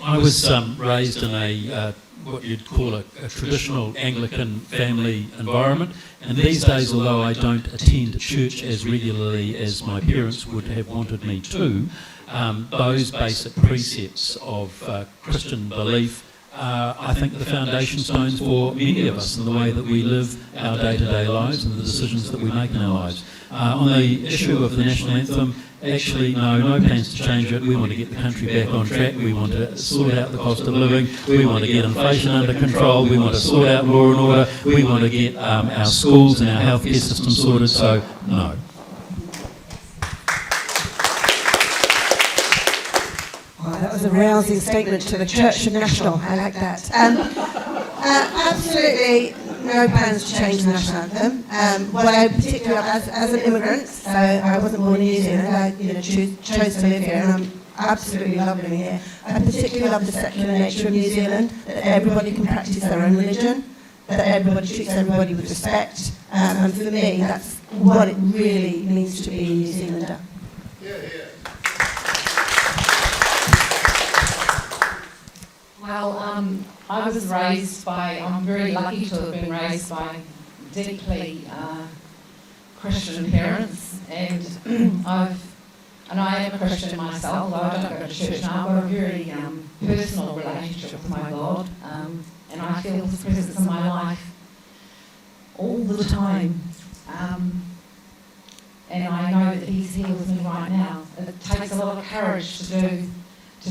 I was raised in a what you'd call a traditional Anglican family environment, and these days, although I don't attend church as regularly as my parents would have wanted me to, those basic precepts of Christian belief I think the foundation stones for many of us in the way that we live our day-to-day lives and the decisions that we make in our lives. On the issue of the national anthem, actually, no plans to change it. We want to get the country back on track. We want to sort out the cost of living. We want to get inflation under control. We want to sort out law and order. We want to get our schools and our healthcare system sorted. So, no. That was a rousing statement to the Church of National. I like that. Absolutely no plans to change the national anthem. What I particularly love as an immigrant, so I wasn't born in New Zealand, I chose to live here, and I'm absolutely love living here. I particularly love the secular nature of New Zealand, that everybody can practice their own religion, that everybody treats everybody with respect, and for me, that's what it really means to be a New Zealander. Well, I was raised by, I'm very lucky to have been raised by deeply Christian parents, and I am a Christian myself, although I don't go to church now. I've got a very personal relationship with my God, and I feel His presence in my life all the time. And I know that He's here with me right now. It takes a lot of courage to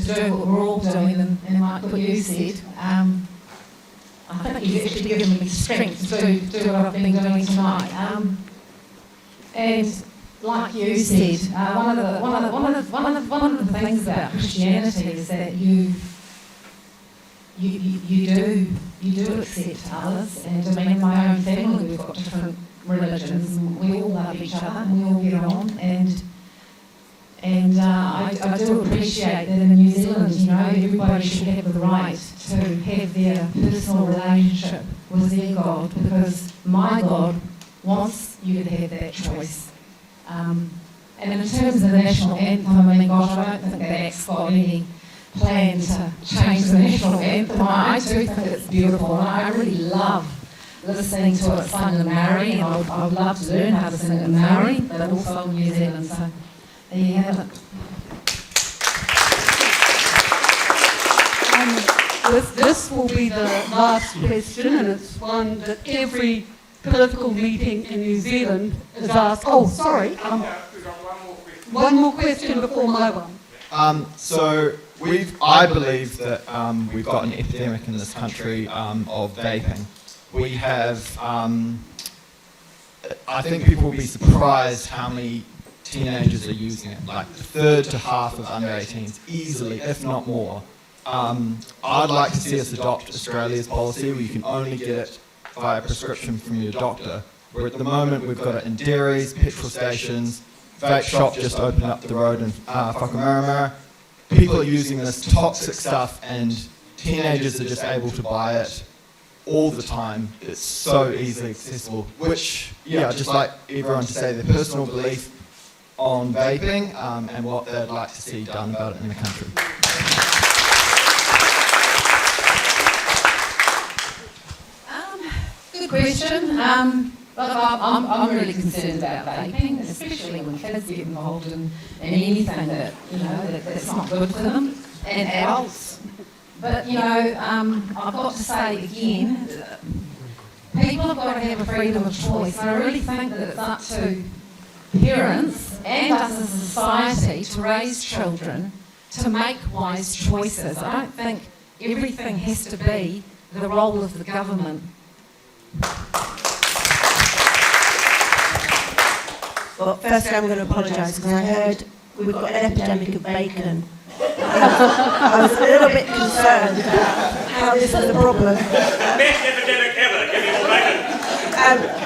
do what we're all doing, and like what you said, I think He's actually given me strength to do what I've been doing tonight. And like you said, one of the things about Christianity is that you do accept others. And I mean, in my own family, we've got different religions, and we all love each other, and we all get on. And I do appreciate that in New Zealand, you know, everybody should have the right to have their personal relationship with their God, because my God wants you to have that choice. And in terms of the national anthem, I mean, gosh, I don't think that Act's got any plan to change the national anthem. I do think it's beautiful, and I really love listening to it sung in Maori, and I'd love to learn how to sing it in Maori, but also in New Zealand, so there you have it. This will be the last question, and it's one that every political meeting in New Zealand is asked. Oh, sorry. One more question before my one. So I believe that we've got an epidemic in this country of vaping. We have, I think people will be surprised how many teenagers are using it, like a third to half of under 18s, easily, if not more. I'd like to see us adopt Australia's policy where you can only get it via prescription from your doctor, where at the moment we've got it in dairies, petrol stations, vape shop just opened up the road in Whakamarama. People are using this toxic stuff, and teenagers are just able to buy it all the time. It's so easily accessible, which, yeah, I'd just like everyone to say their personal belief on vaping and what they'd like to see done about it in the country. Good question. Look, I'm really concerned about vaping, especially when kids get involved in anything that, you know, that's not good for them, and adults. But, you know, I've got to say again, people have got to have a freedom of choice, and I really think that it's up to parents and us as a society to raise children to make wise choices. I don't think everything has to be the role of the government. Well, firstly, I'm going to apologise because I heard we've got an epidemic of bacon. I was a little bit concerned about how this is a problem. Best epidemic ever, give me more bacon.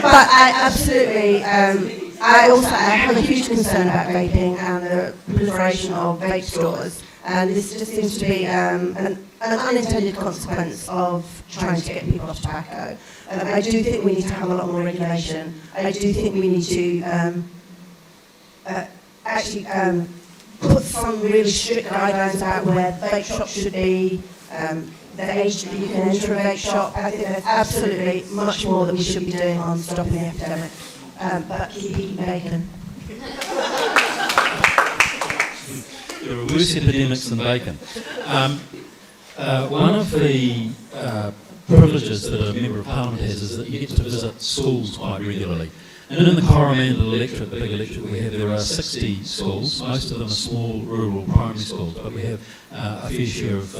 But I absolutely, I have a huge concern about vaping and the proliferation of vape stores. And this just seems to be an unintended consequence of trying to get people off tobacco. I do think we need to have a lot more regulation. I do think we need to actually put some really strict guidelines about where vape shops should be, the age that you can enter a vape shop. I think there's absolutely much more that we should be doing on stopping the epidemic. But keep eating bacon. There are worse epidemics than bacon. One of the privileges that a Member of Parliament has is that you get to visit schools quite regularly. And in the Coromandel Electorate, the big electorate we have, there are 60 schools. Most of them are small rural primary schools, but we have a fair share of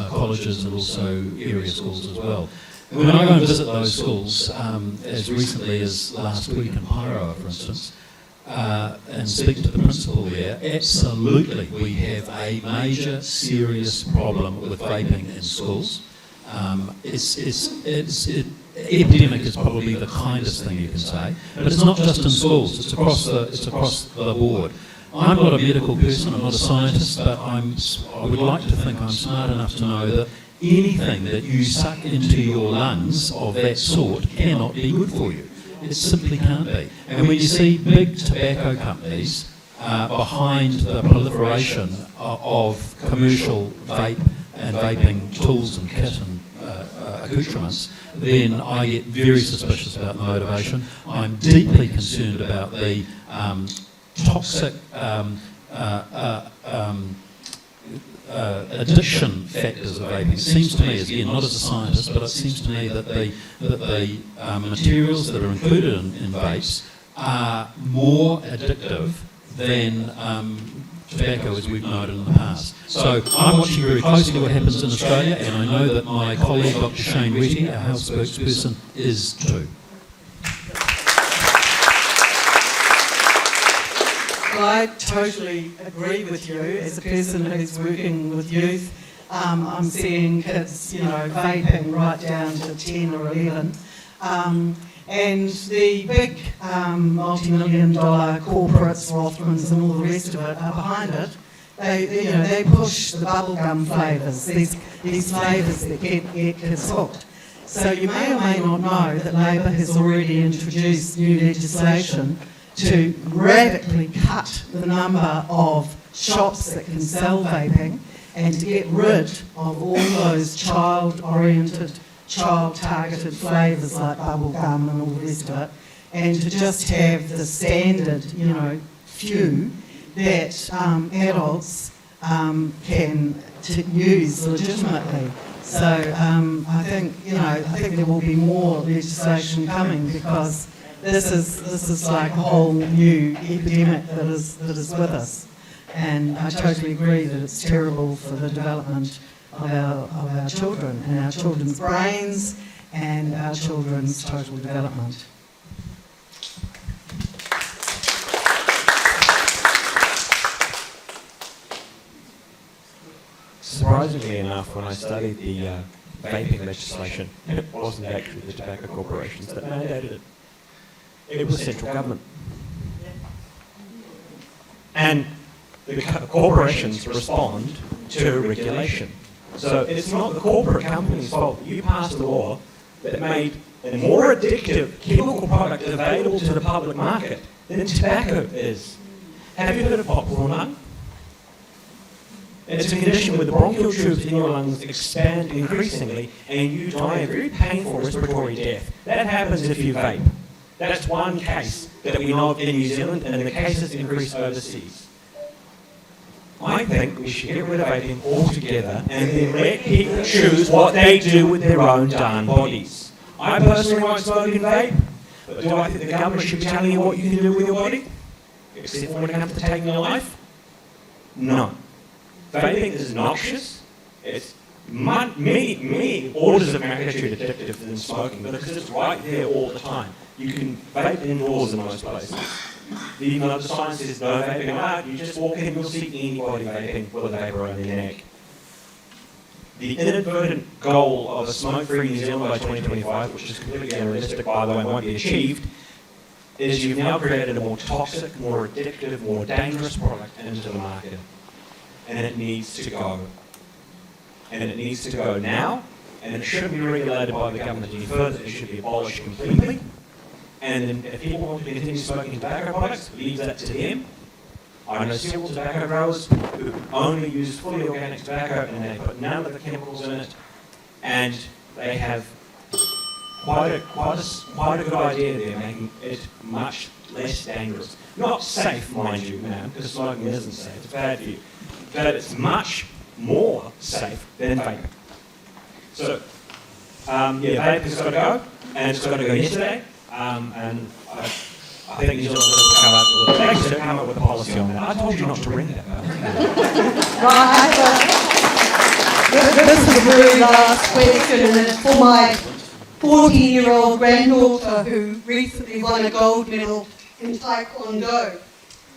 colleges and also area schools as well. And when I go and visit those schools, as recently as last week in Pairoa, for instance, and speak to the principal there, absolutely we have a major serious problem with vaping in schools. Epidemic is probably the kindest thing you can say, but it's not just in schools, it's across the board. I'm not a medical person, I'm not a scientist, but I would like to think I'm smart enough to know that anything that you suck into your lungs of that sort cannot be good for you. It simply can't be. And when you see big tobacco companies behind the proliferation of commercial vape and vaping tools and kit and accoutrements, then I get very suspicious about the motivation. I'm deeply concerned about the toxic addiction factors of vaping. It seems to me, again, not as a scientist, but it seems to me that the materials that are included in vapes are more addictive than tobacco as we've noted in the past. So I'm watching very closely what happens in Australia, and I know that my colleague Dr. Shane Retty, our health spokesperson, is too. Well, I totally agree with you. As a person who's working with youth, I'm seeing kids, vaping right down to 10 or 11. And the big multi-million-dollar corporates, Rothmans and all the rest of it are behind it. They push the bubblegum flavours, these flavours that get kids hooked. So you may or may not know that Labor has already introduced new legislation to radically cut the number of shops that can sell vaping and to get rid of all those child-oriented, child-targeted flavours like bubblegum and all the rest of it, and to just have the standard, few that adults can use legitimately. So I think there will be more legislation coming because this is like a whole new epidemic that is with us. And I totally agree that it's terrible for the development of our children and our children's brains and our children's total development. Surprisingly enough, when I studied the vaping legislation, it wasn't actually the tobacco corporations that mandated it. It was central government. And the corporations respond to regulation. So it's not the corporate company's fault. You passed a law that made a more addictive chemical product available to the public market than tobacco is. Have you heard of popcorn lung? It's a condition where the bronchial tubes in your lungs expand increasingly and you die a very painful respiratory death. That happens if you vape. That's one case that we know of in New Zealand, and the cases increase overseas. I think we should get rid of vaping altogether and then let people choose what they do with their own darn bodies. I personally won't smoke and vape, but do I think the government should be telling you what you can do with your body? Except for when it comes to taking your life? No. Vaping is noxious. It's many orders of magnitude addictive than smoking because it's right there all the time. You can vape indoors in most places. Even though the sign says no vaping allowed, you just walk in, you'll see anybody vaping with a vapor around their neck. The inadvertent goal of a smoke-free New Zealand by 2025, which is completely unrealistic by the way and won't be achieved, is you've now created a more toxic, more addictive, more dangerous product into the market. And it needs to go. And it needs to go now, and it shouldn't be regulated by the government any further. It should be abolished completely. And then if people want to continue smoking tobacco products, leave that to them. I know several tobacco growers who only use fully organic tobacco and they put none of the chemicals in it, and they have quite a good idea there, making it much less dangerous. Not safe, mind you, now, because smoking isn't safe, it's bad for you. But it's much more safe than vaping. So, vaping's got to go, and it's got to go yesterday. And I think New Zealand will come up with a policy on that. I told you not to ring that bell. This is the very last question, and it's for my 14-year-old granddaughter who recently won a gold medal in Taekwondo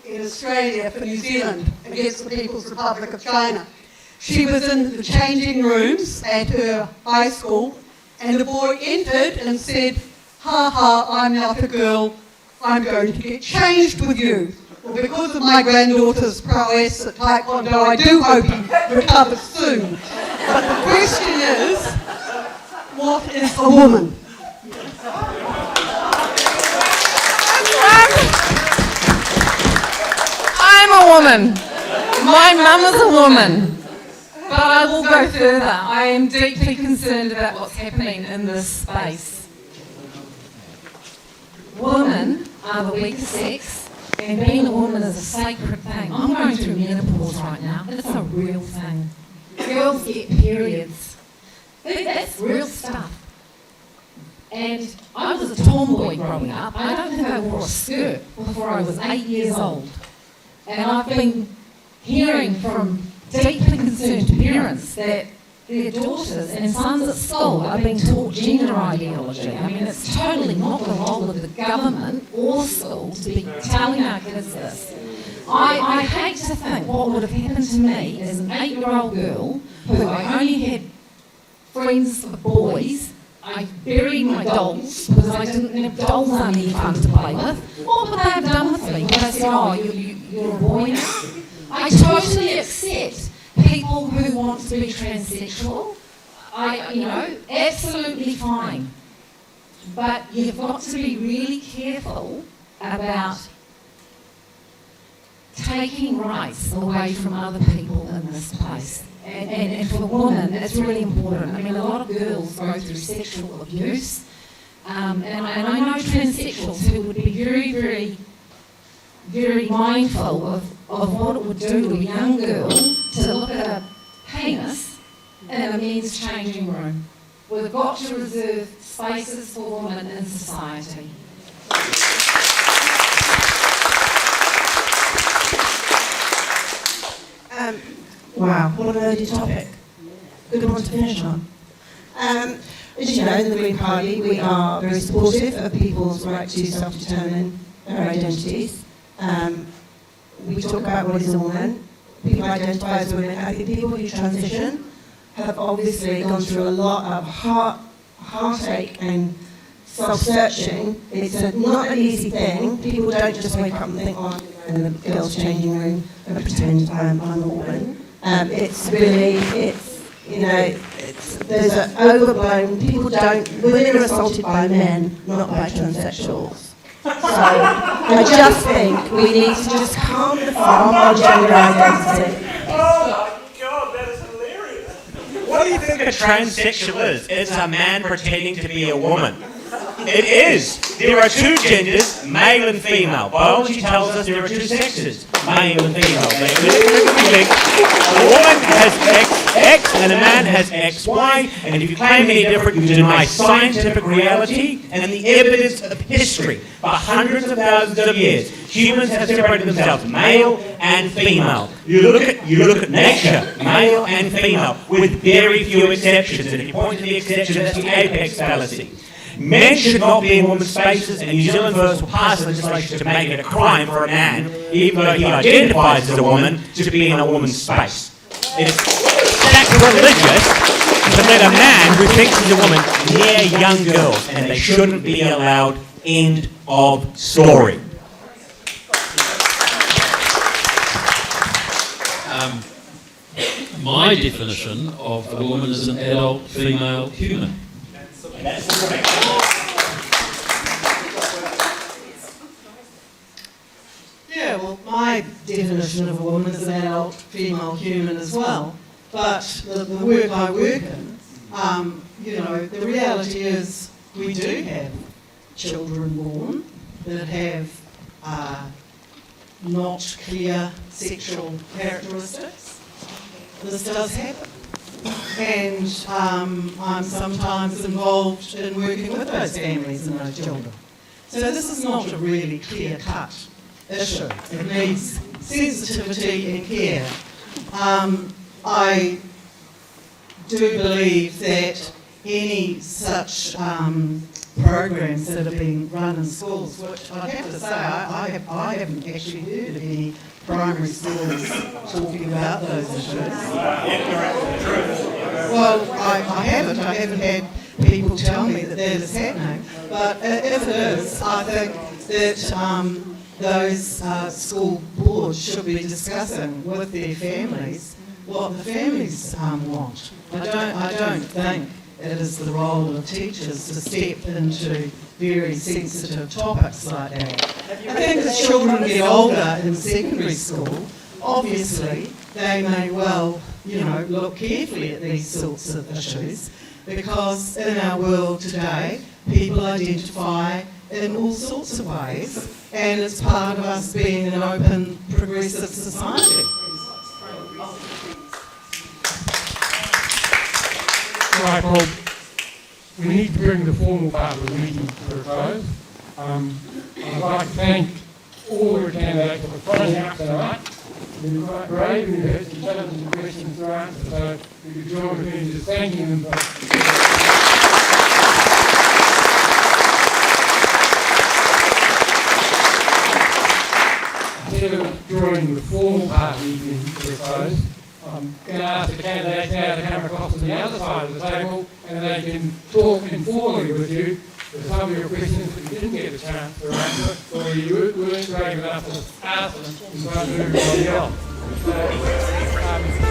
in Australia for New Zealand against the People's Republic of China. She was in the changing rooms at her high school, and the boy entered and said, "Ha ha, I'm not a girl, I'm going to get changed with you." Well, because of my granddaughter's prowess at Taekwondo, I do hope he recovers soon. But the question is, what is a woman? I'm a woman. My mum is a woman. But I will go further. I am deeply concerned about what's happening in this space. Women are the weaker sex, and being a woman is a sacred thing. I'm going through menopause right now. It's a real thing. Girls get periods. That's real stuff. And I was a tomboy growing up. I don't think I wore a skirt before I was 8 years old. And I've been hearing from deeply concerned parents that their daughters and sons at school are being taught gender ideology. I mean, it's totally not the role of the government or school to be telling our kids this. I hate to think what would have happened to me as an 8-year-old girl who I only had friends of boys. I buried my dolls because I didn't have dolls any fun to play with. What would they have done with me? Would they say, oh, you're a boy now? I totally accept people who want to be transsexual. Absolutely fine. But you've got to be really careful about taking rights away from other people in this place. And for women, it's really important. I mean, a lot of girls go through sexual abuse. And I know transsexuals who would be very, very, very mindful of what it would do to a young girl to look at a penis in a men's changing room. We've got to reserve spaces for women in society. Wow, what a loaded topic. Good one to finish on. As you know, in the Green Party, we are very supportive of people's right to self-determine their identities. We talk about what is a woman. People identify as women. I think people who transition have obviously gone through a lot of heartache and self-searching. It's not an easy thing. People don't just wake up and think, oh, I'm in the girls' changing room and pretend I'm a woman. There's an overblown, women are assaulted by men, not by transsexuals. So I just think we need to just calm the farm on gender identity. Oh my God, that is hilarious. What do you think a transsexual is? It's a man pretending to be a woman. It is. There are two genders, male and female. Biology tells us there are two sexes, male and female. A woman has X and a man has XY, and if you claim any different, you deny scientific reality and the evidence of history. For hundreds of thousands of years, humans have separated themselves, male and female. You look at nature, male and female, with very few exceptions. And if you point to the exception, that's the apex fallacy. Men should not be in women's spaces, and New Zealand first will pass legislation to make it a crime for a man, even though he identifies as a woman, to be in a woman's space. It is sacrilegious to let a man who thinks he's a woman near young girls, and they shouldn't be allowed. End of story. My definition of a woman is an adult female human. That's correct. Yeah, well, my definition of a woman is an adult female human as well. But the work I work in, the reality is we do have children born that have not clear sexual characteristics. This does happen. And I'm sometimes involved in working with those families and those children. So this is not a really clear-cut issue. It needs sensitivity and care. I do believe that any such programs that are being run in schools, which I have to say, I haven't actually heard of any primary schools talking about those issues. Well, I haven't had people tell me that is happening, but if it is, I think that those school boards should be discussing with their families what the families want. I don't think it is the role of teachers to step into very sensitive topics like that. I think as children get older in secondary school, obviously they may well, look carefully at these sorts of issues, because in our world today, people identify in all sorts of ways, and it's part of us being an open, progressive society. Right, well, we need to bring the formal part of the meeting to a close. I'd like to thank all the candidates for fronting up tonight. You've been quite brave and you've had some challenging questions to answer, so if you could join with me in just thanking them for instead of drawing bring the formal part of the evening to a close. I'm going to ask the candidates now to come across to the other side of the table and they can talk informally with you for some of your questions that you didn't get a chance to answer or you weren't brave enough to ask them in front of everybody else. So,